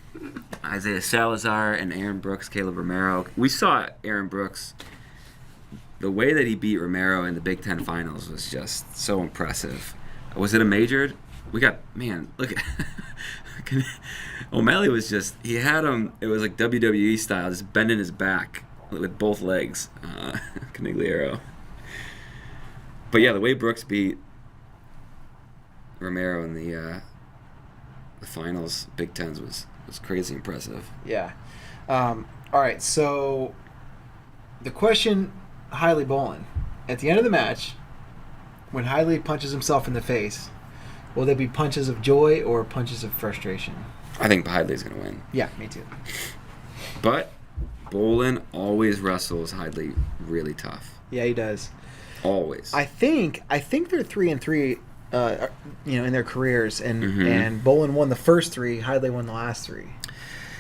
Isaiah Salazar, and Aaron Brooks, Caleb Romero. We saw Aaron Brooks. The way that he beat Romero in the Big Ten Finals was just so impressive. Was it a major? We got, man, look at O'Malley was just, he had him, it was like WWE style, just bending his back with both legs. Canigliaro. But yeah, the way Brooks beat Romero in the finals, Big Tens, was crazy impressive. Yeah. All right, so the question, Hidley Bolin. At the end of the match, when Hidley punches himself in the face, will they be punches of joy or punches of frustration? I think Hidley's going to win. Yeah, me too. But Bolin always wrestles Hidley really tough. Yeah, he does. Always. I think they're 3-3, in their careers, and Bolin won the first 3, Hidley won the last 3.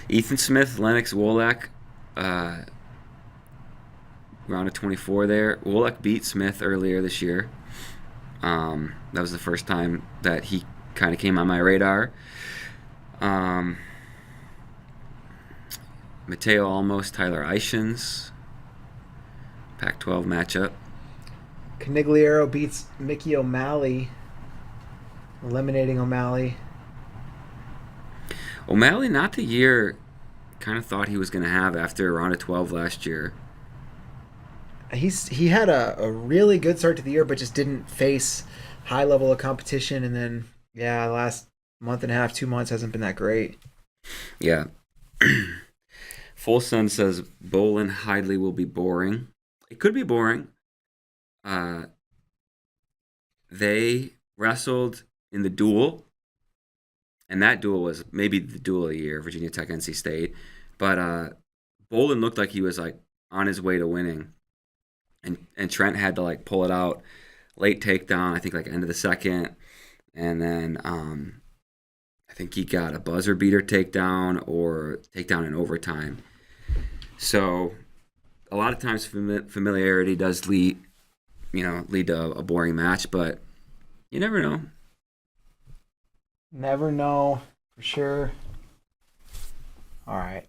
Ethan Smith, Lennox Wolak, round of 24 there. Wolak beat Smith earlier this year. That was the first time that he kind of came on my radar. Mateo Almos, Tyler Ishins, Pac-12 matchup. Canigliaro beats Mickey O'Malley, eliminating O'Malley. O'Malley, not the year kind of thought he was going to have after round of 12 last year. He had a really good start to the year, but just didn't face high level of competition. And then, last month and a half, 2 months hasn't been that great. Yeah. Full Sun says Bolin Hidley will be boring. It could be boring. They wrestled in the duel, and that duel was maybe the duel of the year, Virginia Tech, NC State. But Bolin looked like he was like on his way to winning, and Trent had to like pull it out, late takedown, I think like end of the second, and then I think he got a buzzer beater takedown or takedown in overtime. So a lot of times familiarity does lead to a boring match, but you never know. Never know for sure. All right.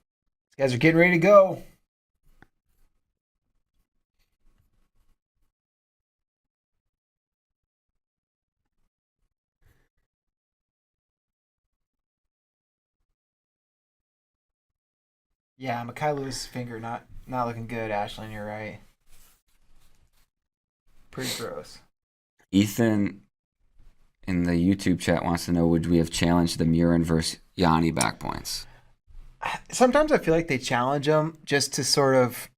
These guys are getting ready to go. Yeah, Mekhi Lewis's finger not looking good, Ashlyn, you're right. Pretty gross. Ethan in the YouTube chat wants to know, would we have challenged the Murin versus Yanni back points? Sometimes I feel like they challenge them just to sort of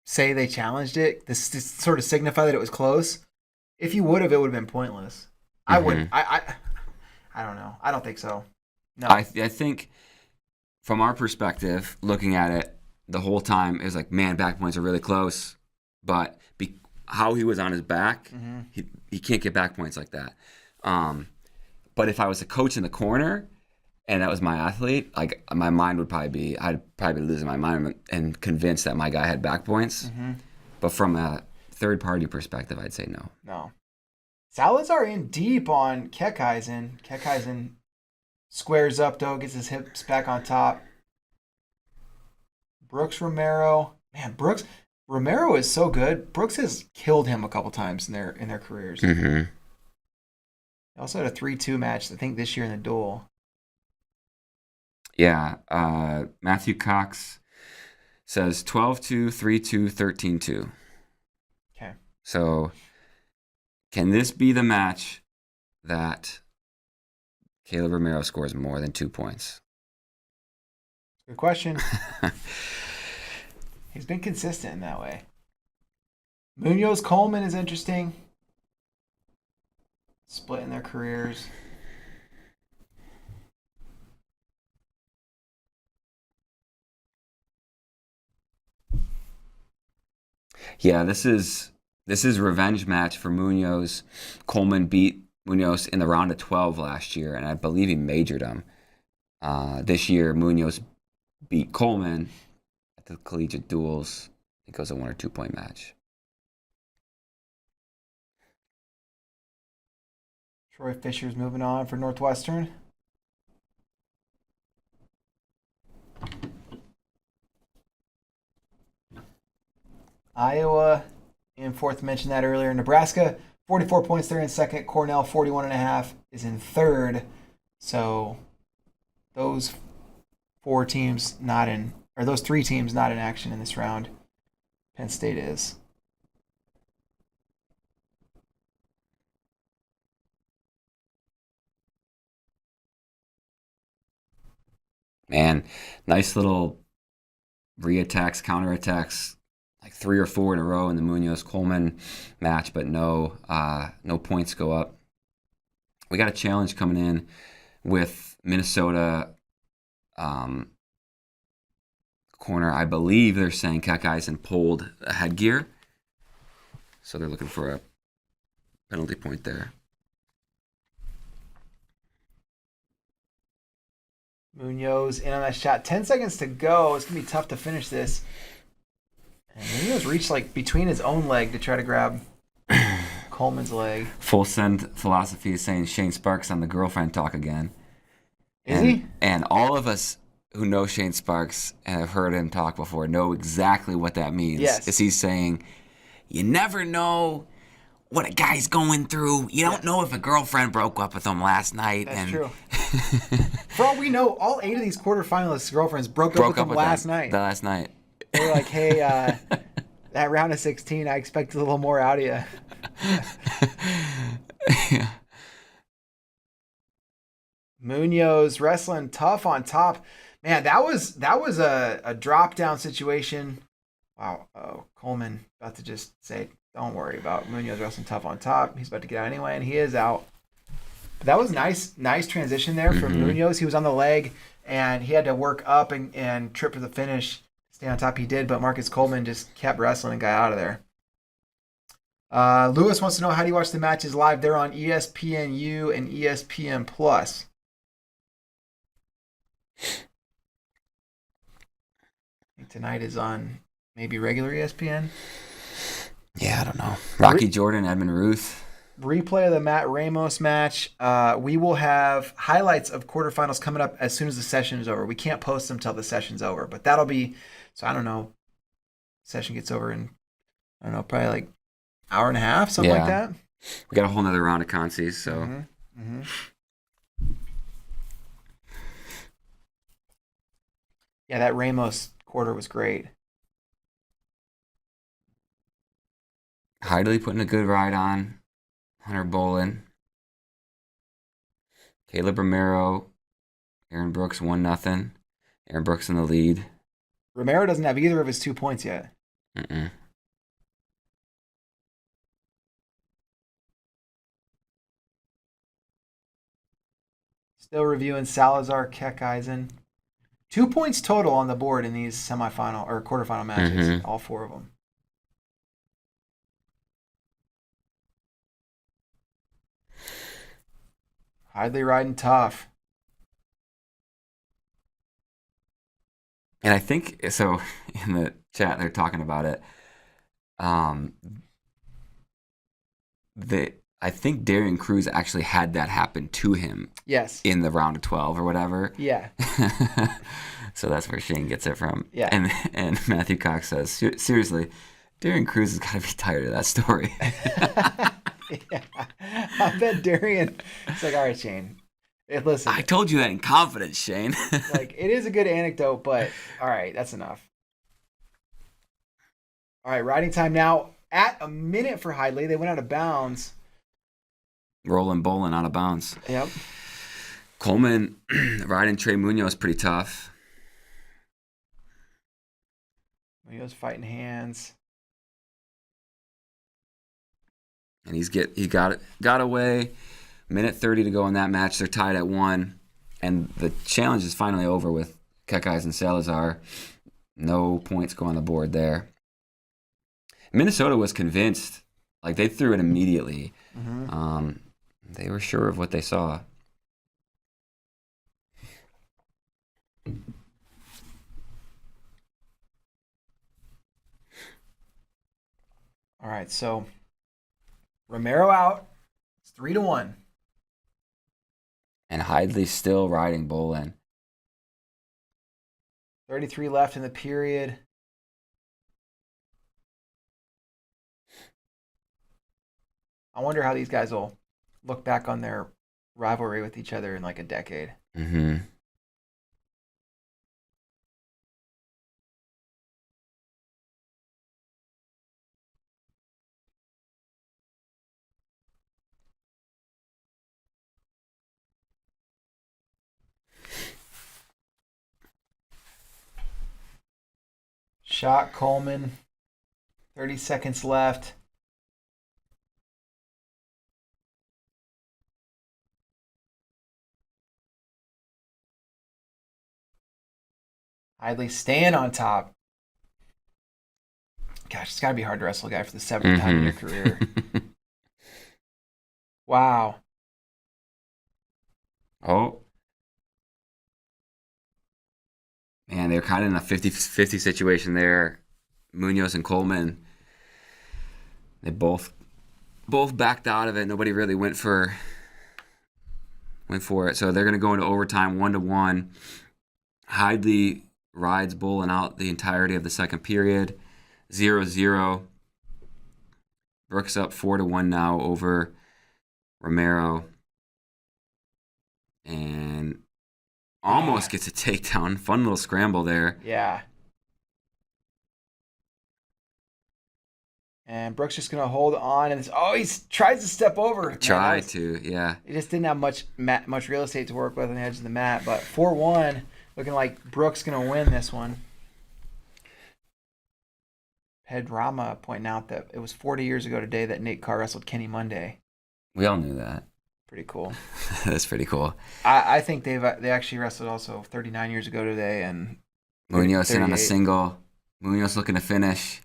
say they challenged it, to sort of signify that it was close. If you would have, it would have been pointless. I wouldn't. I don't know. I don't think so. No. I think from our perspective, looking at it the whole time, it was like, man, back points are really close. But how he was on his back, he can't get back points like that. But if I was a coach in the corner and that was my athlete, like my mind would I'd probably be losing my mind and convinced that my guy had back points. But from a third party perspective, I'd say no. No. Salazar in deep on Keckeisen. Keckeisen squares up though, gets his hips back on top. Brooks Romero. Man, Romero is so good. Brooks has killed him a couple times in their careers. They also had a 3-2 match, I think, this year in the duel. Yeah. Matthew Cox says 12-2, 3-2, 13-2. Okay. So can this be the match that Caleb Romero scores more than 2 points? Good question. He's been consistent in that way. Munoz Coleman is interesting. Split in their careers. Yeah, this is this is a revenge match for Munoz. Coleman beat Munoz in the round of 12 last year, and I believe he majored him. This year, Munoz beat Coleman at the collegiate duels. It goes a 1 or 2 point match. Troy Fisher's moving on for Northwestern. Iowa in fourth, mentioned that earlier. Nebraska, 44 points there in second. Cornell, 41.5 is in third. So those three teams not in action in this round. Penn State is. Man, nice little re-attacks, counterattacks, like 3 or 4 in a row in the Munoz-Coleman match, but no points go up. We got a challenge coming in with Minnesota corner. I believe they're saying Keckeisen pulled a headgear, so they're looking for a penalty point there. Munoz in on that shot. 10 seconds to go. It's going to be tough to finish this. And Munoz reached like between his own leg to try to grab Coleman's leg. Full Send Philosophy is saying Shane Sparks on the girlfriend talk again. Is he? And all of us who know Shane Sparks and have heard him talk before know exactly what that means. Yes. Is he's saying, you never know what a guy's going through. You don't know if a girlfriend broke up with him last night. That's true. For all we know, all 8 of these quarterfinalists' girlfriends broke up with them last night. Last night. They were like, hey, that round of 16, I expect a little more out of you. Yeah. Munoz wrestling tough on top. Man, that was a drop down situation. Wow. Oh, Coleman about to just say, don't worry about Munoz wrestling tough on top. He's about to get out anyway, and he is out. But that was nice transition there from Munoz. He was on the leg, and he had to work up and trip for the finish. Stay on top, he did, but Marcus Coleman just kept wrestling and got out of there. Lewis wants to know, how do you watch the matches live? They're on ESPNU and ESPN Plus. I think tonight is on maybe regular ESPN. Yeah, I don't know. Rocky Jordan, Edmund Ruth. Replay of the Matt Ramos match. We will have highlights of quarterfinals coming up as soon as the session is over. We can't post them till the session's over, but that'll be, so I don't know, session gets over in, I don't know, probably like hour and a half, something like that. We got a whole nother round of consies, so. Yeah, that Ramos quarter was great. Heidley putting a good ride on. Hunter Bolin. Caleb Romero. Aaron Brooks 1-0. Aaron Brooks in the lead. Romero doesn't have either of his 2 points yet. Still reviewing Salazar, Keckeisen. 2 points total on the board in these semifinal or quarterfinal matches. All 4 of them. Heidley riding tough. And I think, so in the chat, they're talking about it. I think Darian Cruz actually had that happen to him. Yes. In the round of 12 or whatever. Yeah. So that's where Shane gets it from. Yeah. And Matthew Cox says, seriously, Darian Cruz has got to be tired of that story. Yeah. I bet Darian, it's like, all right, Shane. Listen. I told you that in confidence, Shane. Like, it is a good anecdote, but all right, that's enough. All right, riding time now at a minute for Heidley. They went out of bounds. Rolling Bolin out of bounds. Yep. Coleman riding Trey Munoz pretty tough. Munoz fighting hands. And he got away. Minute 30 to go in that match. They're tied at 1. And the challenge is finally over with Keckeisen and Salazar. No points go on the board there. Minnesota was convinced Like, they threw it immediately. Mm-hmm. They were sure of what they saw. All right, so Romero out. It's 3-1. And Hidley's still riding Bolin. 33 left in the period. I wonder how these guys will look back on their rivalry with each other in like a decade. Mm-hmm. Shot Coleman. 30 seconds left. Hidley staying on top. Gosh, it's got to be hard to wrestle a guy for the 7th time in your career. Wow. Oh. Man, they're kind of in a 50-50 situation there. Munoz and Coleman, they both backed out of it. Nobody really went for it. So they're going to go into overtime 1-1. Hidley rides Bolin out the entirety of the second period. 0-0. Brooks up 4-1 now over Romero. And almost gets a takedown. Fun little scramble there. Yeah. And Brooks just going to hold on. And he tries to step over. Yeah. He just didn't have much real estate to work with on the edge of the mat. But 4-1, looking like Brooks going to win this one. Head Rama pointing out that it was 40 years ago today that Nate Carr wrestled Kenny Monday. We all knew that. Pretty cool. That's pretty cool. I think they actually wrestled also 39 years ago today. And Munoz in on a single. Munoz looking to finish.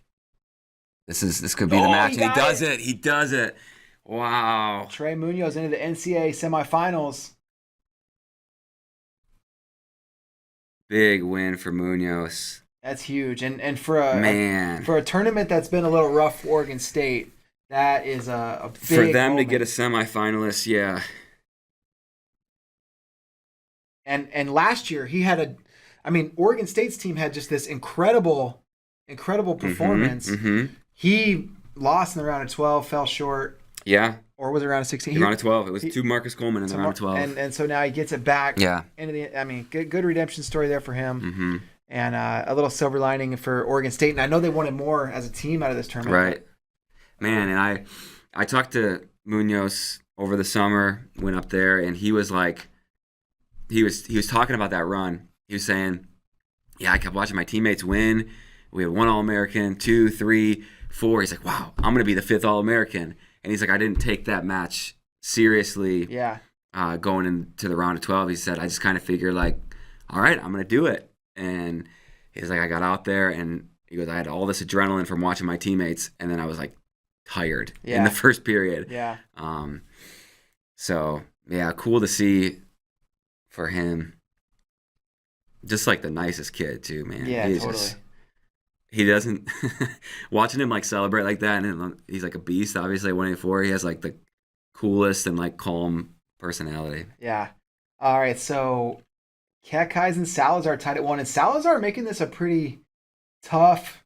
This could be the match. And he does it. Wow. Trey Munoz into the NCAA semifinals. Big win for Munoz. That's huge. And for a tournament that's been a little rough for Oregon State, that is a big for them moment. to get a semifinalist, yeah. And last year he had Oregon State's team had just this incredible performance. Mm-hmm. He lost in the round of 12, fell short. Yeah. Or was it round of 16? The round of 12. It was to Marcus Coleman in the round of 12. And so now he gets it back. Yeah. Good redemption story there for him. Mm-hmm. And a little silver lining for Oregon State. And I know they wanted more as a team out of this tournament. Right. Man, and I talked to Munoz over the summer, went up there, and he was like, he was talking about that run. He was saying, yeah, I kept watching my teammates win. We had 1 All-American, 2, 3, 4. He's like, wow, I'm going to be the 5th All-American. And he's like, I didn't take that match seriously. Yeah. Going into the round of 12. He said, I just kind of figured like, all right, I'm going to do it. And he's like, I got out there and he goes, I had all this adrenaline from watching my teammates. And then I was like tired in the first period. Yeah. So yeah, cool to see for him. Just like the nicest kid too, man. Yeah, totally. He doesn't watching him like celebrate like that, and he's like a beast. Obviously, at 184, he has like the coolest and like calm personality. Yeah. All right, so Kekais and Salazar tied at 1, and Salazar making this a pretty tough,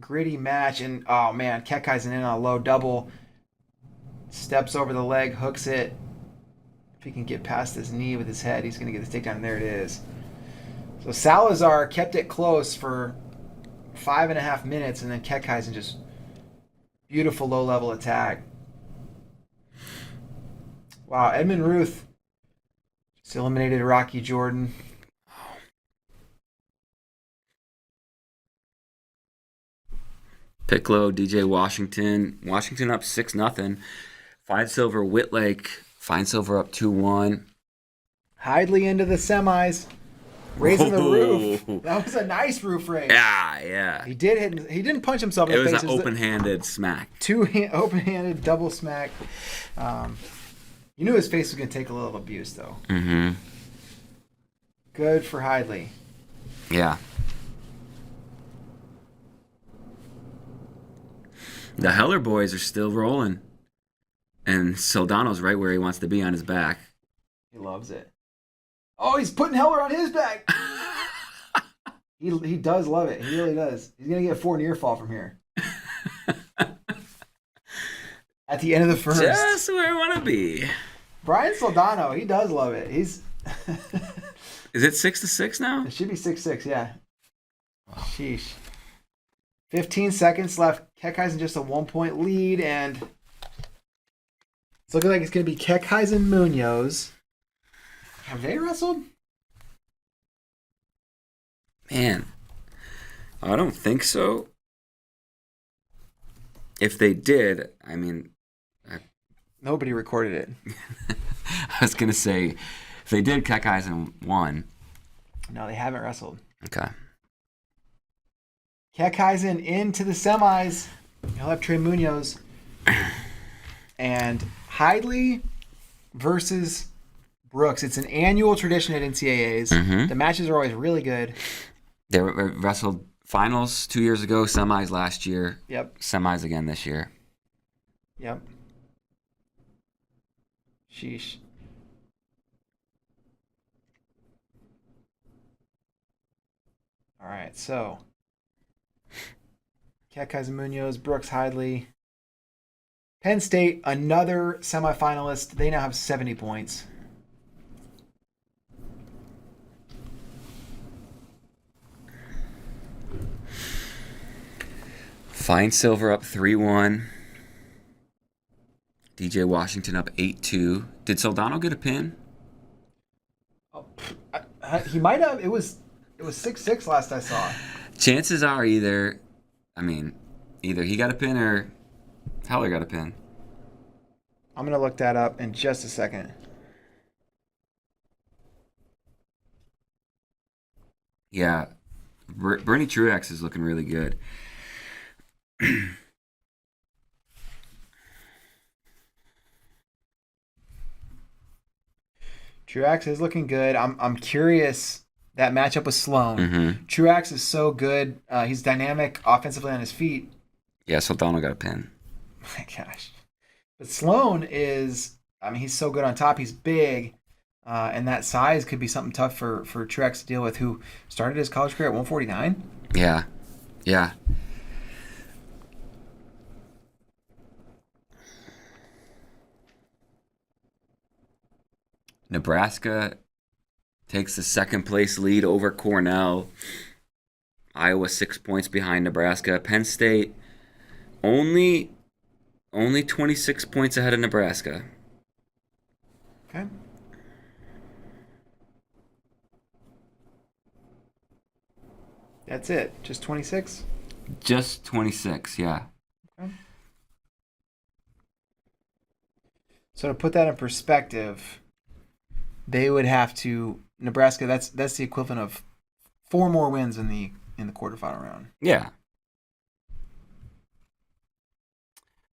gritty match. And oh man, Kekais in on a low double, steps over the leg, hooks it. If he can get past his knee with his head, he's gonna get the takedown. And there it is. So Salazar kept it close for 5.5 minutes, and then Kekheisen just beautiful low-level attack. Wow, Edmund Ruth just eliminated Rocky Jordan. Piccolo, DJ Washington. Washington up 6-0. Fine Silver, Whitlake. Fine Silver up 2-1. Hidley into the semis. Raising the roof. Whoa. That was a nice roof raise. Yeah. He did hit. He didn't punch himself in the face. It was an open-handed smack. Open-handed double smack. You knew his face was going to take a little abuse, though. Mm-hmm. Good for Hidley. Yeah. The Heller boys are still rolling. And Soldano's right where he wants to be on his back. He loves it. Oh, he's putting Heller on his back. He does love it. He really does. He's going to get a 4 near fall from here. At the end of the first. Just where I want to be. Brian Soldano, he does love it. He's. Is it 6-6 now? It should be 6-6, yeah. Sheesh. 15 seconds left. Keckeisen just a 1-point lead, and it's looking like it's going to be Keckeisen Munoz. Have they wrestled? Man, I don't think so. If they did, I mean... Nobody recorded it. I was going to say, if they did, Keckeisen won. No, they haven't wrestled. Okay. Keckeisen into the semis. He'll have Trey Munoz. And Hidley versus Brooks. It's an annual tradition at NCAAs. Mm-hmm. The matches are always really good. They wrestled finals 2 years ago, semis last year. Yep. Semis again this year. Yep. Sheesh. All right, so Keckeisen Munoz, Brooks Hidley. Penn State, another semifinalist. They now have 70 points. Fine Silver up 3-1. DJ Washington up 8-2. Did Soldano get a pin? Oh, he might have. It was 6-6 last I saw. Chances are either he got a pin or Heller got a pin. I'm going to look that up in just a second. Yeah. Bernie Truex is looking really good. Truex is looking good. I'm curious, that matchup with Sloan. Mm-hmm. Truex is so good. He's dynamic offensively on his feet. Yeah, Soldano got a pin. My gosh. But Sloan is, he's so good on top. He's big. And that size could be something tough for Truex to deal with, who started his college career at 149. Yeah. Yeah. Nebraska takes the second place lead over Cornell. Iowa 6 points behind Nebraska. Penn State only 26 points ahead of Nebraska. Okay. That's it. Just 26? Just 26, yeah. Okay. So to put that in perspective, they would have to Nebraska. That's the equivalent of 4 more wins in the quarterfinal round. Yeah.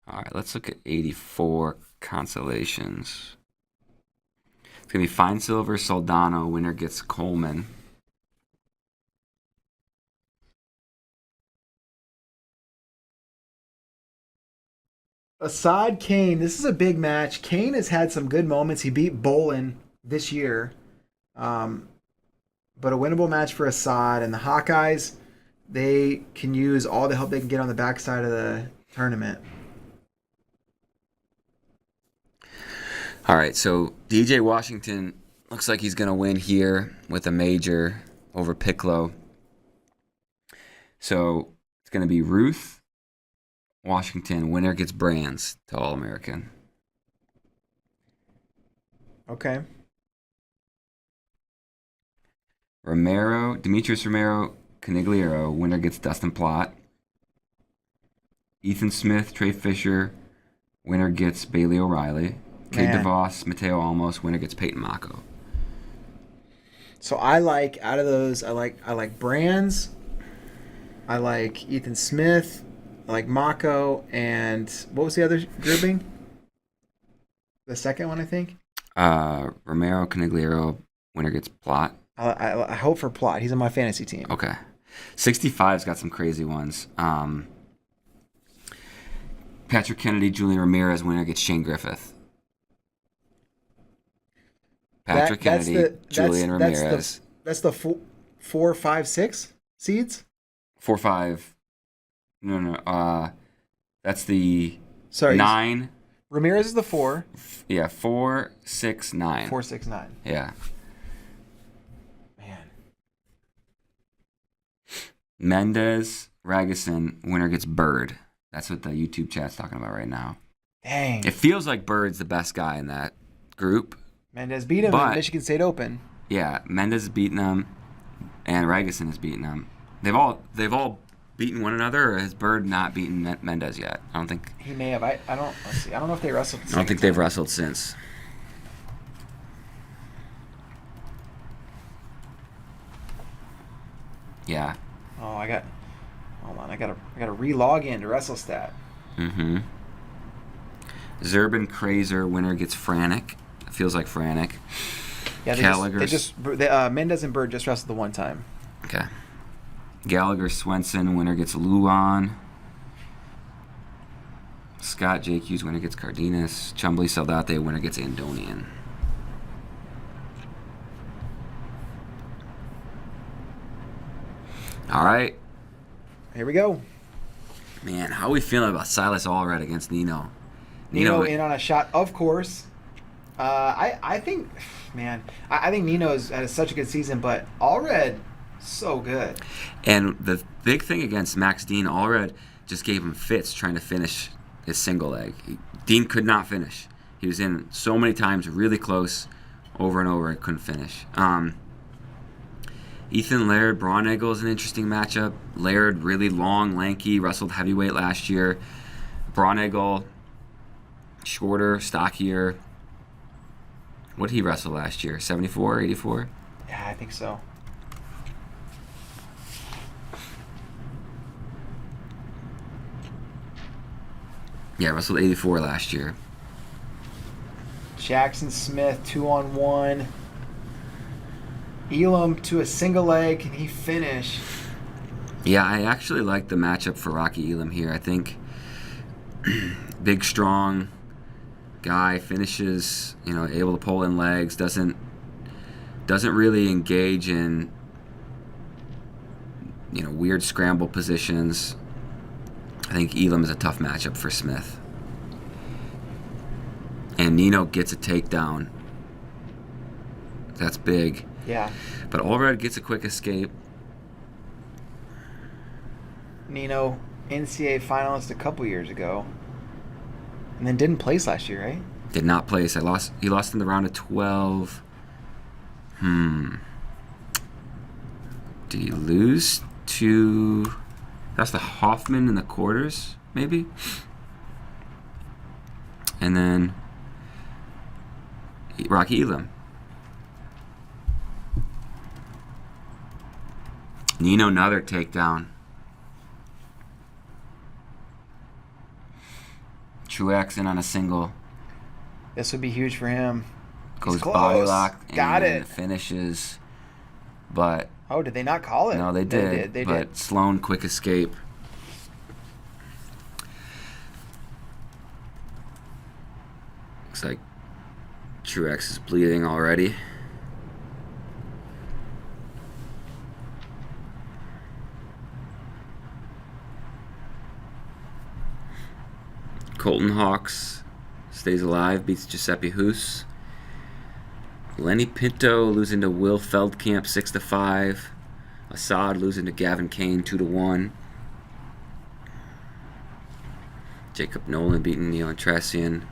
All right, let's look at 84 Consolations. It's gonna be Fine Silver, Soldano. Winner gets Coleman. Assad Kane. This is a big match. Kane has had some good moments. He beat Bolin this year. But a winnable match for Assad. And the Hawkeyes, they can use all the help they can get on the backside of the tournament. All right, so DJ Washington looks like he's going to win here with a major over Piccolo. So it's going to be Ruth, Washington. Winner gets Brands to All-American. Okay. Demetrius Romero, Canigliaro. Winner gets Dustin Plott. Ethan Smith, Trey Fisher. Winner gets Bailey O'Reilly. Kate DeVos, Mateo Almos. Winner gets Peyton Mako. So I like out of those, I like Brands, I like Ethan Smith, I like Mako, and what was the other grouping? The second one, I think. Romero, Canigliaro, winner gets Plot. I hope for Plot. He's on my fantasy team. Okay. 65's got some crazy ones. Patrick Kennedy, Julian Ramirez, winner gets Shane Griffith. Patrick Kennedy, Julian Ramirez. That's the 4, 5, 6 seeds? 4, 5. No. That's the Sorry. 9. Ramirez is the 4. Yeah, 4, 6, 9. 4, 6, 9. Yeah. Man. Mendez, Ragusin, winner gets Bird. That's what the YouTube chat's talking about right now. Dang. It feels like Bird's the best guy in that group. Mendez beat him in Michigan State Open. Yeah, Mendez has beaten them, and Ragusin has beaten them. They've all beaten one another, or has Bird not beaten Mendez yet? I don't think he may have. Let's see. I don't know if they wrestled. I don't think they've wrestled since. Yeah. Oh, hold on. I gotta re-log in to WrestleStat. Mm-hmm. Zerban Krazer, winner gets Franek. It feels like Franek. Yeah, Mendez and Bird just wrestled the one time. Okay. Gallagher Swenson, winner gets Luan. Scott J. Hughes, winner gets Cardenas. Chumbly Saldate, winner gets Andonian. All right. Here we go. Man, how are we feeling about Silas Allred against Nino? Nino in on a shot, of course. I think, man, I think Nino's had such a good season, but Allred, so good. And the big thing against Max Dean, Allred just gave him fits trying to finish his single leg. Dean could not finish. He was in so many times, really close, over and over, couldn't finish. Ethan Laird, Braunegel is an interesting matchup. Laird, really long, lanky, wrestled heavyweight last year. Braunegel, shorter, stockier. What did he wrestle last year? 74, 84? Yeah, I think so. Yeah, wrestled 84 last year. Jackson Smith, 2-on-1. Elam to a single leg. Can he finish? Yeah, I actually like the matchup for Rocky Elam here. I think big, strong guy, finishes, able to pull in legs, doesn't really engage in, weird scramble positions. I think Elam is a tough matchup for Smith. And Nino gets a takedown. That's big. Yeah. But Allred gets a quick escape. Nino, NCAA finalist a couple years ago. And then didn't place last year, right? Did not place. He lost in the round of 12. Did he lose to... That's the Hoffman in the quarters, maybe? And then Rocky Elam. Nino, another takedown. Truex in on a single. This would be huge for him. Goes body lock and finishes. But oh, did they not call it? No, they did. They did. Sloan, quick escape. Looks like Truex is bleeding already. Colton Hawks stays alive, beats Giuseppe Hoos. Lenny Pinto losing to Will Feldkamp 6-5. Assad losing to Gavin Kane 2-1. Jacob Nolan beating Neil Antrassian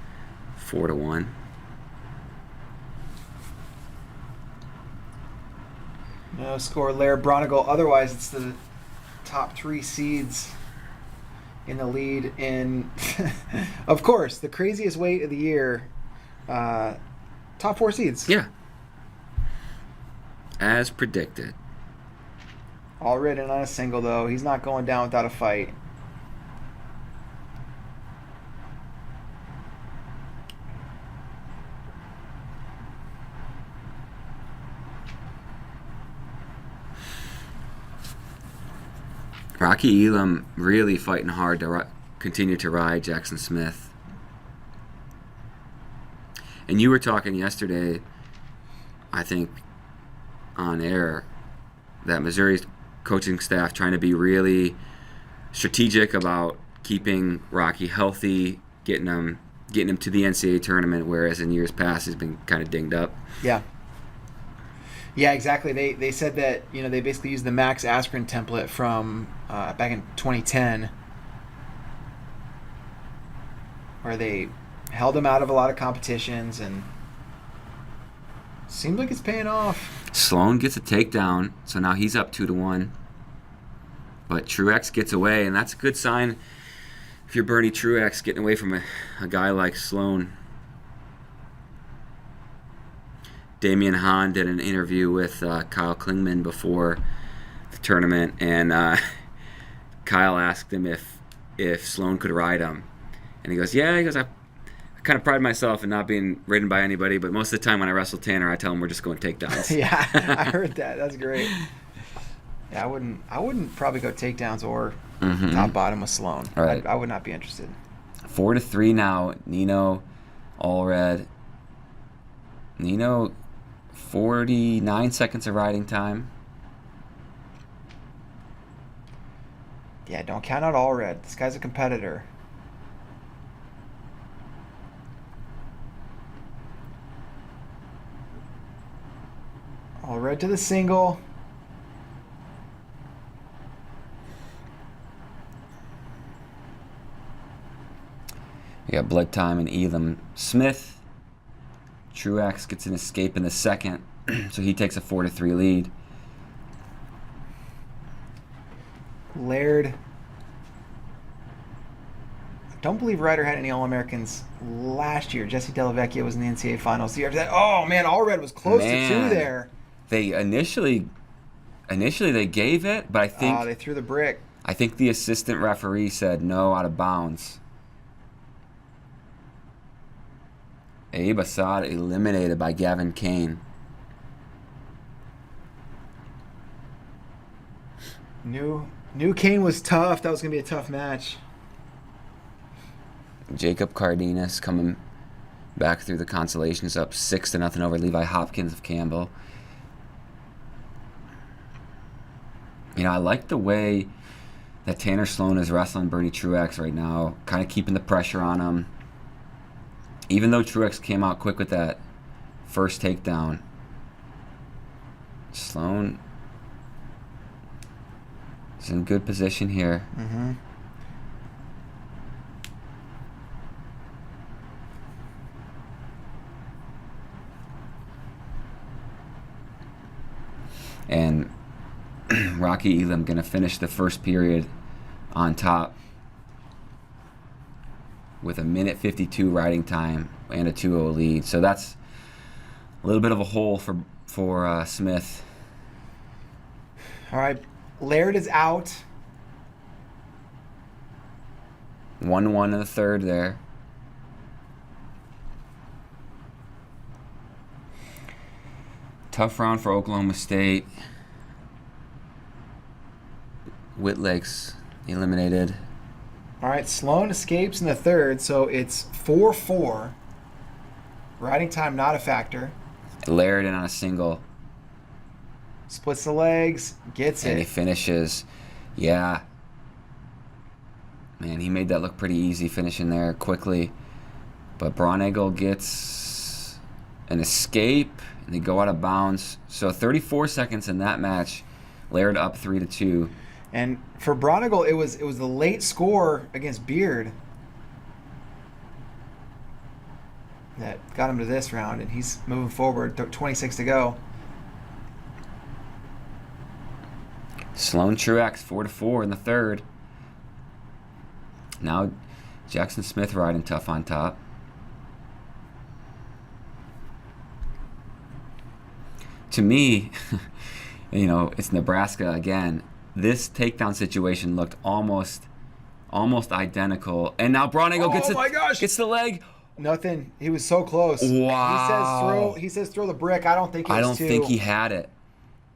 4-1. No score, Laird, Braunegel. Otherwise, it's the top 3 seeds in the lead in, of course, the craziest weight of the year. Top 4 seeds. Yeah. as predicted. All ridden on a single, though. He's not going down without a fight. Rocky Elam really fighting hard to continue to ride Jackson Smith. And you were talking yesterday, I think, on air, that Missouri's coaching staff trying to be really strategic about keeping Rocky healthy, getting him to the NCAA tournament, whereas in years past he's been kind of dinged up. Yeah. Yeah, exactly. They said that, they basically used the Max Aspirin template from back in 2010, where they held him out of a lot of competitions, and seems like it's paying off. Sloan gets a takedown, so now he's up 2-1. But Truex gets away, and that's a good sign if you're Bernie Truex, getting away from a guy like Sloan. Damian Hahn did an interview with Kyle Klingman before the tournament, and Kyle asked him if Sloan could ride him. And he goes, yeah, I kind of pride myself in not being ridden by anybody, but most of the time when I wrestle Tanner, I tell him we're just going takedowns. Yeah, I heard that. That's great. Yeah, I wouldn't probably go takedowns or top bottom with Sloan. Right. I would not be interested. 4-3 now. Nino, Allred. Nino, 49 seconds of riding time. Yeah, don't count out Allred. This guy's a competitor. Allred to the single. We got blood time and Elam Smith. Truex gets an escape in the second, so he takes a 4-3 lead. Laird. I don't believe Ryder had any All-Americans last year. Jesse Delavecchia was in the NCAA finals the year after that. Oh, man, Allred was close to 2 there. They initially they gave it, but I think they threw the brick. I think the assistant referee said no, out of bounds. Abe Assad eliminated by Gavin Kane. Knew Kane was tough. That was going to be a tough match. Jacob Cardenas coming back through the Consolations, up 6-0 over Levi Hopkins of Campbell. I like the way that Tanner Sloan is wrestling Bernie Truex right now, kind of keeping the pressure on him. Even though Truex came out quick with that first takedown, Sloan is in good position here. Mm-hmm. And Rocky Elam going to finish the first period on top with a 1:52 riding time and a 2-0 lead. So that's a little bit of a hole for Smith. All right, Laird is out. 1-1 in the third there. Tough round for Oklahoma State. Whitlake's eliminated. All right, Sloan escapes in the third, so it's 4-4. Riding time not a factor. Laird in on a single. Splits the legs, gets And it. he finishes. Yeah. Man, he made that look pretty easy, finishing there quickly. But Braunagel gets an escape, and they go out of bounds. So 34 seconds in that match. Laird up 3-2. And for Braunagel, it was the late score against Beard that got him to this round, and he's moving forward. 26 to go. Sloan Truex 4-4 in the third. Now Jackson Smith riding tough on top. to me, it's Nebraska again. This takedown situation looked almost identical. And now Bronigo gets the leg. Nothing. He was so close. Wow. He says throw the brick. I don't think it was I don't think he had it.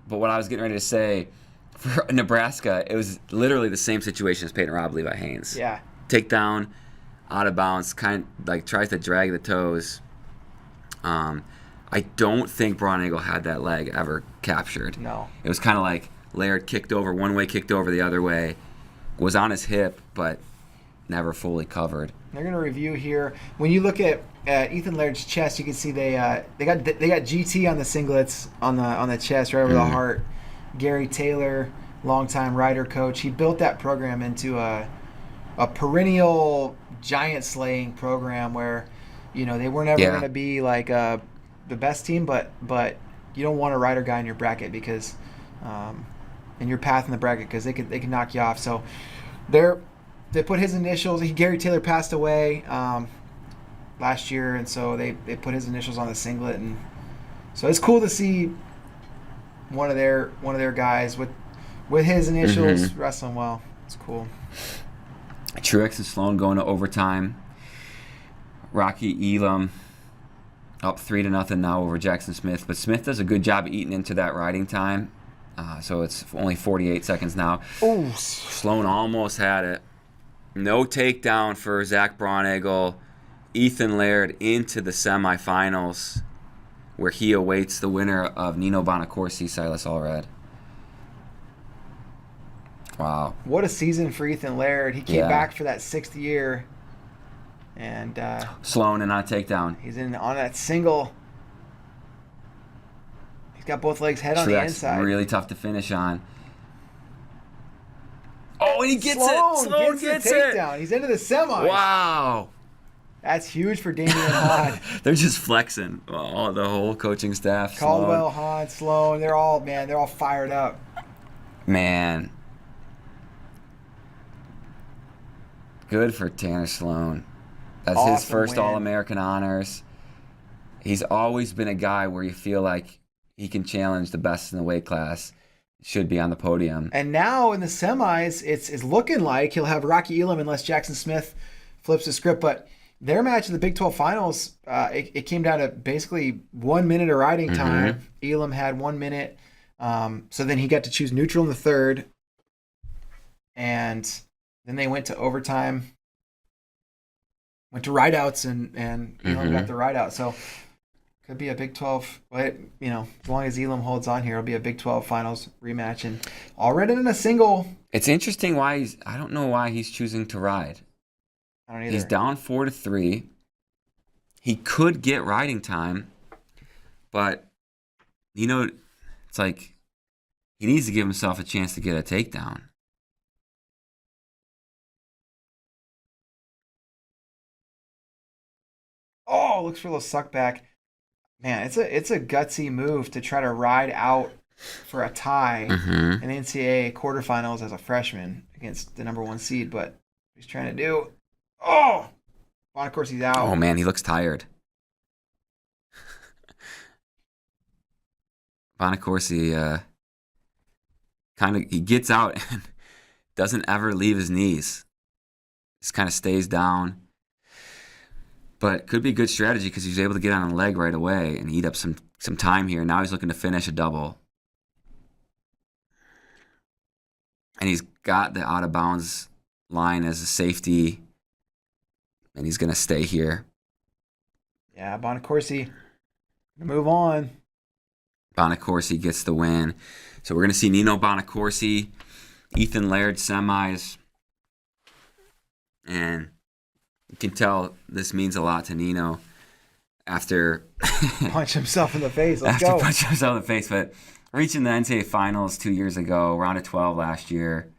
But what I was getting ready to say, for Nebraska, it was literally the same situation as Peyton Robb, Levi Haynes. Yeah. Takedown, out of bounds, tries to drag the toes. I don't think Bronigo had that leg ever captured. No. It was kind of like Laird kicked over one way, kicked over the other way, was on his hip, but never fully covered. They're going to review here. When you look at Ethan Laird's chest, you can see they got GT on the singlets on the chest right over the heart. Gary Taylor, longtime rider coach, he built that program into a perennial giant slaying program where they were never going to be like the best team, but you don't want a rider guy in your bracket because in your path in the bracket because they can knock you off. So they put his initials. Gary Taylor passed away last year, and so they put his initials on the singlet, and so it's cool to see one of their guys with his initials wrestling well. It's cool. Truex and Sloan going to overtime. Rocky Elam up 3-0 now over Jackson Smith, but Smith does a good job eating into that riding time. So it's only 48 seconds now. Ooh. Sloan almost had it. No takedown for Zach Bronigal. Ethan Laird into the semifinals, where he awaits the winner of Nino Bonacorsi, Silas Allred. Wow. What a season for Ethan Laird. He came back for that 6th year. And Sloan and on a takedown. He's on that single. He's got both legs head on the inside. Really tough to finish on. Oh, and he gets Sloan it. Sloan gets the takedown. He's into the semis. Wow. That's huge for Damian Hahn. They're just flexing. The whole coaching staff. Caldwell, Hahn, Sloan. They're all fired up. Man. Good for Tanner Sloan. That's awesome. His first All-American honors. He's always been a guy where you feel like he can challenge the best in the weight class. Should be on the podium. And now in the semis, it's looking like he'll have Rocky Elam unless Jackson Smith flips the script. But their match in the Big 12 Finals, it came down to basically 1 minute of riding time. Elam had 1 minute. So then he got to choose neutral in the third. And then they went to overtime. Went to rideouts and Elam got the rideout. So could be a Big 12, but as long as Elam holds on here, it'll be a Big 12 Finals rematch, and already in a single. It's interesting I don't know why he's choosing to ride. I don't either. He's down 4-3. He could get riding time, but it's like he needs to give himself a chance to get a takedown. Oh, looks for a little suck back. Man, it's a gutsy move to try to ride out for a tie in NCAA quarterfinals as a freshman against the number 1 seed, but he's trying to do. Oh, of course he's out. Oh man, he looks tired. Bonacorsi he gets out and doesn't ever leave his knees. Just kind of stays down. But could be a good strategy because he's able to get on a leg right away and eat up some time here. Now he's looking to finish a double. And he's got the out of bounds line as a safety. And he's going to stay here. Yeah, Bonacorsi move on. Bonacorsi gets the win. So we're going to see Nino Bonacorsi, Ethan Laird semis. And you can tell this means a lot to Nino after punch himself in the face. Let's go. After punch himself in the face, but reaching the NCAA finals 2 years ago, round of 12 last year.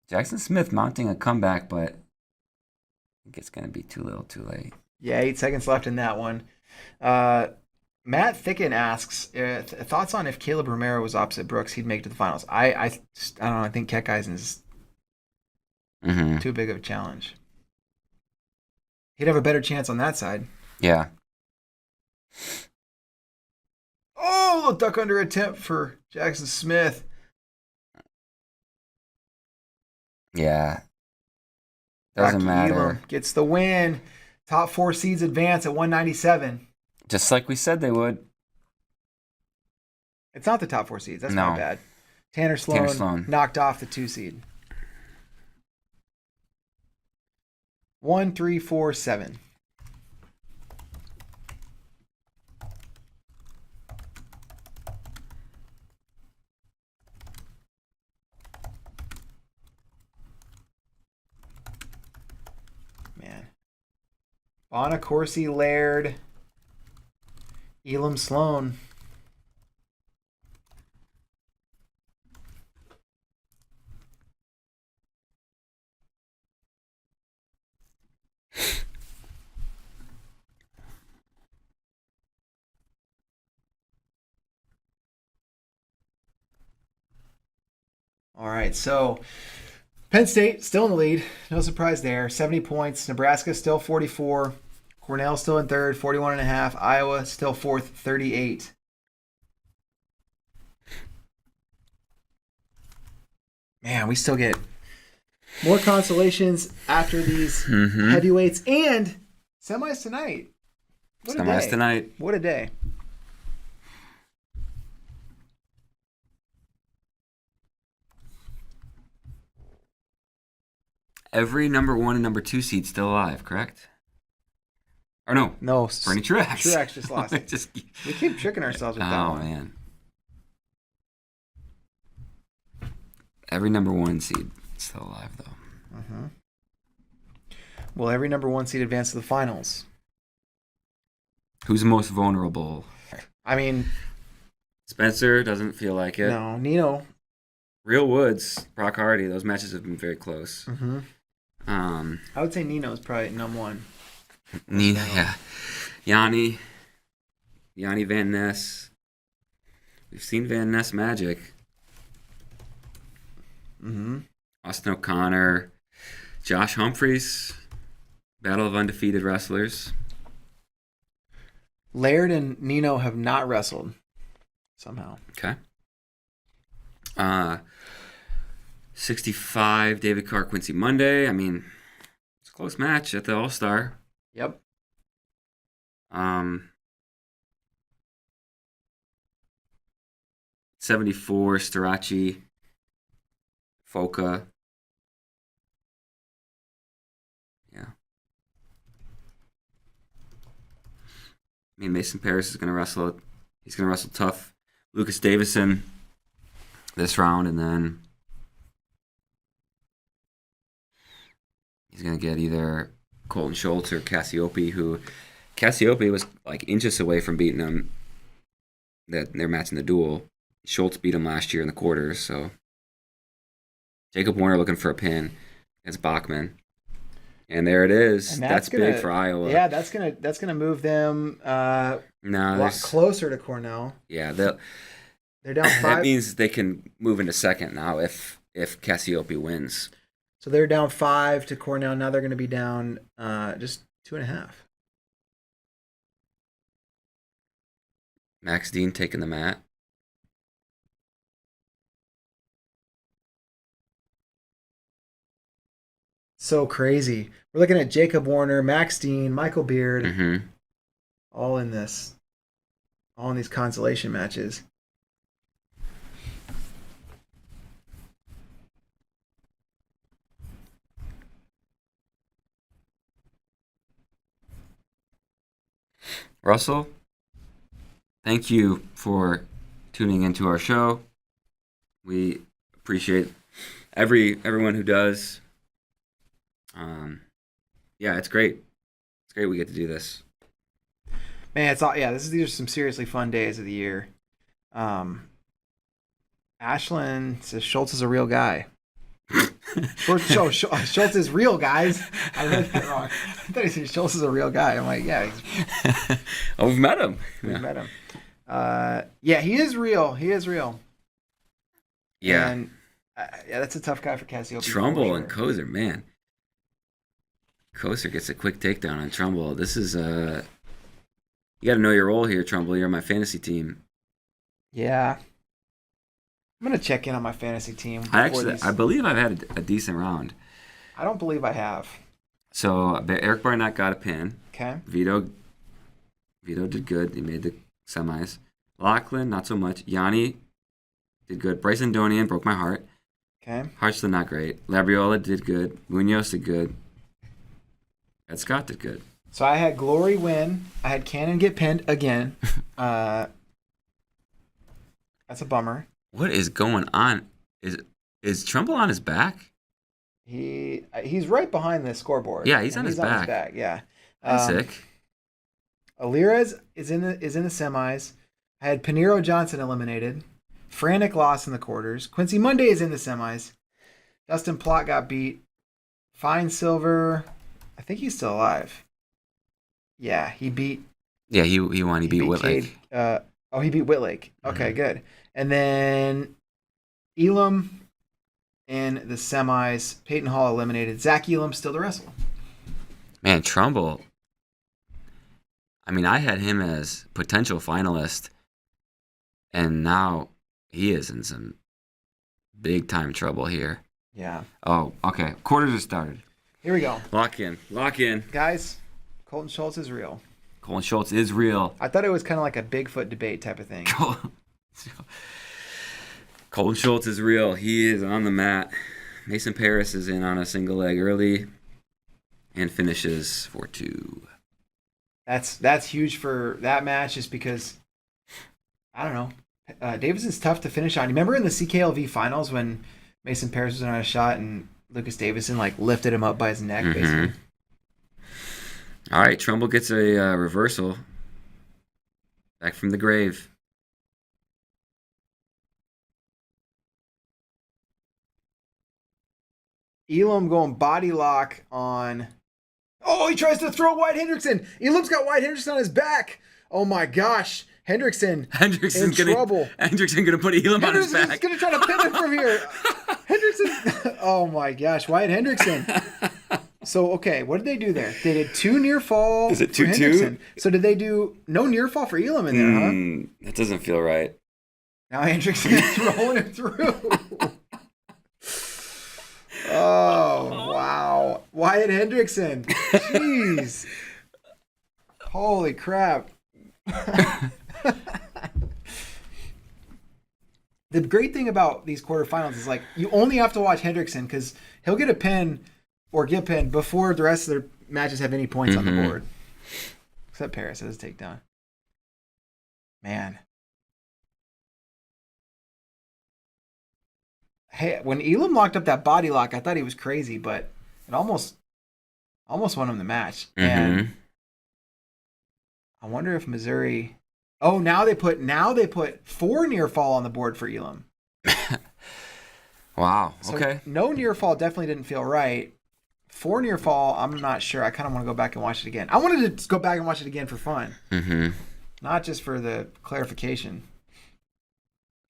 Jackson Smith mounting a comeback, but I think it's going to be too little, too late. Yeah, 8 seconds left in that one. Matt Thicken asks thoughts on if Caleb Romero was opposite Brooks, he'd make it to the finals. I don't know. I think Keckeisen's too big of a challenge. He'd have a better chance on that side. Yeah. Oh, little duck under attempt for Jackson Smith. Yeah. Doesn't Rocky matter. Elam gets the win. Top 4 seeds advance at 197. Just like we said they would. It's not the top 4 seeds. That's No. my bad. Tanner Sloan knocked off the 2 seed. 1, 3, 4, 7. Man. Bonacorsi, Laird, Elam Sloan. All right, so Penn State still in the lead. No surprise there. 70 points. Nebraska still 44. Cornell still in third, 41.5. Iowa still fourth, 38. Man, we still get more consolations after these heavyweights and semis tonight. What a day. Tonight. What a day. Every number 1 and number 2 seed still alive, correct? Or no? No. Bernie Truex. Truex just lost. We keep tricking ourselves with that one. Oh, man. Every number 1 seed still alive, though. Will every number 1 seed advance to the finals? Who's the most vulnerable? I mean, Spencer doesn't feel like it. no. Nino. Real Woods, Brock Hardy, those matches have been very close. I would say Nino's probably number 1. Nina, yeah. Yanni Van Ness. We've seen Van Ness magic. Austin O'Connor. Josh Humphreys. Battle of undefeated wrestlers. Laird and Nino have not wrestled somehow. Okay. 65, David Carr, Quincy Monday. I mean, it's a close match at the All-Star. Yep. 74, Starachi, Foca. Yeah. I mean, Mason Paris is going to wrestle. He's going to wrestle tough. Lucas Davison this round, and then he's going to get either Colton Schultz or Cassiope, Cassiope was like inches away from beating him. Their match in the duel. Schultz beat him last year in the quarters, so Jacob Warner looking for a pin against Bachman. And there it is. That's big for Iowa. Yeah, that's gonna move them a lot closer to Cornell. Yeah, they're down 5. That means they can move into second now if Cassiope wins. So they're down 5 to Cornell. Now they're going to be down just 2.5. Max Dean taking the mat. So crazy. We're looking at Jacob Warner, Max Dean, Michael Beard, all in these consolation matches. Russell, thank you for tuning into our show. We appreciate everyone who does. Yeah, it's great. It's great we get to do this. Man, it's all these are some seriously fun days of the year. Ashland says Schultz is a real guy. Schultz is real, guys. I read that wrong. I thought he said Schultz is a real guy. I'm like, yeah. Oh, we've met him. We've met him. Yeah, he is real. He is real. Yeah. And that's a tough guy for Cassiope. Trumbull and Kozak, man. Kozak gets a quick takedown on Trumbull. This is you got to know your role here, Trumbull. You're on my fantasy team. Yeah. I'm going to check in on my fantasy team. I believe I've had a decent round. I don't believe I have. So Eric Barnett got a pin. Okay. Vito did good. He made the semis. Lachlan, not so much. Yanni did good. Bryson Donian broke my heart. Okay. Hartzler, not great. Labriola did good. Munoz did good. Ed Scott did good. So I had Glory win. I had Cannon get pinned again. That's a bummer. What is going on? Is Trumbull on his back? He's right behind the scoreboard. Yeah, he's on his back. Yeah. That's sick. Alirez is in the semis. I had Pinero Johnson eliminated. Frantic lost in the quarters. Quincy Monday is in the semis. Dustin Plott got beat. Fine Silver, I think he's still alive. Yeah, he beat. Yeah, he won. He beat Whitlake. He beat Whitlake. Okay, good. And then Elam in the semis. Peyton Hall eliminated. Zach Elam still to wrestle. Man, Trumbull. I mean, I had him as potential finalist, and now he is in some big time trouble here. Yeah. Oh, okay. Quarters have started. Here we go. Lock in. Guys, Colton Schultz is real. Colton Schultz is real. I thought it was kind of like a Bigfoot debate type of thing. Colton Schultz is real. He is on the mat. Mason Paris is in on a single leg early and finishes 4-2. That's huge for that match just because, I don't know. Davidson's tough to finish on. You remember in the CKLV finals when Mason Paris was on a shot and Lucas Davison lifted him up by his neck, basically? All right, Trumbull gets a reversal. Back from the grave. Elam going body lock on. Oh, he tries to throw Wyatt Hendrickson. Elam's got Wyatt Hendrickson on his back. Oh my gosh. Hendrickson's in trouble. Hendrickson gonna put Elam on his back. Hendrickson's gonna try to pin him from here. Hendrickson. Oh my gosh, Wyatt Hendrickson. So okay, what did they do there? They did 2 near fall. Is it 2-2? So did they do no near fall for Elam in there, huh? That doesn't feel right. Now Hendrickson is rolling it through. Oh wow, Wyatt Hendrickson. Jeez. Holy crap. The great thing about these quarterfinals is you only have to watch Hendrickson because he'll get a pin or get pinned before the rest of their matches have any points on the board. Except Paris has a takedown. Man. Hey, when Elam locked up that body lock, I thought he was crazy, but it almost won him the match. And I wonder if Missouri. Oh, now they put 4 near fall on the board for Elam. Wow. So okay. No near fall definitely didn't feel right. 4 near fall, I'm not sure. I kind of want to go back and watch it again. I wanted to go back and watch it again for fun, not just for the clarification.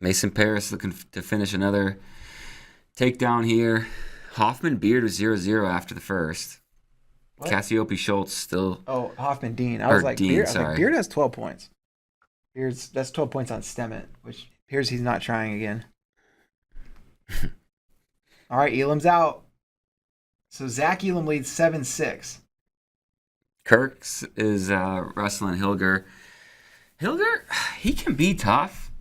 Mason Paris looking to finish another takedown here. Hoffman Beard was 0-0 after the first. What? Cassiope Schultz still. Oh, Hoffman Dean. I was like, Dean, Beard, sorry. Beard has 12 points. That's 12 points on Stemmet, which appears he's not trying again. All right, Elam's out. So Zach Elam leads 7-6. Kirks is wrestling Hilger. Hilger, he can be tough.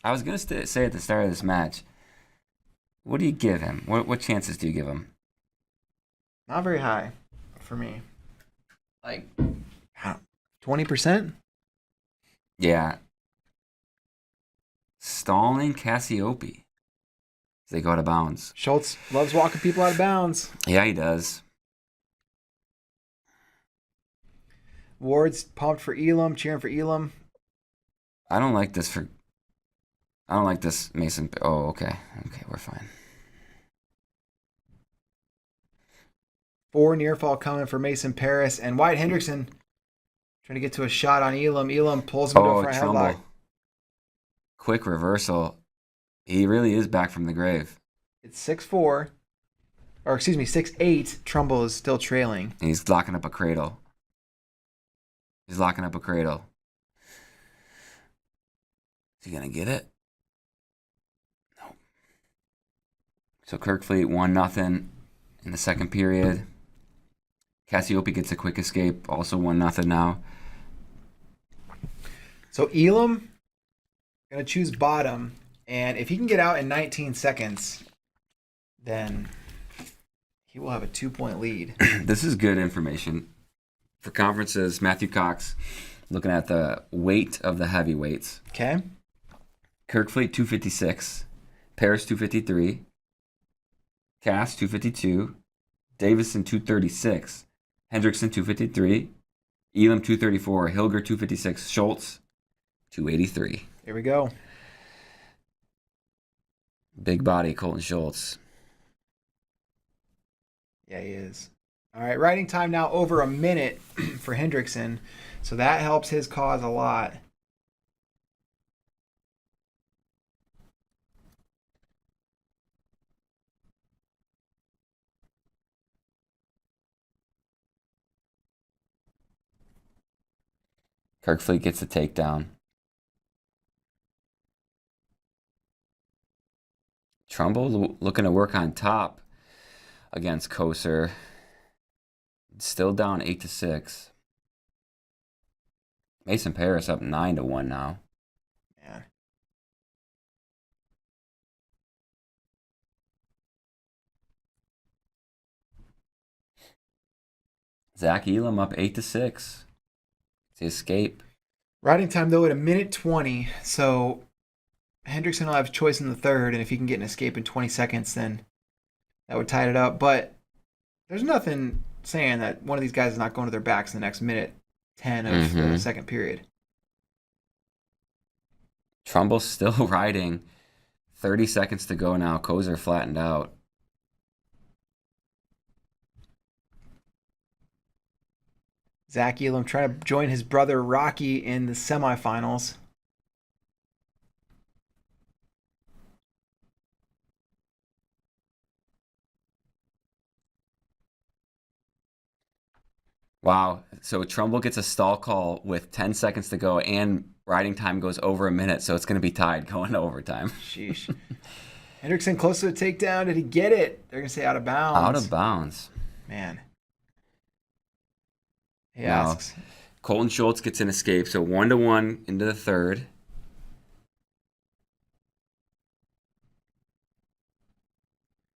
I was going to say at the start of this match, what do you give him? What chances do you give him? Not very high for me. 20%? Yeah. Stalling Cassiope. They go out of bounds. Schultz loves walking people out of bounds. Yeah, he does. Ward's pumped for Elam, cheering for Elam. I don't like this, Mason. Oh, okay. Okay, we're fine. 4 near fall coming for Mason Paris. And Wyatt Hendrickson trying to get to a shot on Elam. Elam pulls him to a front headlock. Quick reversal. He really is back from the grave. It's 6-4. Or excuse me, 6-8. Trumbull is still trailing. And he's locking up a cradle. Is he gonna get it? No. So Kirkfleet 1-0 in the second period. Cassiope gets a quick escape, also 1-0 now. So Elam gonna choose bottom, and if he can get out in 19 seconds, then he will have a 2-point lead. This is good information. For conferences, Matthew Cox looking at the weight of the heavyweights. Okay. Kirkfleet 256, Paris 253, Cass 252, Davison 236, Hendrickson 253, Elam 234, Hilger 256, Schultz 283. Here we go. Big body Colton Schultz. Yeah, he is. All right, riding time now over a minute for Hendrickson, so that helps his cause a lot. Kirkfleet gets the takedown. Trumbull looking to work on top against Koser. Still down 8-6. Mason Paris up 9-1 now. Man. Zach Elam up 8-6. It's the escape. Riding time though at a minute 20, so Hendrickson will have a choice in the third, and if he can get an escape in 20 seconds, then that would tie it up. But there's nothing saying that one of these guys is not going to their backs in the next minute 10 of the second period. Trumbull's still riding. 30 seconds to go now. Koser flattened out. Zach Elam trying to join his brother Rocky in the semifinals. Wow. So Trumbull gets a stall call with 10 seconds to go, and riding time goes over a minute, so it's going to be tied going to overtime. Sheesh. Hendrickson close to a takedown. Did he get it? They're going to say out of bounds. Out of bounds. Man. He Now, asks. Colton Schultz gets an escape, so 1-1 into the third.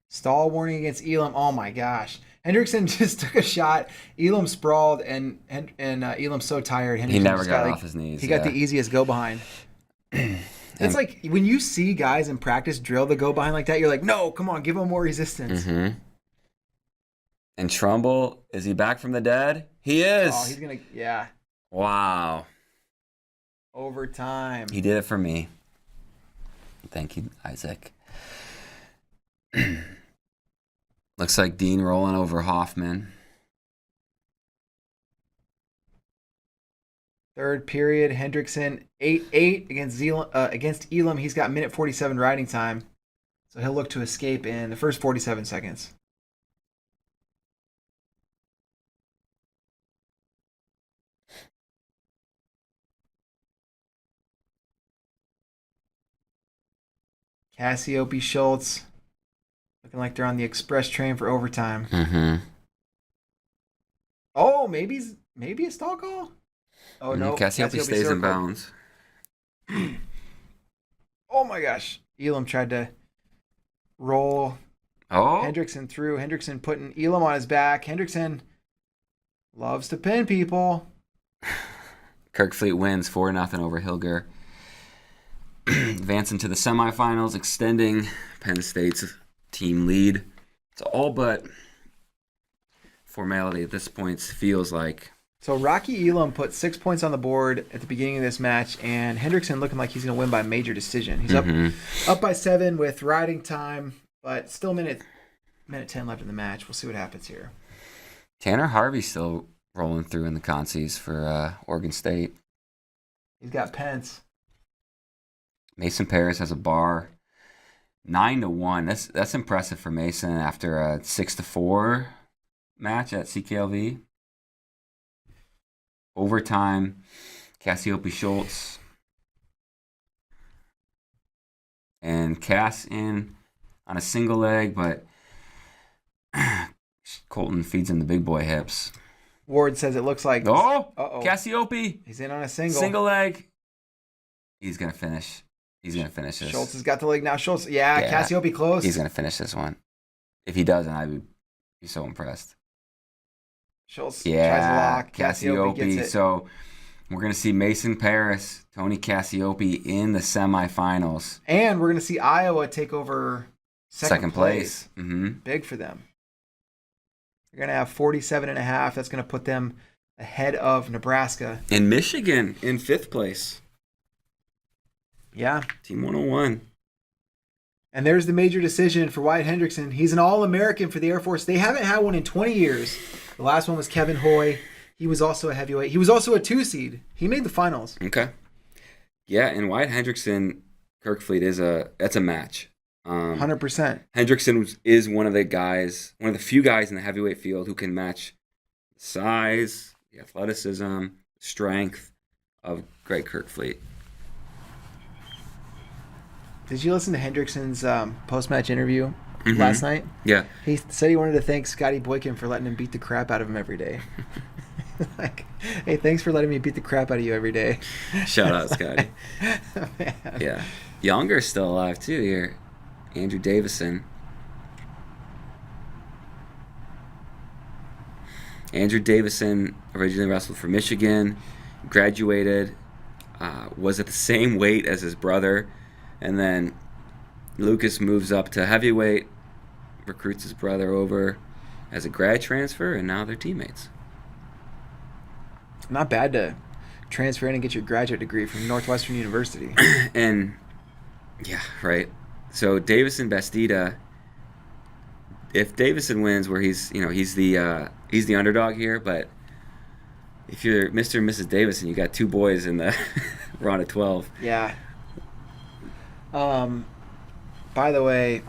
Stall warning against Elam. Oh my gosh. Hendrickson just took a shot. Elam sprawled, and Elam's so tired. Hendrickson He never just got off his knees. He got the easiest go behind. It's like when you see guys in practice drill the go behind like that, you're like, no, come on, give him more resistance. Mm-hmm. And Trumbull, is he back from the dead? He is. Oh, he's going to, yeah. Wow. Overtime. He did it for me. Thank you, Isaac. Looks like Dean rolling over Hoffman. Third period, Hendrickson 8-8 against Elam. He's got minute 47 riding time, so he'll look to escape in the first 47 seconds. Cassiope Schultz looking like they're on the express train for overtime. Mm-hmm. Oh, maybe a stall call? Oh, no. Cassiope stays in bounds. Oh, my gosh. Elam tried to roll Hendrickson through. Hendrickson putting Elam on his back. Hendrickson loves to pin people. Kirkfleet wins 4-0 over Hilger. Advancing to the semifinals, extending Penn State's team lead. It's all but formality at this point, feels like. So Rocky Elam put 6 points on the board at the beginning of this match, and Hendrickson looking like he's going to win by major decision. He's up by 7 with riding time, but still minute 10 left in the match. We'll see what happens here. Tanner Harvey still rolling through in the consies for Oregon State. He's got Pence. Mason Paris has a bar. 9-1. That's impressive for Mason after a 6-4 match at CKLV. Overtime, Cassiope Schultz. And Cass in on a single leg, but Colton feeds him the big boy hips. Ward says it looks like... Oh! Cassiope! He's in on a single. Single leg. He's going to finish. He's going to finish this. Schultz has got the leg now. Schultz, Cassiope close. He's going to finish this one. If he doesn't, I would be so impressed. Schultz tries a lock. Cassiope gets it. So we're going to see Mason Paris, Tony Cassiope in the semifinals. And we're going to see Iowa take over second place. Mm-hmm. Big for them. They're going to have 47.5. That's going to put them ahead of Nebraska. And Michigan in 5th place. Yeah. Team 101. And there's the major decision for Wyatt Hendrickson. He's an All-American for the Air Force. They haven't had one in 20 years. The last one was Kevin Hoy. He was also a heavyweight. He was also a 2-seed. He made the finals. Okay. Yeah, and Wyatt Hendrickson, Kirkfleet, that's a match. 100%. Hendrickson is one of the few guys in the heavyweight field who can match the size, the athleticism, strength of Greg Kirkfleet. Did you listen to Hendrickson's post-match interview last night? Yeah. He said he wanted to thank Scotty Boykin for letting him beat the crap out of him every day. Like, hey, thanks for letting me beat the crap out of you every day. Shout out, Scotty. Man. Yeah. Younger's still alive, too, here. Andrew Davison. Andrew Davison originally wrestled for Michigan, graduated, was at the same weight as his brother, and then Lucas moves up to heavyweight, recruits his brother over as a grad transfer, and now they're teammates. Not bad to transfer in and get your graduate degree from Northwestern University. And, yeah, right. So Davison Bastida, if Davison wins, where he's the underdog here, but if you're Mr. and Mrs. Davison, you got 2 boys in the round of 12. Yeah. By the way,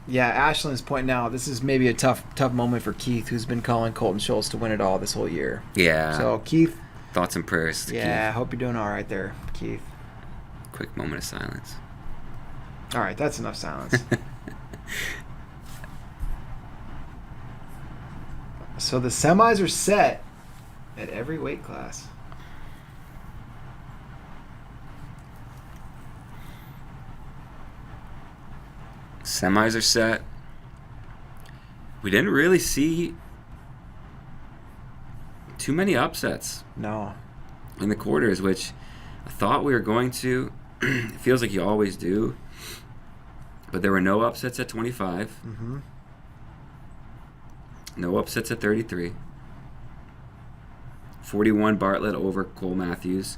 Ashlyn's pointing out this is maybe a tough moment for Keith, who's been calling Colton Schultz to win it all this whole year. Yeah. So Keith, thoughts and prayers to Keith. I hope you're doing all right there, Keith. Quick moment of silence. All right, that's enough silence. So the semis are set at every weight class. Semis are set. We didn't really see too many upsets. No. In the quarters, which I thought we were going to. It feels like you always do. But there were no upsets at 25. Mm-hmm. No upsets at 33. 41 Bartlett over Cole Matthews.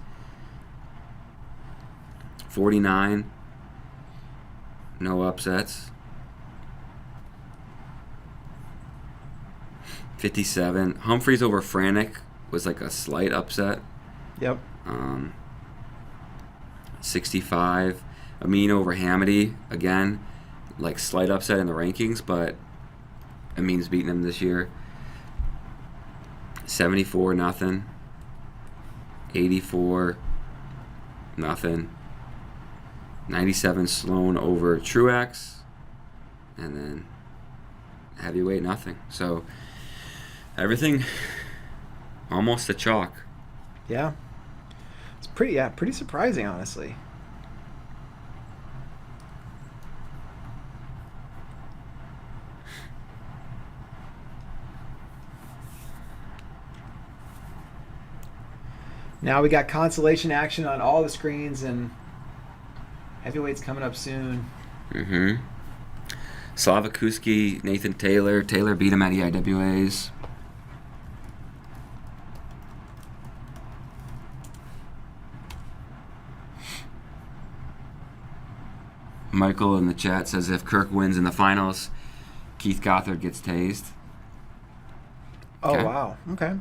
49. No upsets. 57. Humphreys over Franek was like a slight upset. Yep. 65. Amin over Hamady, again, like slight upset in the rankings, but Amin's beaten him this year. 74, nothing. 84, nothing. 97 Sloan over Truex, and then heavyweight, nothing. So everything almost a chalk. Yeah. It's pretty surprising, honestly. Now we got consolation action on all the screens, and heavyweight's coming up soon. Mm-hmm. Slavakuski, Nathan Taylor. Taylor beat him at EIWAs. Michael in the chat says if Kirk wins in the finals, Keith Gothard gets tased. Oh, Okay. wow. Okay.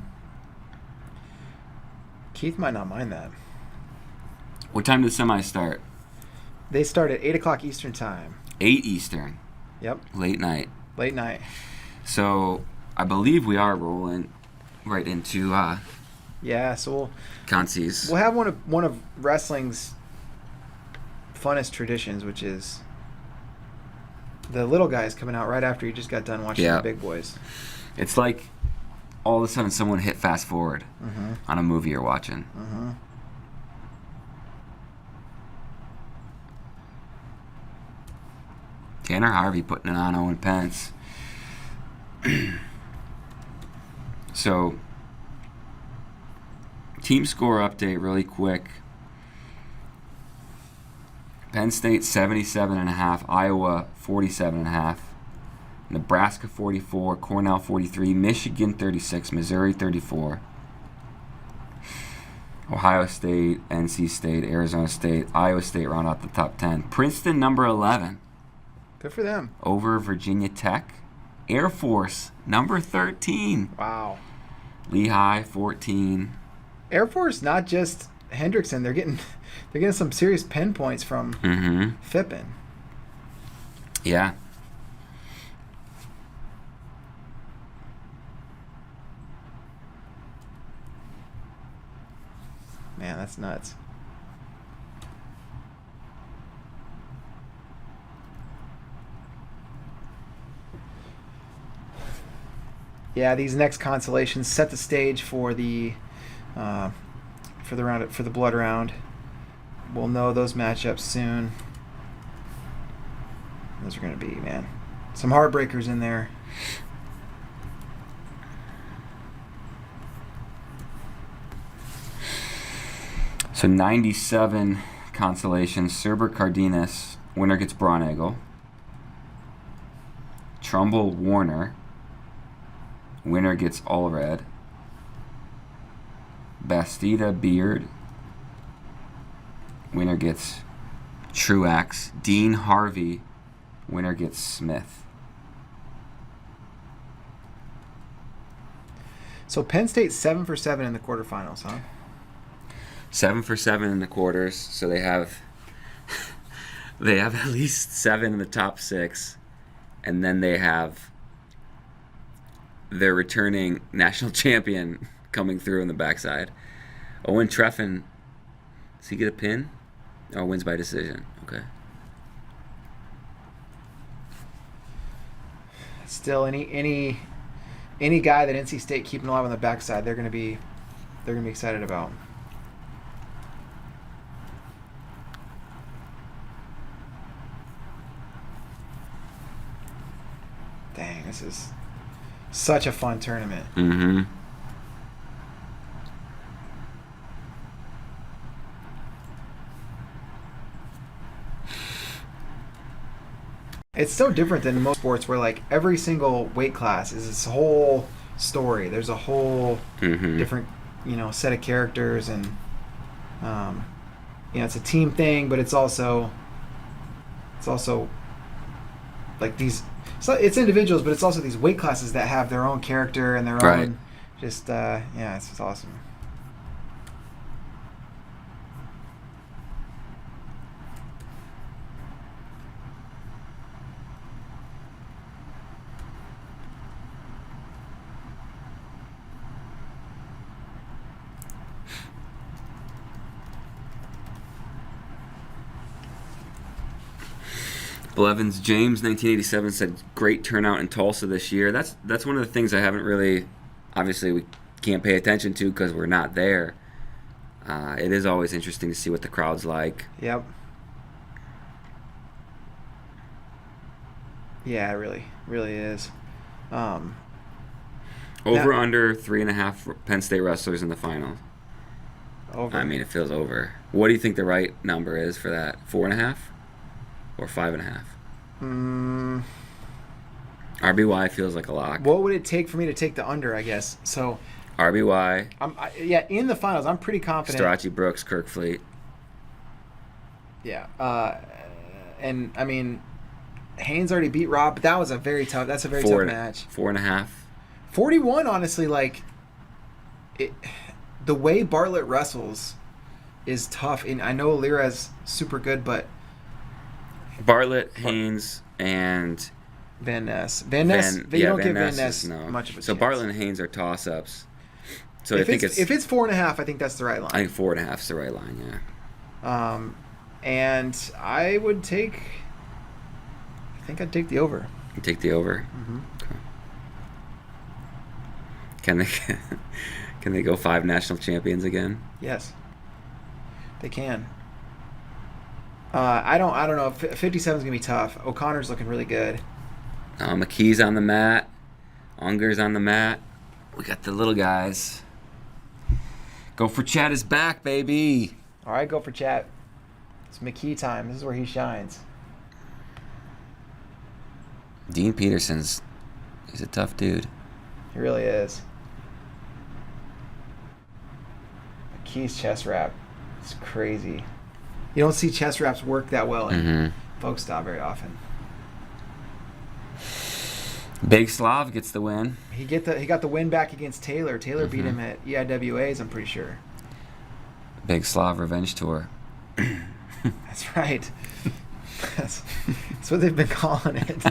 Keith might not mind that. What time do the semis start? They start at 8 o'clock Eastern Time. 8 Eastern. Yep. Late night. Late night. So I believe we are rolling right into Yeah, so Concies. we'll have one of wrestling's funnest traditions, which is the little guys coming out right after you just got done watching the big boys. It's like all of a sudden someone hit fast forward on a movie you're watching. Tanner Harvey putting it on Owen Pence. So, team score update really quick. Penn State 77.5, Iowa 47.5, Nebraska 44, Cornell 43, Michigan 36, Missouri 34, Ohio State, NC State, Arizona State, Iowa State round out the top 10. Princeton number 11. Good for them. Over Virginia Tech. Air Force number 13. Wow. Lehigh 14. Air Force, not just Hendrickson. They're getting some serious pen points from Fippen. Yeah. Man, that's nuts. Yeah, these next consolations set the stage for the blood round. We'll know those matchups soon. Those are going to be, man, some heartbreakers in there. So 97 consolations. Cerber Cardenas, winner gets Braunagel. Trumbull Warner, winner gets Allred. Bastida Beard, winner gets Truax. Dean Harvey, winner gets Smith. So Penn State 7 for 7 in the quarterfinals, huh? 7 for 7 in the quarters, so they have at least 7 in the top 6, and then they have their returning national champion coming through in the backside. Owen Treffin, does he get a pin? Or wins by decision? Okay. Still, any guy that NC State keeping alive on the backside, they're gonna be excited about. Dang, this is such a fun tournament. It's so different than most sports where, like, every single weight class is this whole story. There's a whole different, set of characters, and it's a team thing, but it's also like these. So it's individuals, but it's also these weight classes that have their own character and their own. Just it's just awesome. Blevins James, 1987, said great turnout in Tulsa this year. That's one of the things I haven't really, obviously we can't pay attention to because we're not there. It is always interesting to see what the crowd's like. Yep. Yeah, it really is. Over under 3.5 Penn State wrestlers in the final. Over. I mean, it feels over. What do you think the right number is for that? 4.5 or 5.5? RBY feels like a lock. What would it take for me to take the under, I guess? So RBY. In the finals, I'm pretty confident. Strachey, Brooks, Kirkfleet. Yeah. And, I mean, Haynes already beat Rob, but that's a very tough match. 4.5. 41, honestly, like, the way Bartlett wrestles is tough. And I know Lira's super good, but Bartlett, Haynes, and Van Ness. You don't give Van Ness much of a chance. So Bartlett and Haynes are toss-ups. So if it's 4.5, I think that's the right line. I think 4.5 is the right line, yeah. And I would take I think I'd take the over. You take the over? Mm-hmm. Okay. Can they go 5 national champions again? Yes, they can. I don't know. 57 is gonna be tough. O'Connor's looking really good. McKee's on the mat. Unger's on the mat. We got the little guys. Go for Chad is back, baby. All right, go for Chat. It's McKee time. This is where he shines. Dean Peterson's, he's a tough dude. He really is. McKee's chest wrap. It's crazy. You don't see chest wraps work that well in folk style very often. Big Slav gets the win. He got the win back against Taylor. Taylor beat him at EIWAs, I'm pretty sure. Big Slav revenge tour. That's right. That's what they've been calling it.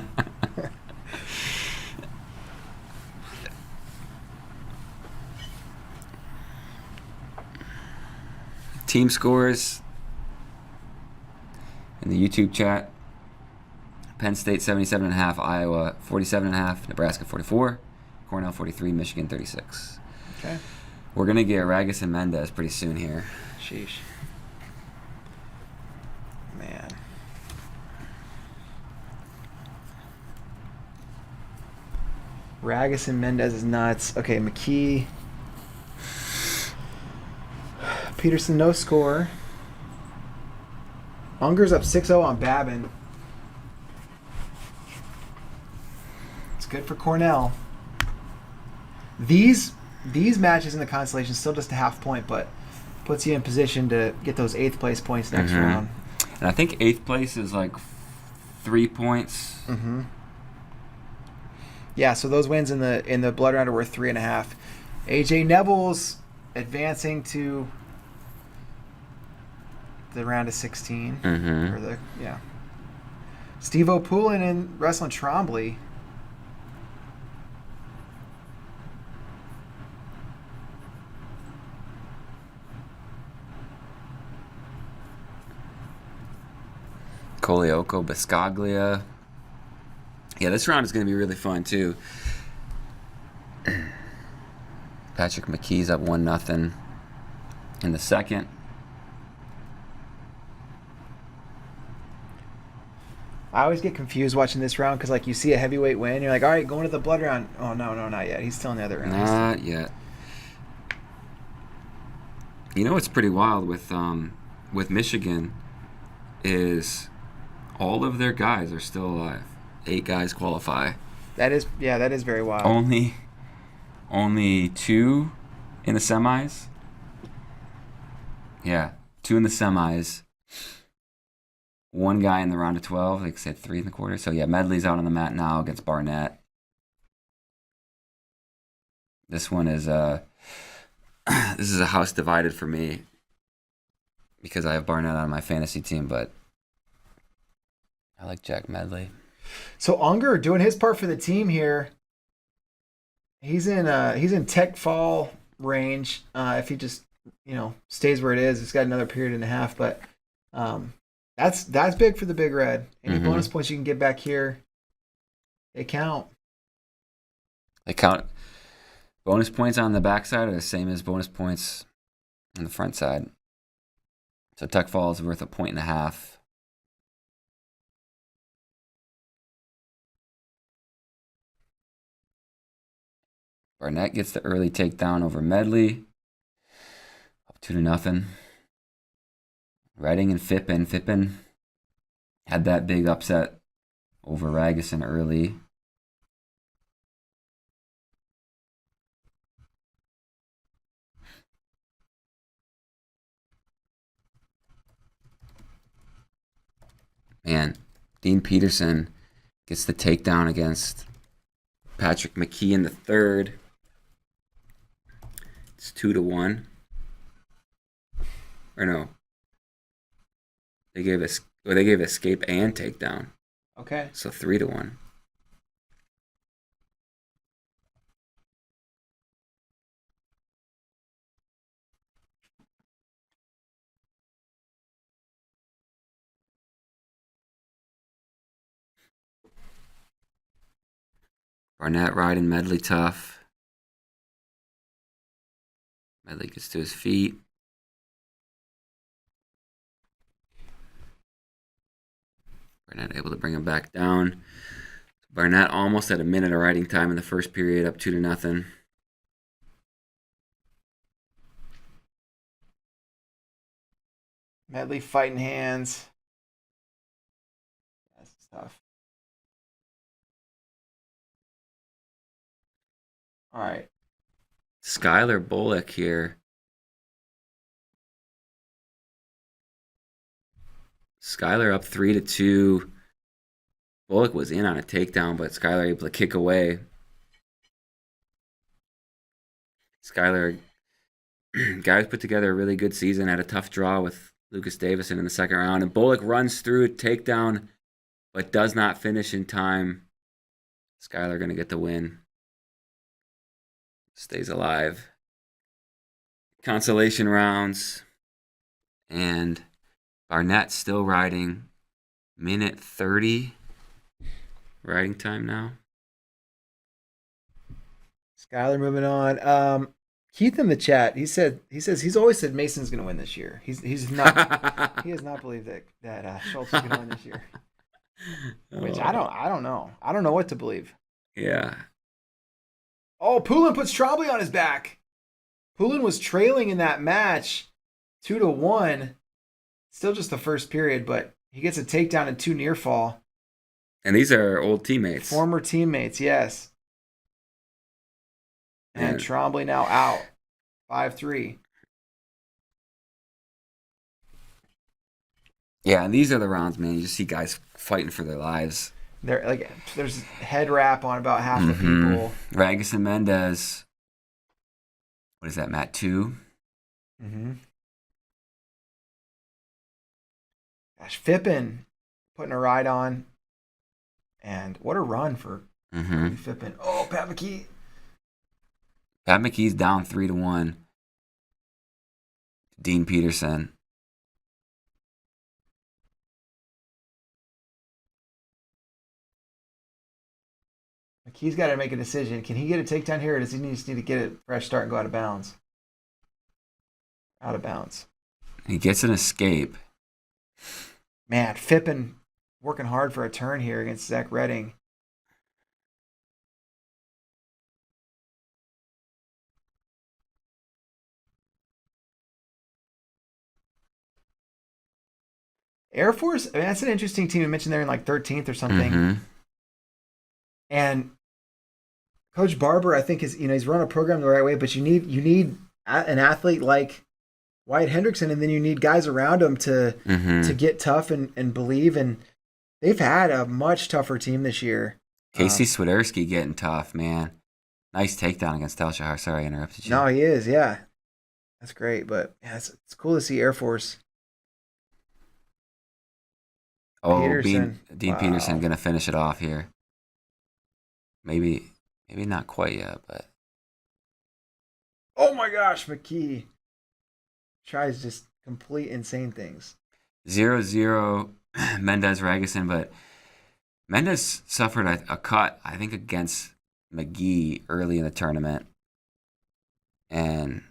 Team scores in the YouTube chat. Penn State 77.5, Iowa 47.5, Nebraska 44, Cornell 43, Michigan 36. Okay. We're going to get Ragus and Mendez pretty soon here. Sheesh. Man. Ragus and Mendez is nuts. Okay, McKee. Peterson, no score. Unger's up 6-0 on Babin. It's good for Cornell. These matches in the Consolations still just a half point, but puts you in position to get those 8th place points next round. And I think 8th place is like 3 points. Mm-hmm. Yeah, so those wins in the blood round are worth 3.5. AJ Neville's advancing to the round of 16. Steve O'Poulin and wrestling Trombley. Colioco, Biscaglia. Yeah, this round is going to be really fun, too. Patrick McKee's up 1-0 in the second. I always get confused watching this round because, like, you see a heavyweight win, you're like, all right, going to the blood round. Oh, no, not yet. He's still in the other round. Not yet. You know what's pretty wild with Michigan is all of their guys are still alive. 8 guys qualify. That is very wild. Only 2 in the semis. Yeah, 2 in the semis. 1 guy in the round of 12. Like I said, 3 in the quarter. So yeah, Medley's out on the mat now against Barnett. This one is this is a house divided for me because I have Barnett on my fantasy team, but I like Jack Medley. So Unger doing his part for the team here. He's in tech fall range. If he just stays where it is, it's got another period and a half. But that's big for the Big Red. Any bonus points you can get back here, they count. They count. Bonus points on the backside are the same as bonus points on the front side. So tech fall is worth 1.5 points. Barnett gets the early takedown over Medley. Up 2-0. Redding and Fippen. Fippen had that big upset over Ragusin early. Man, Dean Peterson gets the takedown against Patrick McKee in the third. It's 2-1. Or no. They gave escape and takedown. Okay. So 3-1. Barnett riding Medley tough. Medley gets to his feet. Barnett able to bring him back down. Barnett almost had a minute of riding time in the first period, up 2-0. Medley fighting hands. That's tough. All right. Skylar Bullock here. Skylar up 3-2. Bullock was in on a takedown, but Skylar able to kick away. Skylar, guys put together a really good season, had a tough draw with Lucas Davison in the second round, and Bullock runs through a takedown, but does not finish in time. Skylar going to get the win. Stays alive. Consolation rounds. And Barnett still riding. Minute 30 riding time now. Skylar moving on. Keith in the chat, he says he's always said Mason's going to win this year. He's not he has not believed that Schultz is going to win this year. Which I don't know. I don't know what to believe. Yeah. Oh, Poulin puts Trombley on his back. Poulin was trailing in that match 2-1. Still just the first period, but he gets a takedown and 2 near fall. And these are old teammates. Former teammates, yes. And Trombley now out. 5-3. Yeah, and these are the rounds, man. You just see guys fighting for their lives. There's head wrap on about half the people. Ragus and Mendez. What is that, Matt? 2? Mm-hmm. Gosh, Fippen putting a ride on. And what a run for Fippen. Oh, Pat McKee. Pat McKee's down 3-1. Dean Peterson. McKee's got to make a decision. Can he get a takedown here, or does he need to get a fresh start and go out of bounds? Out of bounds. He gets an escape. Man, Fippen working hard for a turn here against Zach Redding. Air Force, I mean, that's an interesting team. You mentioned they're in like 13th or something. And Coach Barber, I think, he's run a program the right way, but you need an athlete like Wyatt Hendrickson, and then you need guys around him to get tough and believe. And they've had a much tougher team this year. Casey Swiderski getting tough, man. Nice takedown against Del Shahar. Sorry, I interrupted you. No, he is, yeah. That's great, but yeah, it's cool to see Air Force. Dean Peterson going to finish it off here. Maybe not quite yet, but. Oh my gosh, McKee tries just complete insane things. 0-0 Mendez Ragusan, but Mendez suffered a cut, I think, against McGee early in the tournament. And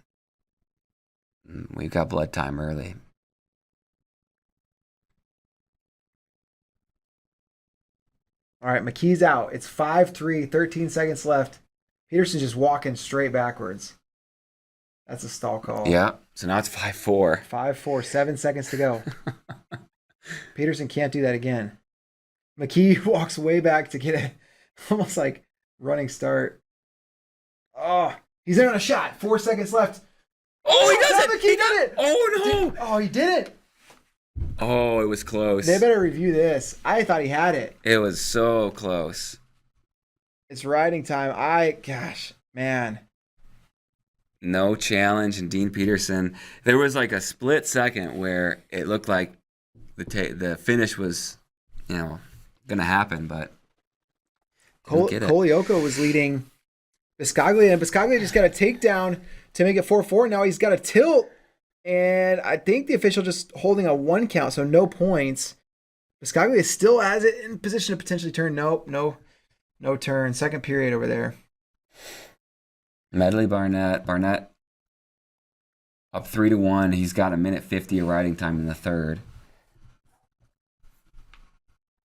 we've got blood time early. All right, McKee's out. It's 5-3, 13 seconds left. Peterson's just walking straight backwards. That's a stall call. Yeah, so now it's 5-4. 5-4, 7 seconds to go. Peterson can't do that again. McKee walks way back to get a almost like running start. Oh, he's in on a shot. 4 seconds left. Oh, he does it! He did it! Oh, no! He did it! Oh, it was close. They better review this. I thought he had it. It was so close. It's riding time. Gosh, man. No challenge, and Dean Peterson. There was like a split second where it looked like the finish was, going to happen, but Kolioko was leading Biscaglia, and Biscaglia just got a takedown to make it 4-4. Now he's got a tilt, and I think the official just holding a 1 count, so no points. Biscaglia still has it in position to potentially turn. Nope, no No turn. Second period over there. Medley Barnett. Barnett up 3-1. He's got 1:50 of riding time in the third.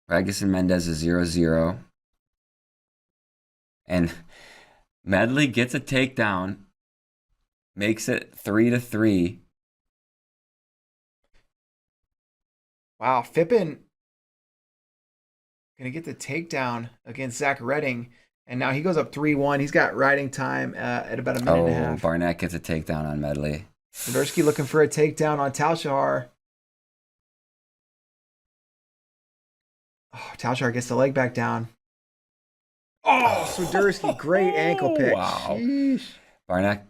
Ragusan Mendez is 0-0. And Medley gets a takedown, makes it 3-3. Wow, Fippen gonna get the takedown against Zach Redding, and now he goes up 3-1. He's got riding time at about a minute and a half. Barnett gets a takedown on Medley. Swiderski looking for a takedown on Talshahar. Oh, Talshahar gets the leg back down. Oh, Swiderski, great ankle pick. Wow. Sheesh. Barnett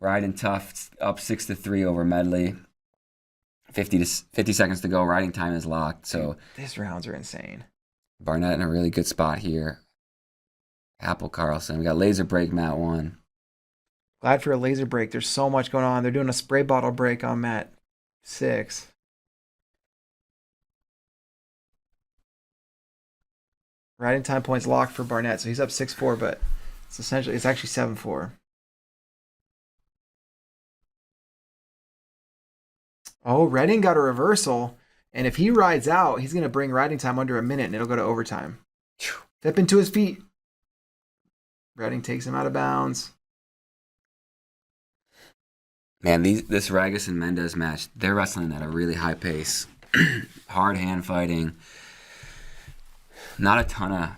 riding tough, up 6-3 over Medley. 50 seconds to go. Riding time is locked. So these rounds are insane. Barnett in a really good spot here. Apple Carlson. We got laser break mat 1. Glad for a laser break. There's so much going on. They're doing a spray bottle break on mat 6. Riding time points locked for Barnett, so he's up 6-4, but it's actually 7-4. Oh, Redding got a reversal, and if he rides out, he's going to bring riding time under a minute, and it'll go to overtime. Step into his feet. Redding takes him out of bounds. Man, this Ragusan Mendez match, they're wrestling at a really high pace. Hard hand fighting. Not a ton of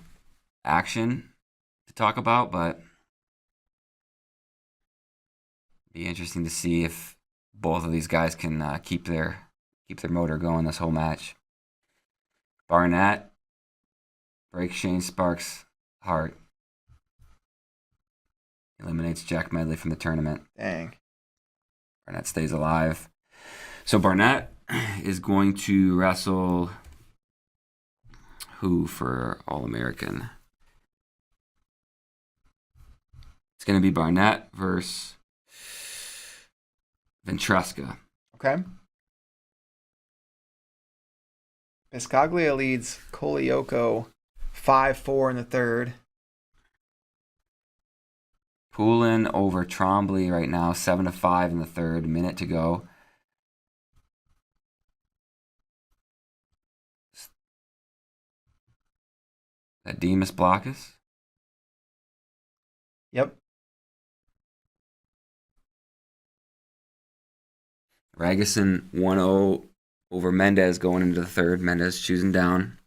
action to talk about, but be interesting to see if both of these guys can keep their motor going this whole match. Barnett breaks Shane Sparks' heart. Eliminates Jack Medley from the tournament. Dang. Barnett stays alive. So Barnett is going to wrestle who for All-American? It's going to be Barnett versus Ventresca. Okay. Biscaglia leads Kolioko 5-4 in the third. Poulin over Trombley right now, 7-5 in the third. Minute to go. That Demas Blockus? Yep. Ragusan 1-0 over Mendez going into the third. Mendez choosing down.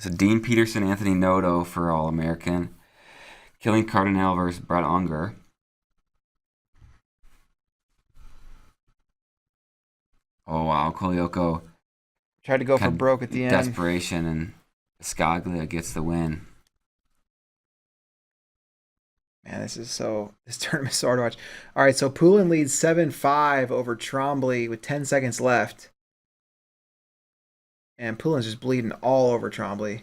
So Dean Peterson, Anthony Noto for All-American. Killing Cardinal versus Brett Unger. Oh, wow. Kolioko tried to go for broke at the end. Desperation, and Biscaglia gets the win. Man, this tournament's so hard to watch. All right, so Poulin leads 7-5 over Trombley with 10 seconds left. And Poulin's just bleeding all over Trombley.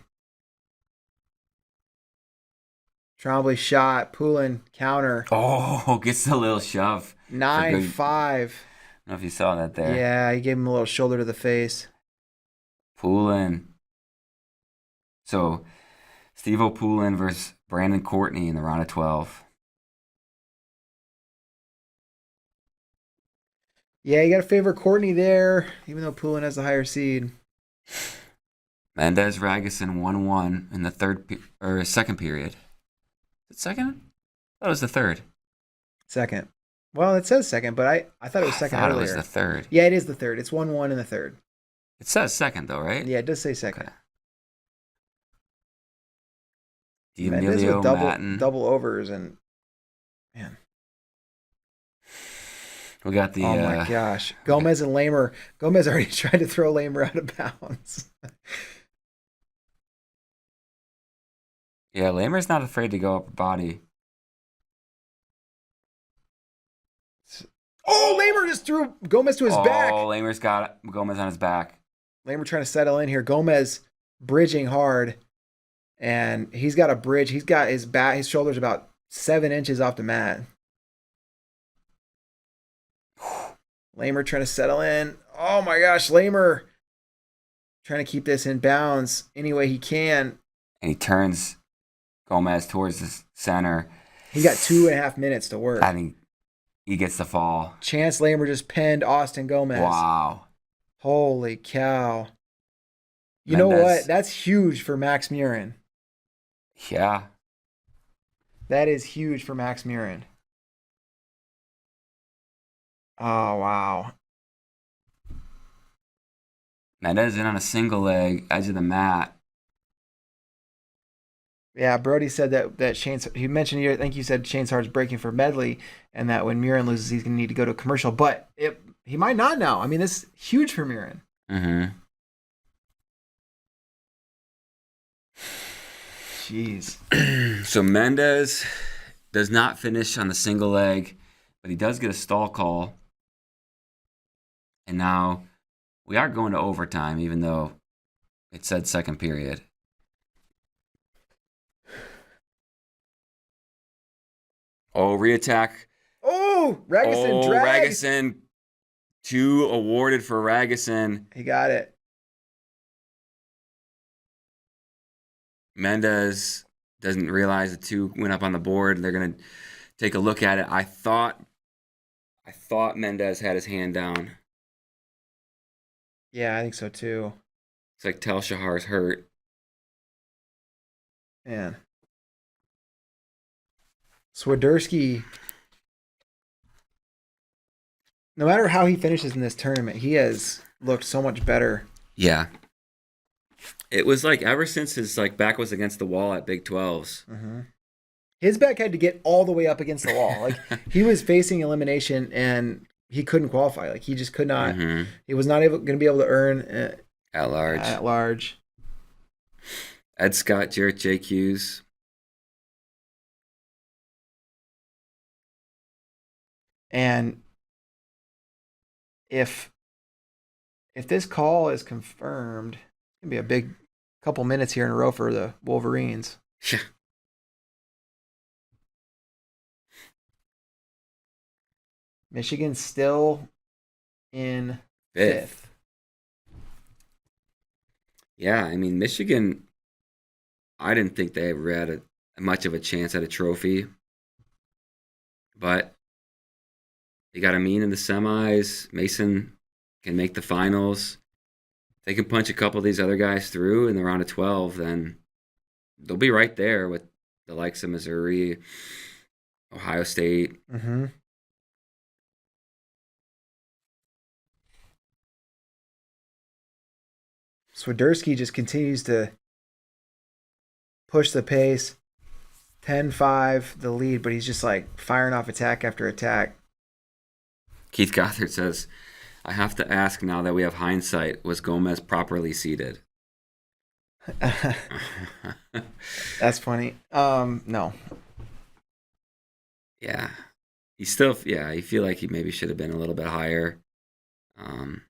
Trombley shot. Poulin counter. Oh, gets the little shove. 9-5. I don't know if you saw that there. Yeah, he gave him a little shoulder to the face. Poulin. So, Steve O'Poulin versus Brandon Courtney in the round of 12. Yeah, you got to favor Courtney there, even though Poulin has the higher seed. Mendez Ragusan 1-1 in the second period. Is it second? I thought it was the third. Second. Well, it says second, but I thought it was second earlier. I thought it was the third. Yeah, it is the third. It's 1-1 in the third. It says second, though, right? Yeah, it does say second. Okay. Mendez with double overs, and man. We got the... Oh, my gosh. Gomez and Lamer. Gomez already tried to throw Lamer out of bounds. Yeah, Lamer's not afraid to go upper body. Oh, Lamer just threw Gomez to his back. Oh, Lamer's got Gomez on his back. Lamer trying to settle in here. Gomez bridging hard, and he's got a bridge. He's got his shoulders about 7 inches off the mat. Lamer trying to settle in. Oh my gosh, Lamer trying to keep this in bounds any way he can. And he turns Gomez towards the center. He got 2.5 minutes to work. I think he gets the fall. Chance Lamer just pinned Austin Gomez. Wow. Holy cow. You Mendez. know what? That's huge for Max Murin. Yeah. That is huge for Max Murin. Oh, wow. Mendez in on a single leg, edge of the mat. Yeah, Brody said that Shane. He mentioned here. I think you said Shane Hart's breaking for Medley, and that when Murin loses, he's going to need to go to a commercial. But he might not now. I mean, this is huge for Murin. Mm-hmm. Jeez. So Mendez does not finish on the single leg, but he does get a stall call. And now we are going to overtime, even though it said second period. Oh, reattack. Oh, Ragusan drags. Ragusan. 2 awarded for Ragusan. He got it. Mendez doesn't realize the 2 went up on the board. They're going to take a look at it. I thought Mendez had his hand down. Yeah, I think so too. It's like Tel Shahar's hurt. Man. Swiderski, no matter how he finishes in this tournament, he has looked so much better. Yeah. It was like ever since his back was against the wall at Big 12s. Mm-hmm. His back had to get all the way up against the wall. Like he was facing elimination and he couldn't qualify. Like he just could not. Mm-hmm. He was not going to be able to earn at large. At large. Ed Scott, Jarrett JQs. And if this call is confirmed, it's gonna be a big couple minutes here in a row for the Wolverines. Yeah. Michigan's still in fifth. Yeah, I mean Michigan. I didn't think they ever had much of a chance at a trophy, but they got a mean in the semis. Mason can make the finals. If they can punch a couple of these other guys through in the round of 12, then they'll be right there with the likes of Missouri, Ohio State. Mm-hmm. Swiderski just continues to push the pace. 10-5 the lead, but he's just like firing off attack after attack. Keith Gothard says, I have to ask now that we have hindsight, was Gomez properly seated? That's funny. No. Yeah. He's still, I feel like he maybe should have been a little bit higher. And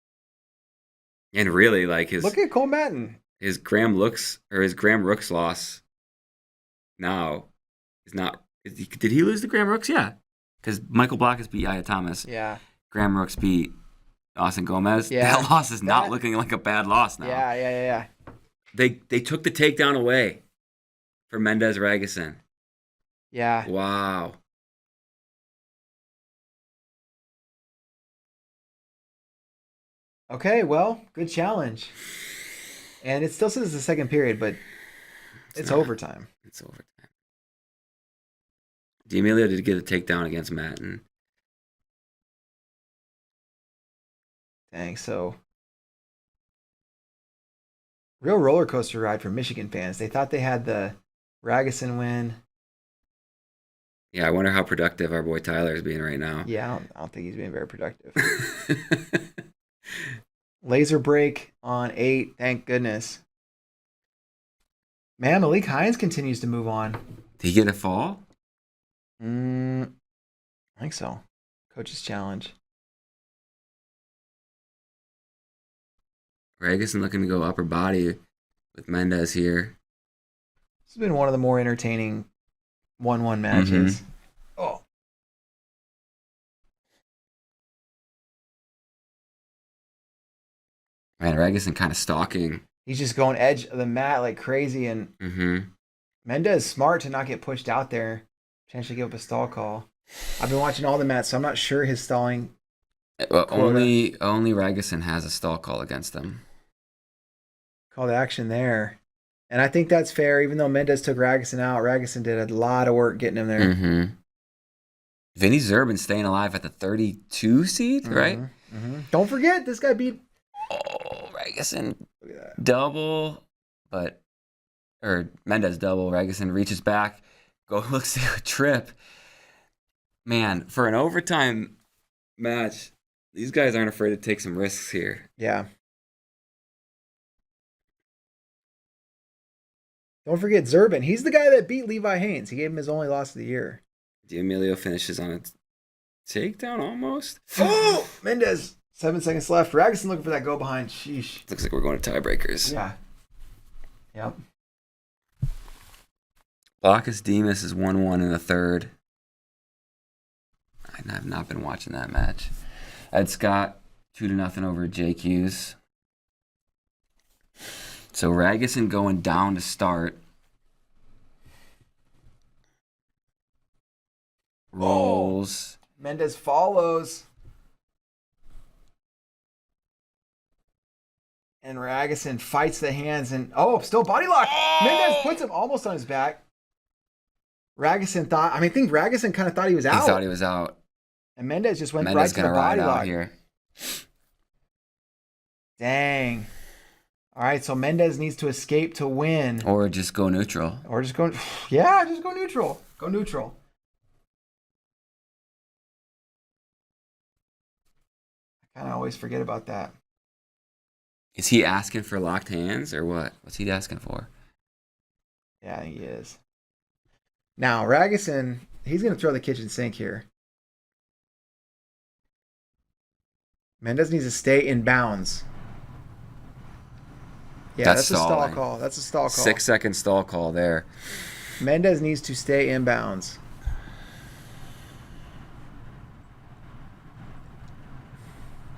really, like look at Cole Matten. His Graham Rooks loss now is not. Did he lose to Graham Rooks? Yeah. Because Michael Blackus beat Yaya Thomas. Yeah. Graham Rooks beat Austin Gomez. Yeah. That loss is not looking like a bad loss now. Yeah. They took the takedown away for Mendez Ragusan. Yeah. Wow. Okay, well, good challenge. And it still says the second period, but it's overtime. It's overtime. D'Amelio did get a takedown against Matten. Dang, so real roller coaster ride for Michigan fans. They thought they had the Ragusan win. Yeah, I wonder how productive our boy Tyler is being right now. Yeah, I don't think he's being very productive. Laser break on 8. Thank goodness. Man, Malik Hines continues to move on. Did he get a fall? I think so. Coach's challenge. Ragusan looking to go upper body with Mendez here. This has been one of the more entertaining 1-1 matches. Mm-hmm. Oh. Man, Ragusin kind of stalking. He's just going edge of the mat like crazy, and Mendez smart to not get pushed out there, potentially give up a stall call. I've been watching all the mats, so I'm not sure his stalling. Well, only Ragusin has a stall call against him. Call to action there. And I think that's fair, even though Mendez took Ragusin out. Ragusin did a lot of work getting him there. Vinny Zerban staying alive at the 32 seed, right? Don't forget, this guy beat... Oh, Ragusin double, or Mendez double. Ragusin reaches back, looks like a trip. Man, for an overtime match, these guys aren't afraid to take some risks here. Yeah. Don't forget Zerban. He's the guy that beat Levi Haynes. He gave him his only loss of the year. D'Amelio finishes on a takedown almost. Oh! Mendez. 7 seconds left. Ragusin looking for that go behind. Sheesh. Looks like we're going to tiebreakers. Yeah. Yep. Bacchus Demas is 1-1 in the third. I have not been watching that match. Ed Scott 2-0 over Jake Hughes. So Ragusin going down to start. Rolls. Oh, Mendez follows. And Ragusin fights the hands and still body lock. Oh! Mendez puts him almost on his back. Ragusin I think Ragusin kind of thought he was out. He thought he was out. And Mendez just went right to the body lock here. Dang. All right, so Mendez needs to escape to win. Or just go neutral. Just go neutral. Go neutral. I kind of always forget about that. Is he asking for locked hands or what? What's he asking for? Yeah, I think he is. Now, Ragusin, he's going to throw the kitchen sink here. Mendez needs to stay in bounds. Yeah, that's a stall call. That's a stall call. 6-second stall call there. Mendez needs to stay in bounds.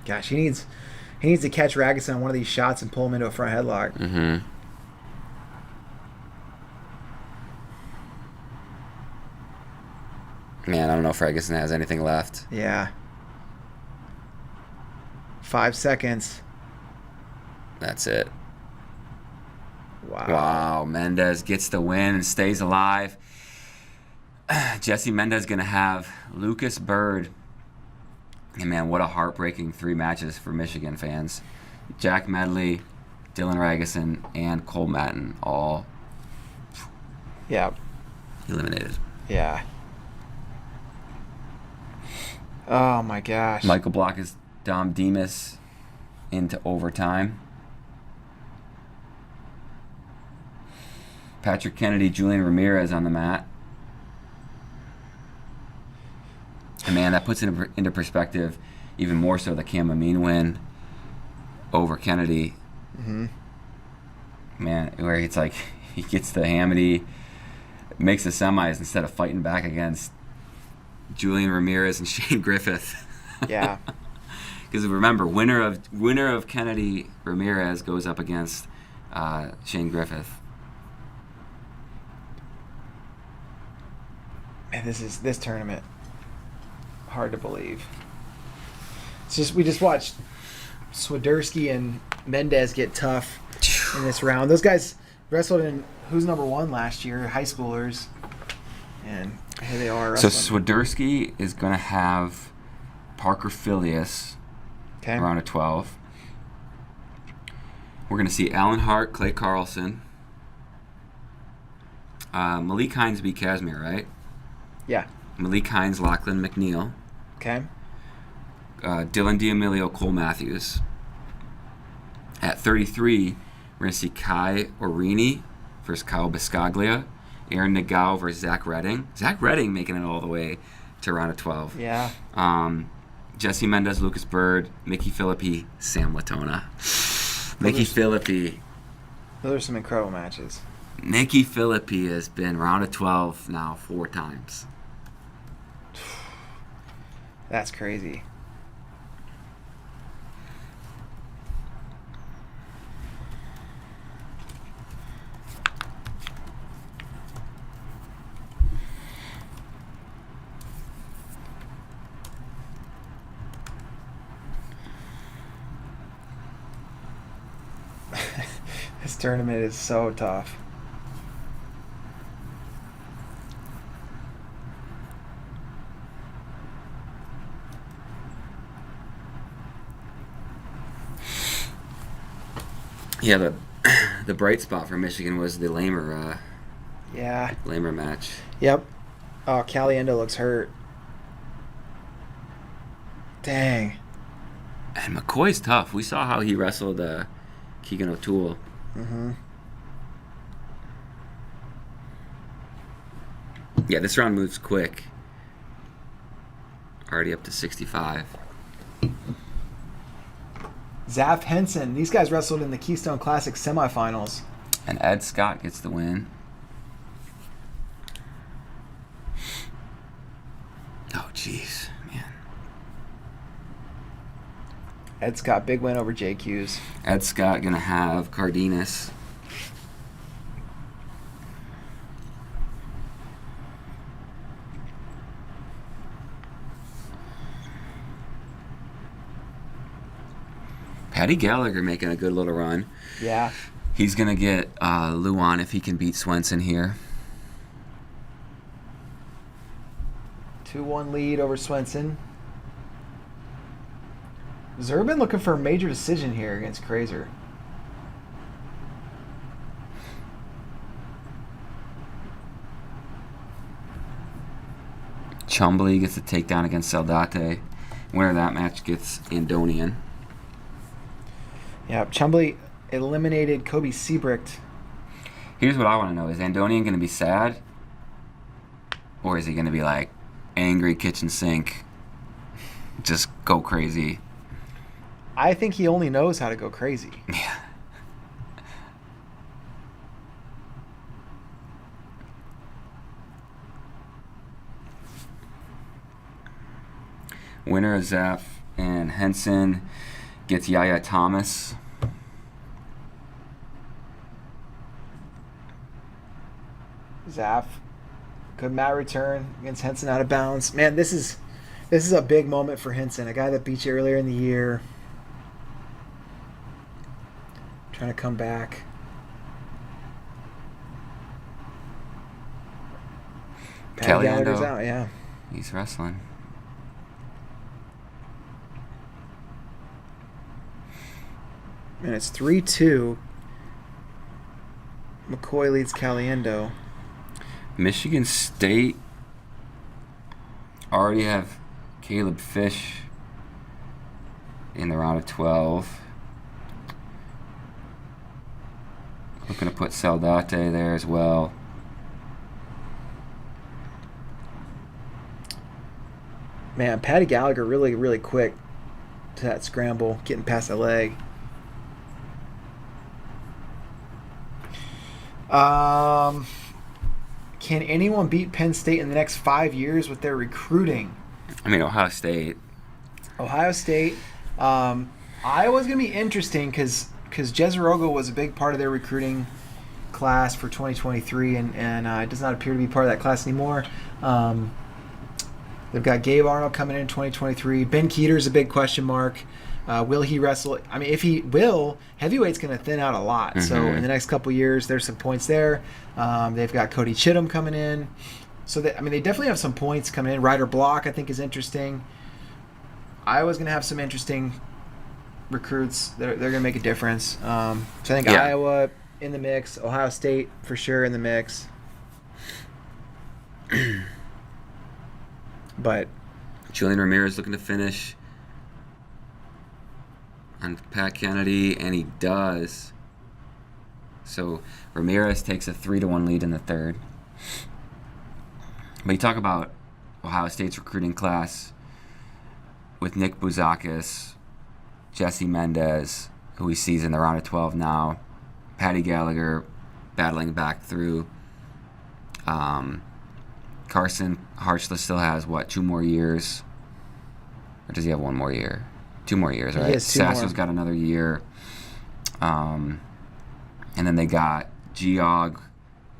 Gosh, he needs to catch Ragusin on one of these shots and pull him into a front headlock. Man, I don't know if Ragusin has anything left. Yeah. 5 seconds. That's it. Wow. Mendez gets the win and stays alive. Jesse Mendez going to have Lucas Bird. And man, what a heartbreaking 3 matches for Michigan fans. Jack Medley, Dylan Ragusin, and Cole Matten all eliminated. Yeah. Oh my gosh. Michael Block is Dom Demas into overtime. Patrick Kennedy, Julian Ramirez on the mat. And man, that puts it into perspective even more so the Cam Amin win over Kennedy. Man, where it's like he gets the Hamity, makes the semis instead of fighting back against Julian Ramirez and Shane Griffith. Yeah. Because remember, winner of Kennedy Ramirez goes up against Shane Griffith. Man, this tournament. Hard to believe. We just watched Swiderski and Mendez get tough in this round. Those guys wrestled in who's number 1 last year, high schoolers, and here they are. So Swiderski is going to have Parker Filius around a 12. We're going to see Alan Hart, Clay Carlson, Malik Hines beat Casimir, right? Yeah. Malik Hines, Lachlan McNeil. Okay. Dylan D'Amelio, Cole Matthews. At 33, we're going to see Kai Orini versus Kyle Biscaglia. Aaron Nagao versus Zach Redding. Zach Redding making it all the way to round of 12. Yeah. Jesse Mendez, Lucas Bird, Mickey Philippi, Sam Latona. Mickey Philippi. Those are some incredible matches. Mickey Philippi has been round of 12 now 4 times. That's crazy. This tournament is so tough. Yeah, the bright spot for Michigan was the Lamer match. Yep. Oh, Caliendo looks hurt. Dang. And McCoy's tough. We saw how he wrestled Keegan O'Toole. Mm-hmm. Yeah, this round moves quick. Already up to 65. Zaf Henson. These guys wrestled in the Keystone Classic semifinals. And Ed Scott gets the win. Oh, jeez, man. Ed Scott, big win over JQ's. Ed Scott going to have Cardenas. Paddy Gallagher making a good little run. Yeah. He's going to get Luan if he can beat Swenson here. 2-1 lead over Swenson. Zerbin looking for a major decision here against Krazer. Chumbley gets a takedown against Saldate. Winner of that match gets Andonian. Yeah, Chumbley eliminated Kobe Seabricht. Here's what I want to know. Is Andonian going to be sad? Or is he going to be like angry kitchen sink? Just go crazy. I think he only knows how to go crazy. Yeah. Winner of Zaf and Henson gets Yaya Thomas. Zaf, good mat return against Henson out of bounds. Man, this is a big moment for Henson, a guy that beat you earlier in the year. Trying to come back. Paddy Gallagher's out, yeah. He's wrestling. And it's 3-2. McCoy leads Caliendo. Michigan State already have Caleb Fish in the round of 12. Looking to put Saldate there as well. Man, Paddy Gallagher really, really quick to that scramble, getting past the leg. Can anyone beat Penn State in the next 5 years with their recruiting? I mean, Ohio State. Iowa's going to be interesting because Jezerogo was a big part of their recruiting class for 2023, and it does not appear to be part of that class anymore. They've got Gabe Arnold coming in 2023. Ben Keeter's a big question mark. Will he wrestle? I mean, if he will, heavyweight's going to thin out a lot. Mm-hmm. So in the next couple years, there's some points there. They've got Cody Chittum coming in. So they definitely have some points coming in. Ryder Block, I think, is interesting. Iowa's going to have some interesting recruits. They're going to make a difference. So I think Iowa in the mix. Ohio State for sure in the mix. But Julian Ramirez looking to finish on Pat Kennedy, and he does. So Ramirez takes a 3-1 lead in the third. But you talk about Ohio State's recruiting class with Nick Bouzakis, Jesse Mendez, who he sees in the round of 12 now, Paddy Gallagher battling back through. Carson Harchless still has, 2 more years? Or does he have 1 more year? 2 more years, right? Sasso's got another year. And then they got Geog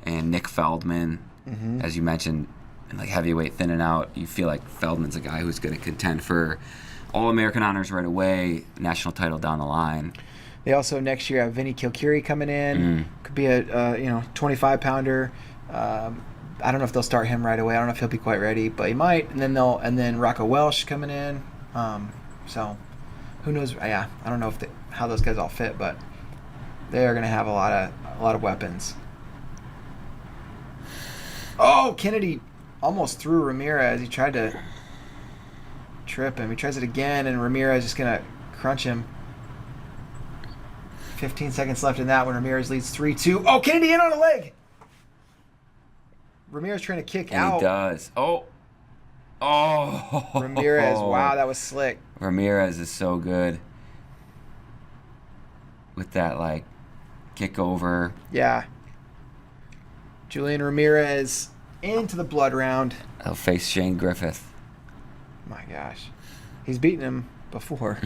and Nick Feldman. Mm-hmm. As you mentioned, and like heavyweight thinning out, you feel like Feldman's a guy who's going to contend for All-American honors right away, national title down the line. They also next year have Vinny Kilkiri coming in. Could be a 25-pounder. I don't know if they'll start him right away. I don't know if he'll be quite ready, but he might. And then Rocco Welsh coming in. So who knows? Yeah, I don't know how those guys all fit, but they are going to have a lot of weapons. Oh, Kennedy almost threw Ramirez. He tried to trip him. He tries it again, and Ramirez is just going to crunch him. 15 seconds left in that one. Ramirez leads 3-2. Oh, Kennedy in on a leg. Ramirez trying to kick out. And he does. Oh. Ramirez. Wow, that was slick. Ramirez is so good with that, kick over. Yeah. Julian Ramirez into the blood round. He'll face Shane Griffith. My gosh. He's beaten him before.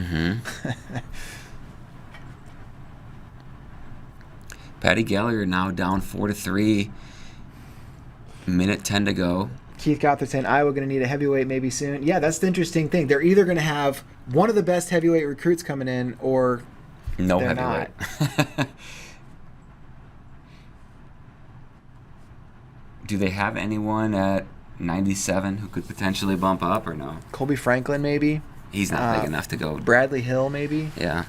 Patty Gallagher now down 4-3. Minute 10 to go. Keith Gothard saying Iowa going to need a heavyweight maybe soon. Yeah, that's the interesting thing. They're either going to have one of the best heavyweight recruits coming in, or no they're heavyweight. not. Do they have anyone at 97 who could potentially bump up or no? Colby Franklin maybe. He's not big enough to go. Bradley Hill maybe. Yeah.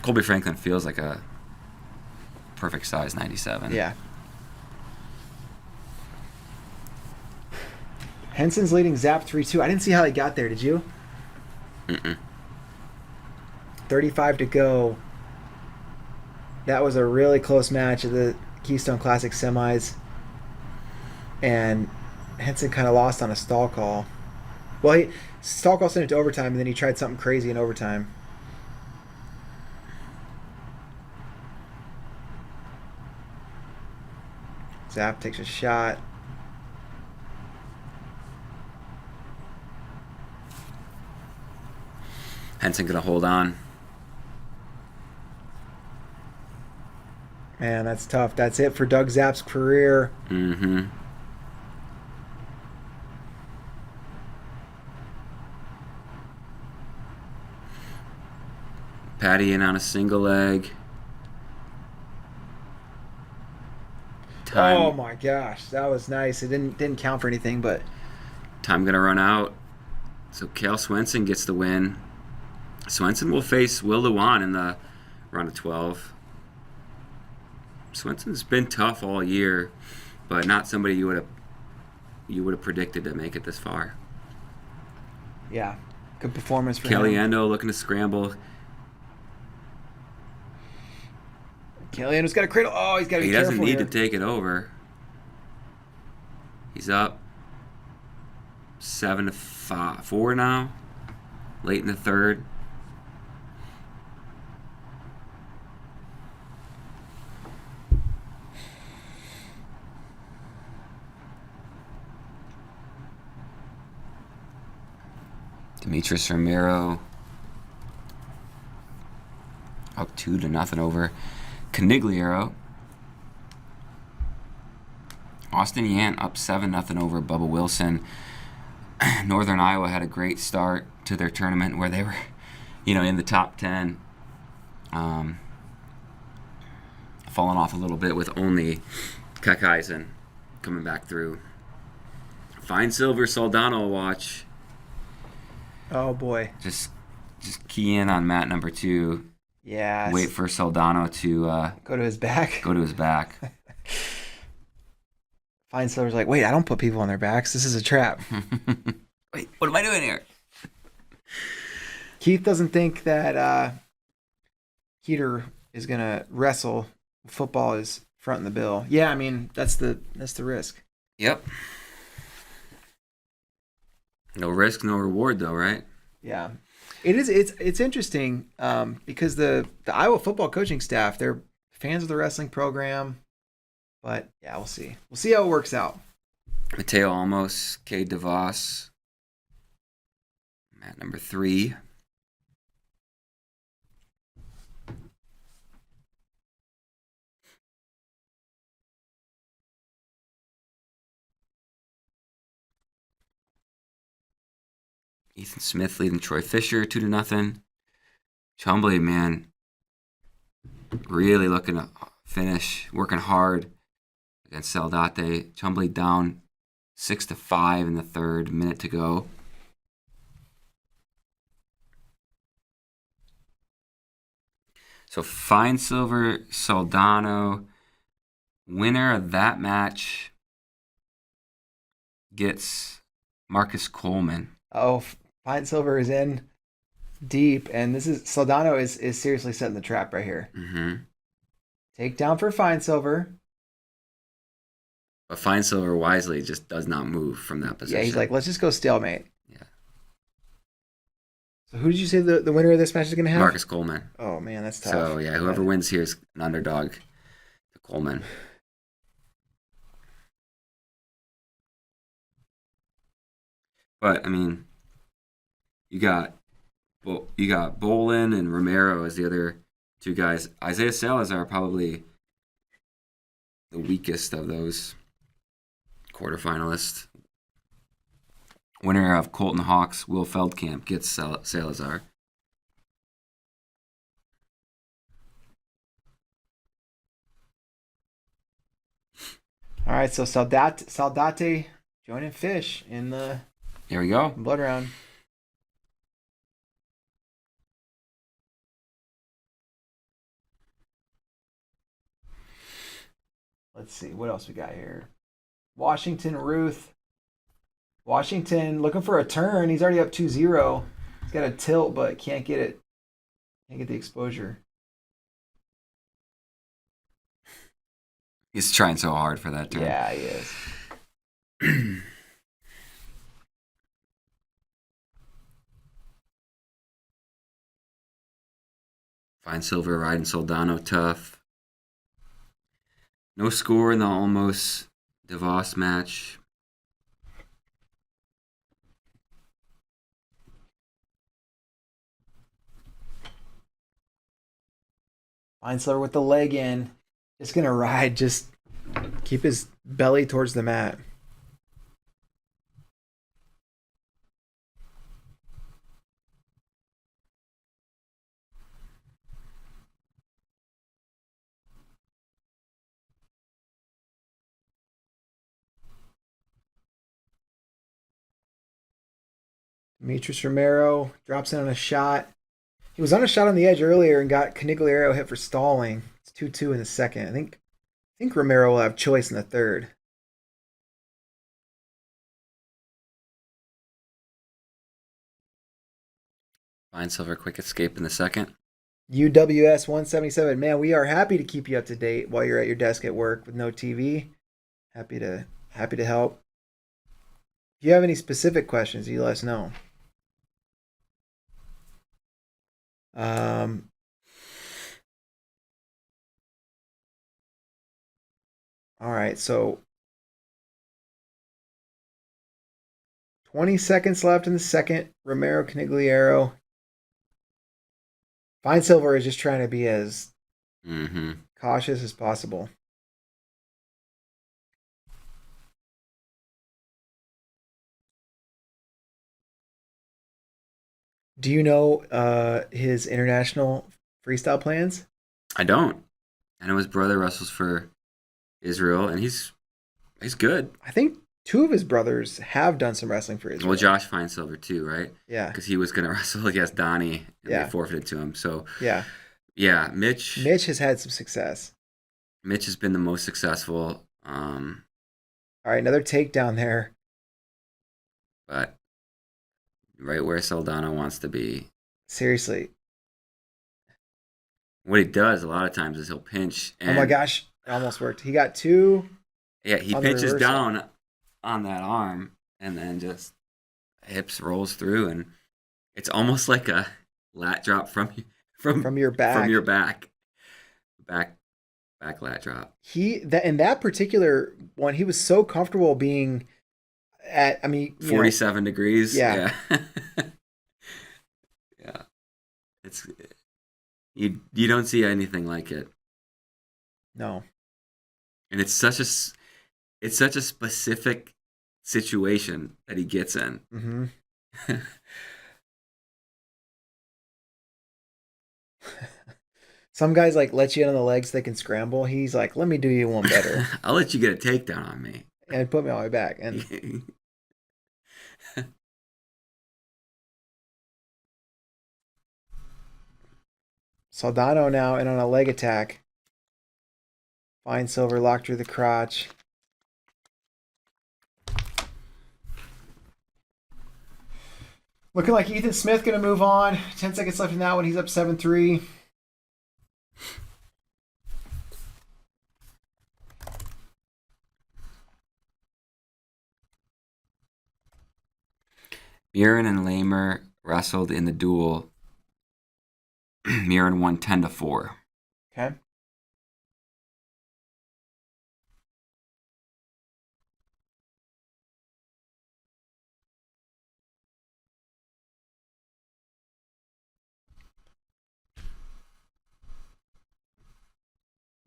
Colby Franklin feels like a perfect size 97. Yeah. Henson's leading Zap 3-2. I didn't see how he got there. Did you? 35 to go. That was a really close match at the Keystone Classic semis. And Henson kind of lost on a stall call. Well, stall call sent it to overtime, and then he tried something crazy in overtime. Zap takes a shot. Henson going to hold on. Man, that's tough. That's it for Doug Zap's career. Patty in on a single leg. Time. Oh my gosh, that was nice. It didn't count for anything, but time going to run out. So Cale Swenson gets the win. Swenson will face Will Luan in the round of 12. Swenson's been tough all year, but not somebody you would have predicted to make it this far. Yeah, good performance for him. Caliendo looking to scramble. Caliendo's got a cradle. Oh, he's got to be careful. He doesn't need here to take it over. He's up 7-4 now. Late in the third. Demetrius Ramiro up 2-0 over Canigliaro. Austin Yant up 7-0 over Bubba Wilson. Northern Iowa had a great start to their tournament where they were, in the top 10. Falling off a little bit with only Kekheisen coming back through. Fine Silver Soldano watch. Oh boy. Just key in on mat number 2. Yeah. Wait for Soldano to go to his back. Go to his back. Fine Silver's like, wait, I don't put people on their backs. This is a trap. Wait, what am I doing here? Keith doesn't think that Heater is gonna wrestle. Football is fronting the bill. Yeah, I mean that's the risk. Yep. No risk, no reward, though, right? Yeah, it is. It's interesting because the Iowa football coaching staff, they're fans of the wrestling program, but yeah, we'll see. We'll see how it works out. Mateo Almos, Cade DeVos, mat number 3. Ethan Smith leading Troy Fisher 2-0. Chambly, man, really looking to finish, working hard against Saldate. Chumbley down 6-5 in the third, minute to go. So Fine Silver, Soldano, winner of that match gets Marcus Coleman. Oh, Fine Silver is in deep, and this is Soldano is seriously setting the trap right here. Mm-hmm. Takedown for Fine Silver. But Fine Silver wisely just does not move from that position. Yeah, he's like, let's just go stalemate. Yeah. So who did you say the winner of this match is going to have? Marcus Coleman. Oh, man, that's tough. So, yeah, whoever wins here is an underdog to Coleman. But, I mean, you got Bolin and Romero as the other two guys. Isaiah Salazar probably the weakest of those quarterfinalists. Winner of Colton Hawks, Will Feldkamp gets Salazar. All right, so Saldate joining Fish in the Here we go. blood round. Let's see, what else we got here? Washington Ruth. Washington looking for a turn. He's already up 2-0. He's got a tilt, but can't get it. Can't get the exposure. He's trying so hard for that turn. Yeah, he is. Fine Silver riding Soldano tough. No score in the almost DeVos match. Fine Silver with the leg in. Just going to ride. Just keep his belly towards the mat. Demetrius Romero drops in on a shot. He was on a shot on the edge earlier and got Canigliaro hit for stalling. It's 2-2 in the second. I think Romero will have choice in the third. Fine Silver quick escape in the second. UWS 177. Man, we are happy to keep you up to date while you're at your desk at work with no TV. Happy to help. If you have any specific questions, you let us know. All right, so 20 seconds left in the second. Romero Canigliaro. Fine Silver is just trying to be as cautious as possible. Do you know his international freestyle plans? I don't. I know his brother wrestles for Israel, and he's good. I think two of his brothers have done some wrestling for Israel. Well, Josh Fine Silver too, right? Yeah. Because he was going to wrestle against Donnie, and they forfeited to him. So yeah, Mitch has had some success. Mitch has been the most successful. All right, another takedown there. But right where Soldano wants to be. Seriously. What he does a lot of times is he'll pinch. And, oh my gosh, it almost worked. He got two. Yeah, he pinches down on that arm and then just hips rolls through, and it's almost like a lat drop from your back. Back lat drop. In that particular one, he was so comfortable being at 47 degrees. Yeah. Yeah. It's you don't see anything like it. No. And it's such a specific situation that he gets in. Mm-hmm. Some guys like let you in on the legs, they can scramble. He's like, let me do you one better I'll let you get a takedown on me. and put me on my back. And Soldano now in on a leg attack. Fine Silver locked through the crotch. Looking like Ethan Smith going to move on. 10 seconds left in that one. He's up 7-3. Murin and Lamer wrestled in the duel. Murin won 10-4. Okay.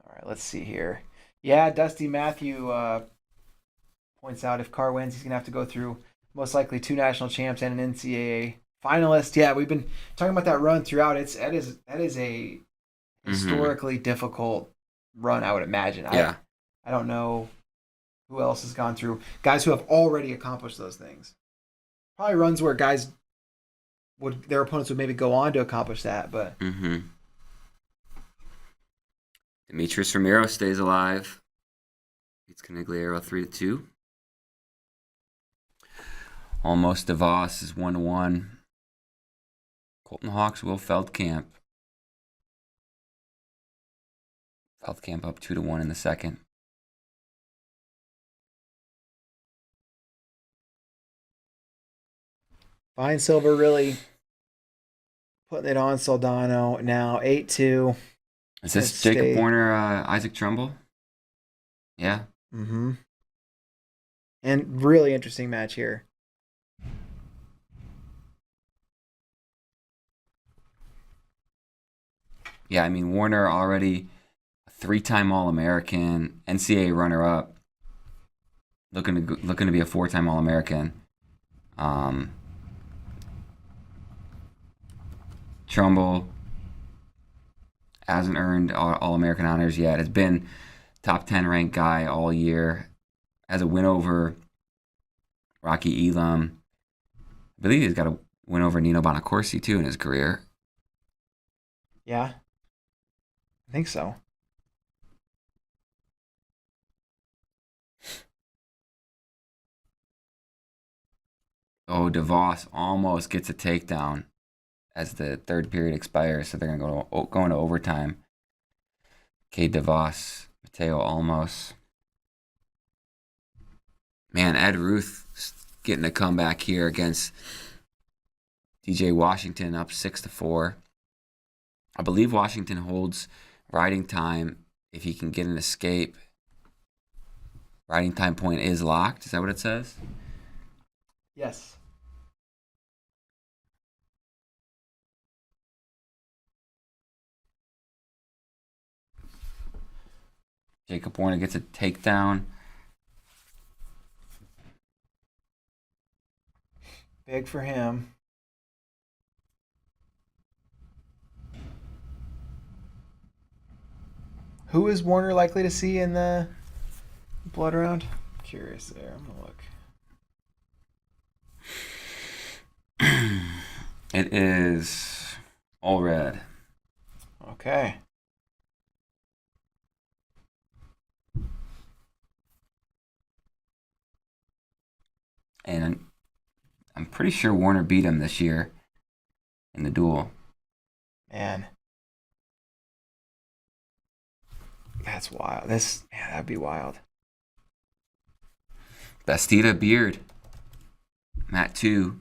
All right, let's see here. Yeah, Dusty Matthew points out if Carr wins, he's going to have to go through most likely 2 national champs and an NCAA finalist. Yeah, we've been talking about that run throughout. That is a historically difficult run, I would imagine. Yeah. I don't know who else has gone through. Guys who have already accomplished those things. Probably runs where their opponents would maybe go on to accomplish that, but Demetrius Romero stays alive. Beats Canigliaro 3-2. Almost DeVos is 1-1. Colton Hawks, Will Feldkamp. Feldkamp up 2-1 in the second. Fine Silver really putting it on Soldano now 8-2. Is this Jacob Warner, Isaac Trumbull? Yeah. Mm-hmm. And really interesting match here. Yeah, I mean, Warner already a 3-time All-American, NCAA runner-up, looking to be a 4-time All-American. Trumbull hasn't earned All-American honors yet. Has been top 10 ranked guy all year. Has a win over Rocky Elam. I believe he's got a win over Nino Bonacorsi too in his career. Yeah, I think so. Oh, DeVos almost gets a takedown as the third period expires, so they're going to go into overtime. Okay, DeVos, Mateo almost. Man, Ed Ruth getting a comeback here against DJ Washington, up 6-4. I believe Washington holds riding time if he can get an escape. Riding time point is locked. Is that what it says? Yes. Jacob Warner gets a takedown. Big for him. Who is Warner likely to see in the blood round? Curious there. I'm gonna look. It is all red. Okay. And I'm pretty sure Warner beat him this year in the duel. Man. That's wild. That'd be wild. Bastida Beard. Matt 2.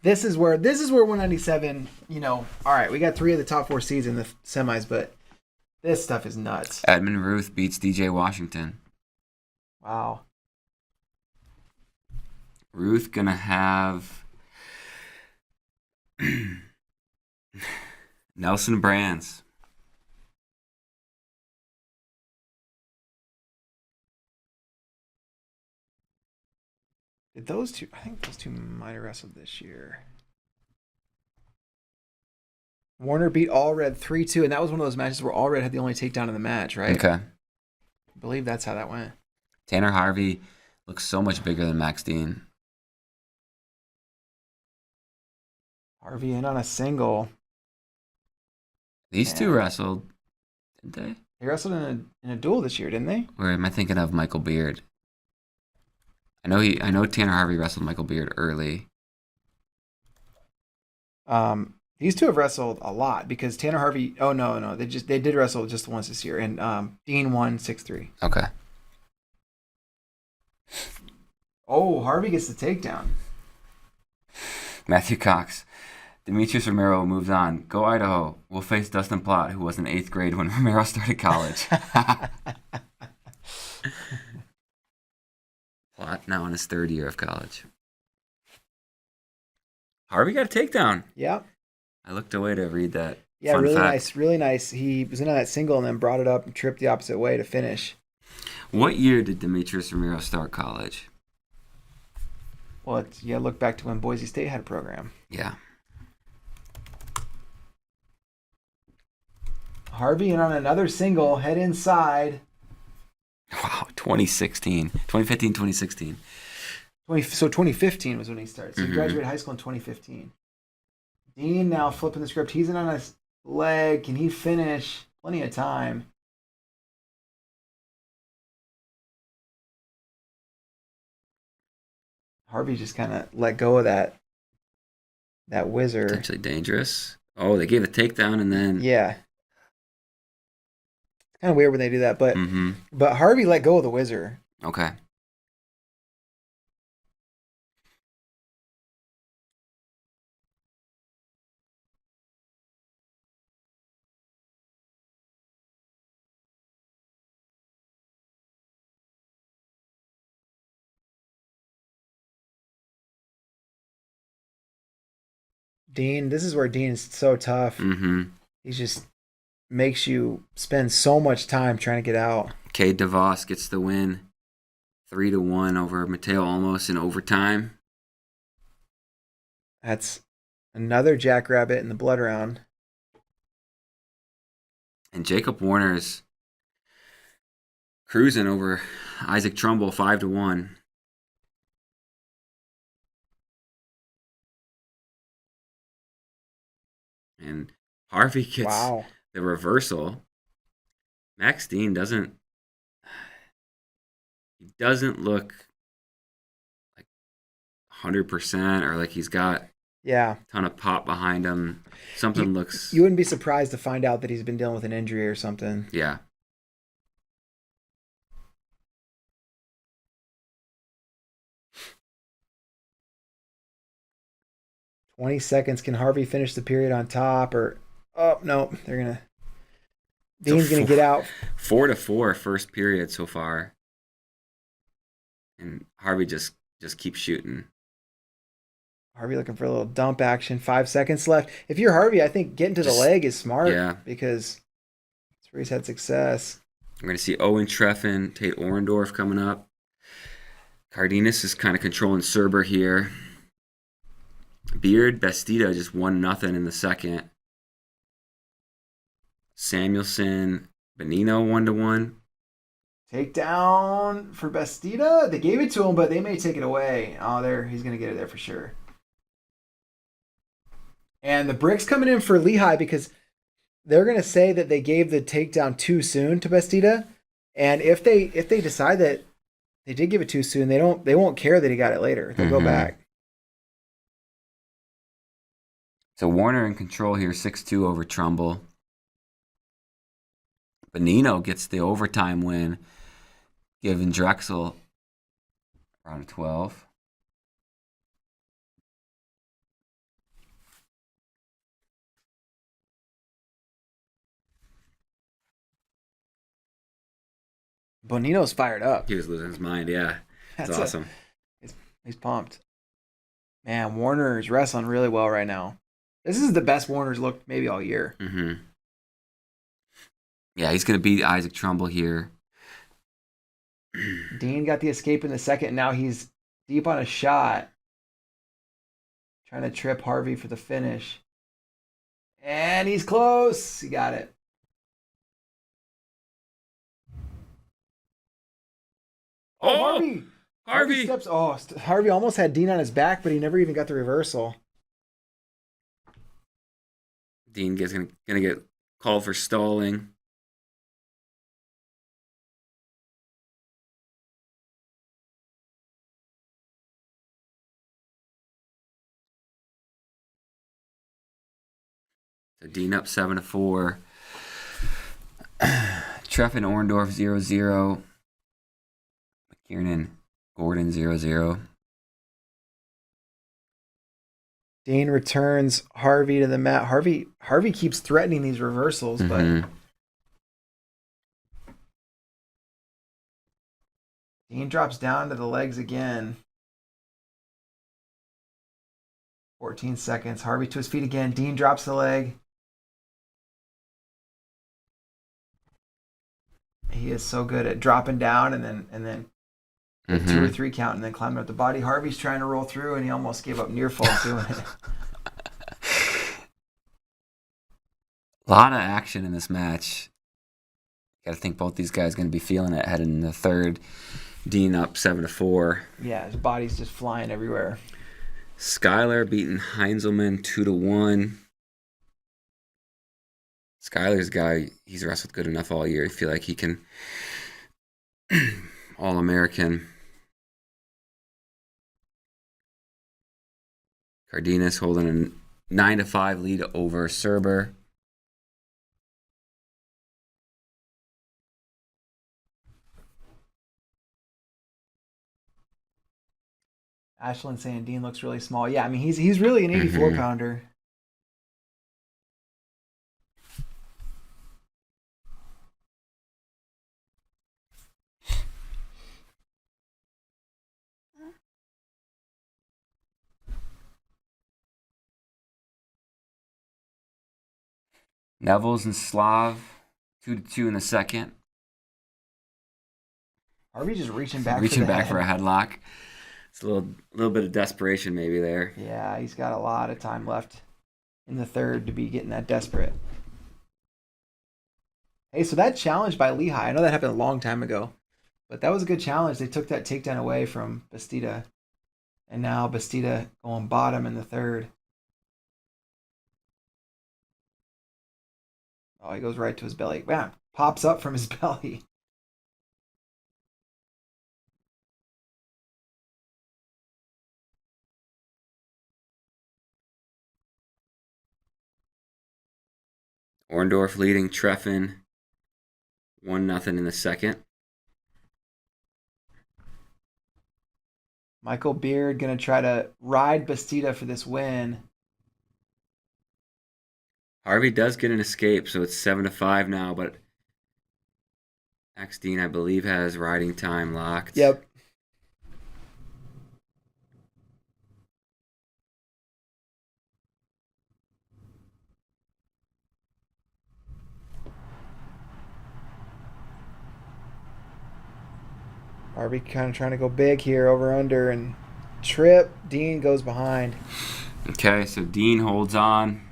This is where 197, all right, we got 3 of the top 4 seeds in the semis, but this stuff is nuts. Edmund Ruth beats DJ Washington. Wow. Ruth gonna have Nelson Brands. Did those two? I think those two might have wrestled this year. Warner beat Allred 3-2, and that was one of those matches where Allred had the only takedown in the match, right? Okay. I believe that's how that went. Tanner Harvey looks so much bigger than Max Dean. Harvey in on a single. These two wrestled, didn't they? They wrestled in a duel this year, didn't they? Or am I thinking of Michael Beard? I know Tanner Harvey wrestled Michael Beard early. These two have wrestled a lot because Tanner Harvey. Oh no, they did wrestle just once this year, and Dean won 6-3. Okay. Oh, Harvey gets the takedown. Matthew Cox. Demetrius Romero moves on. Go Idaho. We'll face Dustin Plott, who was in 8th grade when Romero started college. Plott now in his 3rd year of college. Harvey got a takedown. Yeah. I looked away to read that. Yeah, Fun really fact. nice, really nice. He was in on that single and then brought it up and tripped the opposite way to finish. What year did Demetrius Romero start college? Well, look back to when Boise State had a program. Yeah. Harvey in on another single, head inside. Wow, 2016. 2015, 2016. So 2015 was when he started. So he graduated high school in 2015. Dean now flipping the script. He's in on his leg. Can he finish? Plenty of time. Harvey just kind of let go of that whizzer. Potentially dangerous. Oh, they gave a takedown and then... Yeah. It's kind of weird when they do that, but Harvey let go of the whizzer. Okay. Dean, this is where Dean is so tough. He just makes you spend so much time trying to get out. Cade DeVos gets the win. 3-1 over Mateo Almos in overtime. That's another jackrabbit in the blood round. And Jacob Warner's cruising over Isaac Trumbull 5-1. And Harvey gets the reversal. Max Dean doesn't look like 100% or like he's got a ton of pop behind him. Something looks... You wouldn't be surprised to find out that he's been dealing with an injury or something. Yeah. $20. Can Harvey finish the period on top? Or no, they're gonna. Dean's gonna get out. 4-4 first period so far, and Harvey just keeps shooting. Harvey looking for a little dump action. 5 seconds left. If you're Harvey, I think getting to the leg is smart. Yeah, because that's where he's had success. We're gonna see Owen Treffen, Tate Orendorff coming up. Cardenas is kind of controlling Serber here. Beard, Bastida just 1-0 in the second. Samuelson, Benino 1-1. Takedown for Bastida. They gave it to him, but they may take it away. Oh, he's going to get it there for sure. And the bricks coming in for Lehigh because they're going to say that they gave the takedown too soon to Bastida. And if they decide that they did give it too soon, they won't care that he got it later. They'll go back. So Warner in control here, 6-2 over Trumbull. Benino gets the overtime win, giving Drexel around 12. Bonino's fired up. He was losing his mind, yeah. That's awesome. He's pumped. Man, Warner's wrestling really well right now. This is the best Warner's looked maybe all year. Yeah, he's going to beat Isaac Trumbull here. Dean got the escape in the second, and now he's deep on a shot. Trying to trip Harvey for the finish. And he's close. He got it. Oh, Harvey. Harvey steps. Oh, Harvey almost had Dean on his back, but he never even got the reversal. Dean gonna get called for stalling. So Dean up 7-4. Treff and Orndorff 0-0. McKiernan, Gordon 0-0. Dean returns Harvey to the mat. Harvey keeps threatening these reversals, but Dean drops down to the legs again. 14 seconds. Harvey to his feet again. Dean drops the leg. He is so good at dropping down and then 2 or 3 count and then climbing up the body. Harvey's trying to roll through and he almost gave up near fall doing it. A lot of action in this match. Got to think both these guys going to be feeling it heading in the third. Dean up 7-4. Yeah, his body's just flying everywhere. Skyler beating Heinzelman 2-1. Skyler's a guy, he's wrestled good enough all year. I feel like he can All-American. Cardenas holding a 9-5 lead over Serber. Ashlyn saying Dean looks really small. Yeah, I mean he's really an 84 pounder. Neville's and Slav 2-2 in the second. Harvey just reaching back for a headlock. It's a little bit of desperation maybe there. Yeah, he's got a lot of time left in the third to be getting that desperate. Hey, so that challenge by Lehigh, I know that happened a long time ago, but that was a good challenge. They took that takedown away from Bastida, and now Bastida going bottom in the third. Oh, he goes right to his belly. Wow, pops up from his belly. Orndorff leading Treffin 1-0 in the second. Michael Beard going to try to ride Bastida for this win. Harvey does get an escape, so it's 7-5 now, but Max Dean, I believe, has riding time locked. Yep. Harvey kind of trying to go big here, over under, and trip. Dean goes behind. Okay, so Dean holds on.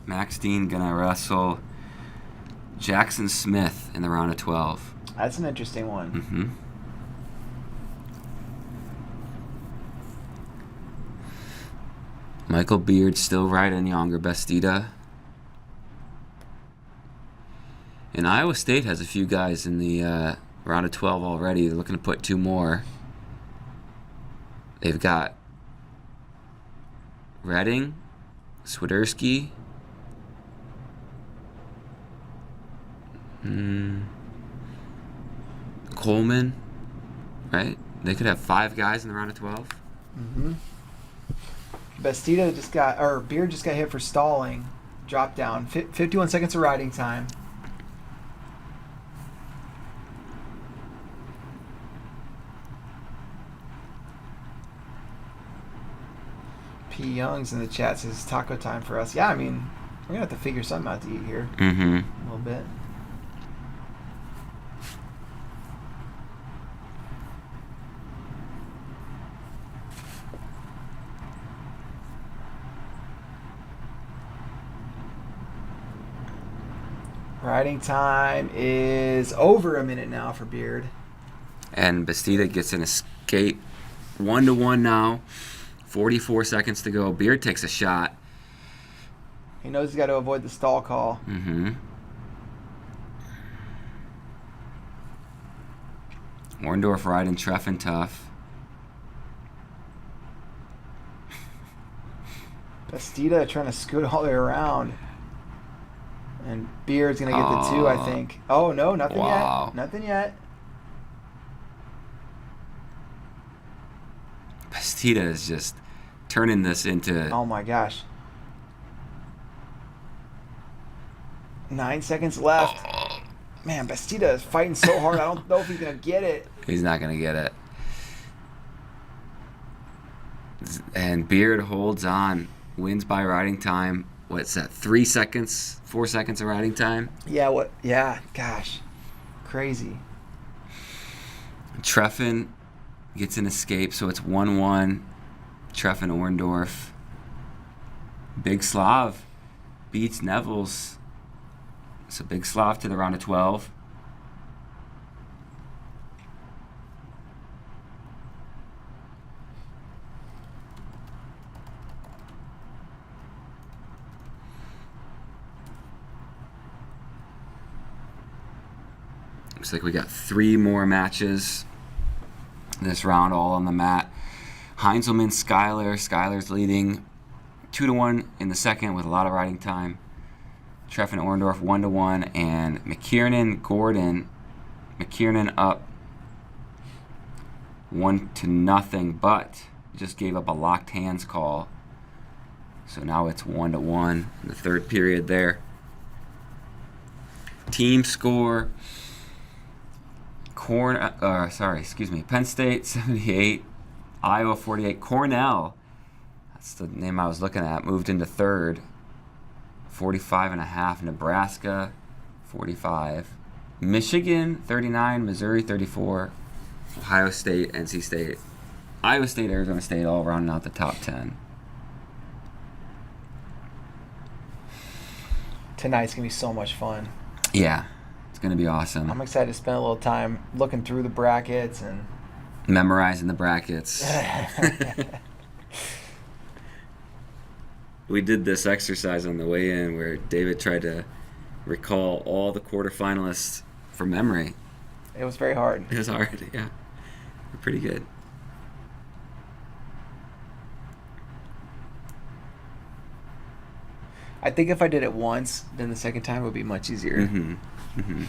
Max Dean gonna wrestle Jackson Smith in the round of 12. That's an interesting one. Michael Beard still riding younger Bastida. And Iowa State has a few guys in the round of 12 already. They're looking to put 2 more. They've got Redding, Swiderski, Coleman, right? They could have 5 guys in the round of 12. Bastida Beard just got hit for stalling. Drop down. 51 seconds of riding time. P. Young's in the chat says taco time for us. Yeah, I mean, we're going to have to figure something out to eat here. A little bit. Riding time is over a minute now for Beard. And Bastida gets an escape. 1-1 now. 44 seconds to go. Beard takes a shot. He knows he's got to avoid the stall call. Mm-hmm. Orndorff riding Treffen tough. Bastida trying to scoot all the way around. And Beard's going to get the 2, I think. Oh, no, nothing yet. Nothing yet. Bastida is just turning this into... Oh, my gosh. 9 seconds left. Man, Bastida is fighting so hard. I don't know if he's going to get it. He's not going to get it. And Beard holds on. Wins by riding time. What's that? 3 seconds? 4 seconds of riding time? Yeah, what? Yeah, gosh. Crazy. Treffen gets an escape, so it's 1-1. Treffen Orndorff. Big Slav beats Neville's. So Big Slav to the round of 12. Looks like we got 3 more matches this round, all on the mat. Heinzelman, Skyler. Skyler's leading 2-1 in the second with a lot of riding time. Treffen Orndorff 1-1, and McKiernan, Gordon. McKiernan up 1-0, but just gave up a locked hands call. So now it's 1-1 in the third period there. Team score. Penn State 78, Iowa 48. Cornell, that's the name I was looking at, moved into third, 45.5. Nebraska 45, Michigan 39, Missouri 34, Ohio State, NC State, Iowa State, Arizona State, all rounding out the top 10. Tonight's gonna be so much fun. Yeah. It's going to be awesome. I'm excited to spend a little time looking through the brackets and memorizing the brackets. We did this exercise on the way in where David tried to recall all the quarterfinalists from memory. It was very hard. It was hard, yeah. Pretty good. I think if I did it once, then the second time would be much easier. Mm-hmm. Mm-hmm.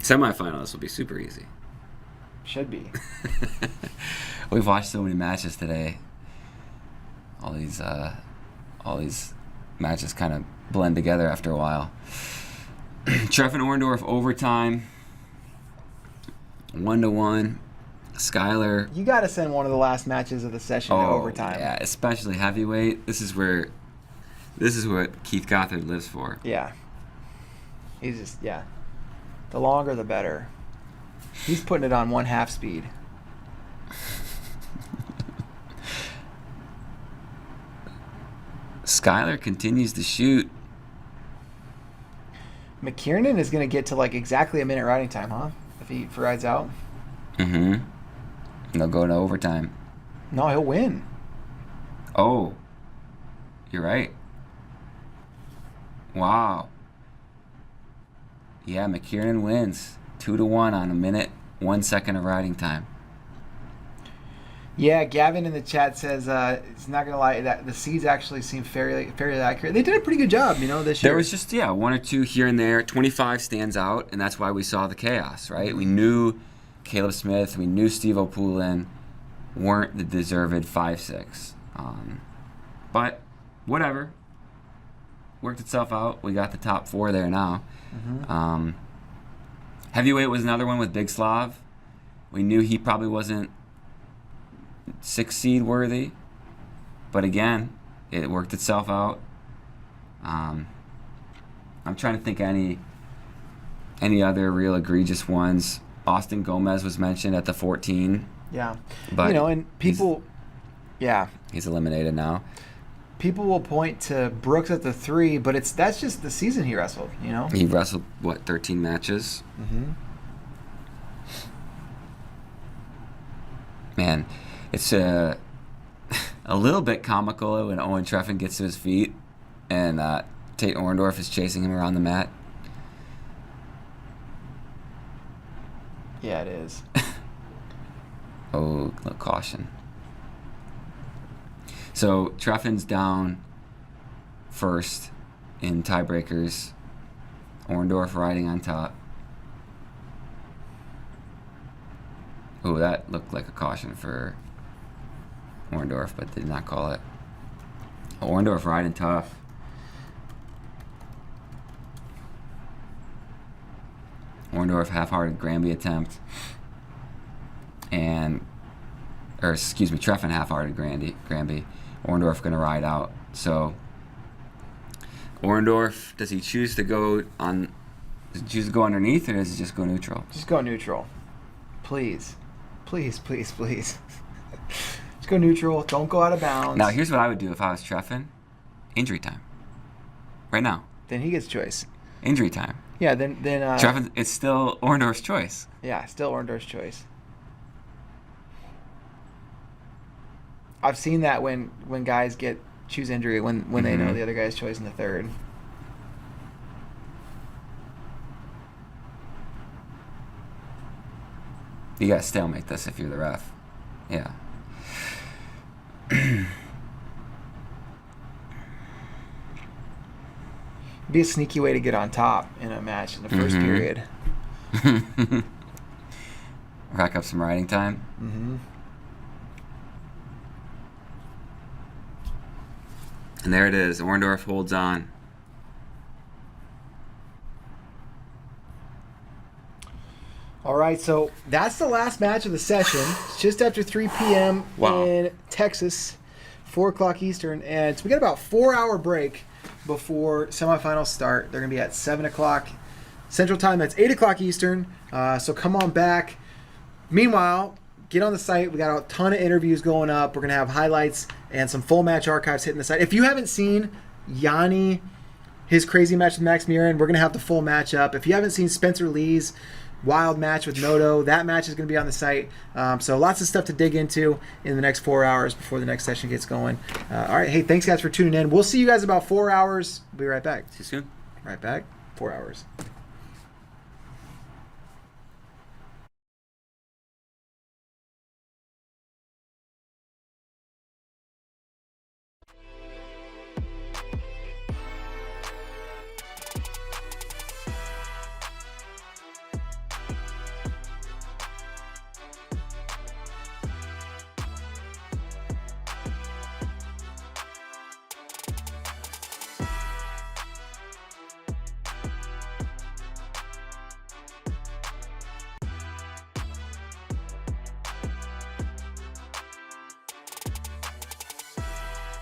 Semifinals will be super easy. Should be. We've watched so many matches today. All these matches kind of blend together after a while. Treffen Orndorff overtime. 1-1. Skyler. You got to send one of the last matches of the session to overtime. Yeah, especially heavyweight. This is what Keith Gothard lives for. Yeah. He's just, yeah. The longer, the better. He's putting it on 1/2 speed. Skyler continues to shoot. McKiernan is going to get to like exactly a minute riding time, huh? If he rides out. Mm-hmm. And they'll go to overtime. No, he'll win. Oh. You're right. Wow. Yeah, McKiernan wins 2-1 on a minute, 1 second of riding time. Yeah, Gavin in the chat says it's not gonna lie that the seeds actually seem fairly accurate. They did a pretty good job, this year. There was just 1 or 2 here and there. 25 stands out, and that's why we saw the chaos, right? We knew Caleb Smith, we knew Steve O'Poulin weren't the deserved 5-6, but whatever. Worked itself out. We got the top 4 there now. Mm-hmm. Heavyweight was another one with Big Slav. We knew he probably wasn't 6 seed worthy, but again, it worked itself out. I'm trying to think any other real egregious ones. Austin Gomez was mentioned at the 14. Yeah, but and people, he's eliminated now. people will point to Brooks at the 3, but that's just the season he wrestled, you know? He wrestled, 13 matches? Mm-hmm. Man, it's a little bit comical when Owen Treffin gets to his feet and Tate Orndorff is chasing him around the mat. Yeah, it is. Oh, little caution. So Treffin's down first in tiebreakers. Orndorff riding on top. Oh, that looked like a caution for Orndorff, but did not call it. Orndorff riding tough. Orndorff half-hearted Granby attempt. Treffin half-hearted Granby. Orndorff going to ride out. So, Orndorff, does he choose to go underneath, or does he just go neutral? Just go neutral. Please. Please, please, please. Just go neutral. Don't go out of bounds. Now, here's what I would do if I was Treffin. Injury time. Right now. Then he gets choice. Injury time. Yeah, then Treffin, it's still Orndorff's choice. Yeah, still Orndorff's choice. I've seen that when guys choose injury when they know the other guy's choice in the 3rd. You gotta stalemate this if you're the ref. Yeah. Be a sneaky way to get on top in a match in the first period. Rack up some riding time. Mm-hmm. And there it is. Orndorff holds on. All right, so that's the last match of the session. It's just after 3 p.m. in Texas, 4 o'clock Eastern. And we got about 4-hour break before semifinals start. They're going to be at 7 o'clock Central Time. That's 8 o'clock Eastern. So come on back. Meanwhile, get on the site. We got a ton of interviews going up. We're going to have highlights and some full match archives hitting the site. If you haven't seen Yanni, his crazy match with Max Murin, we're going to have the full match up. If you haven't seen Spencer Lee's wild match with Noto, that match is going to be on the site. So lots of stuff to dig into in the next 4 hours before the next session gets going. All right. Hey, thanks, guys, for tuning in. We'll see you guys about 4 hours. We'll be right back. See you soon. Right back. 4 hours.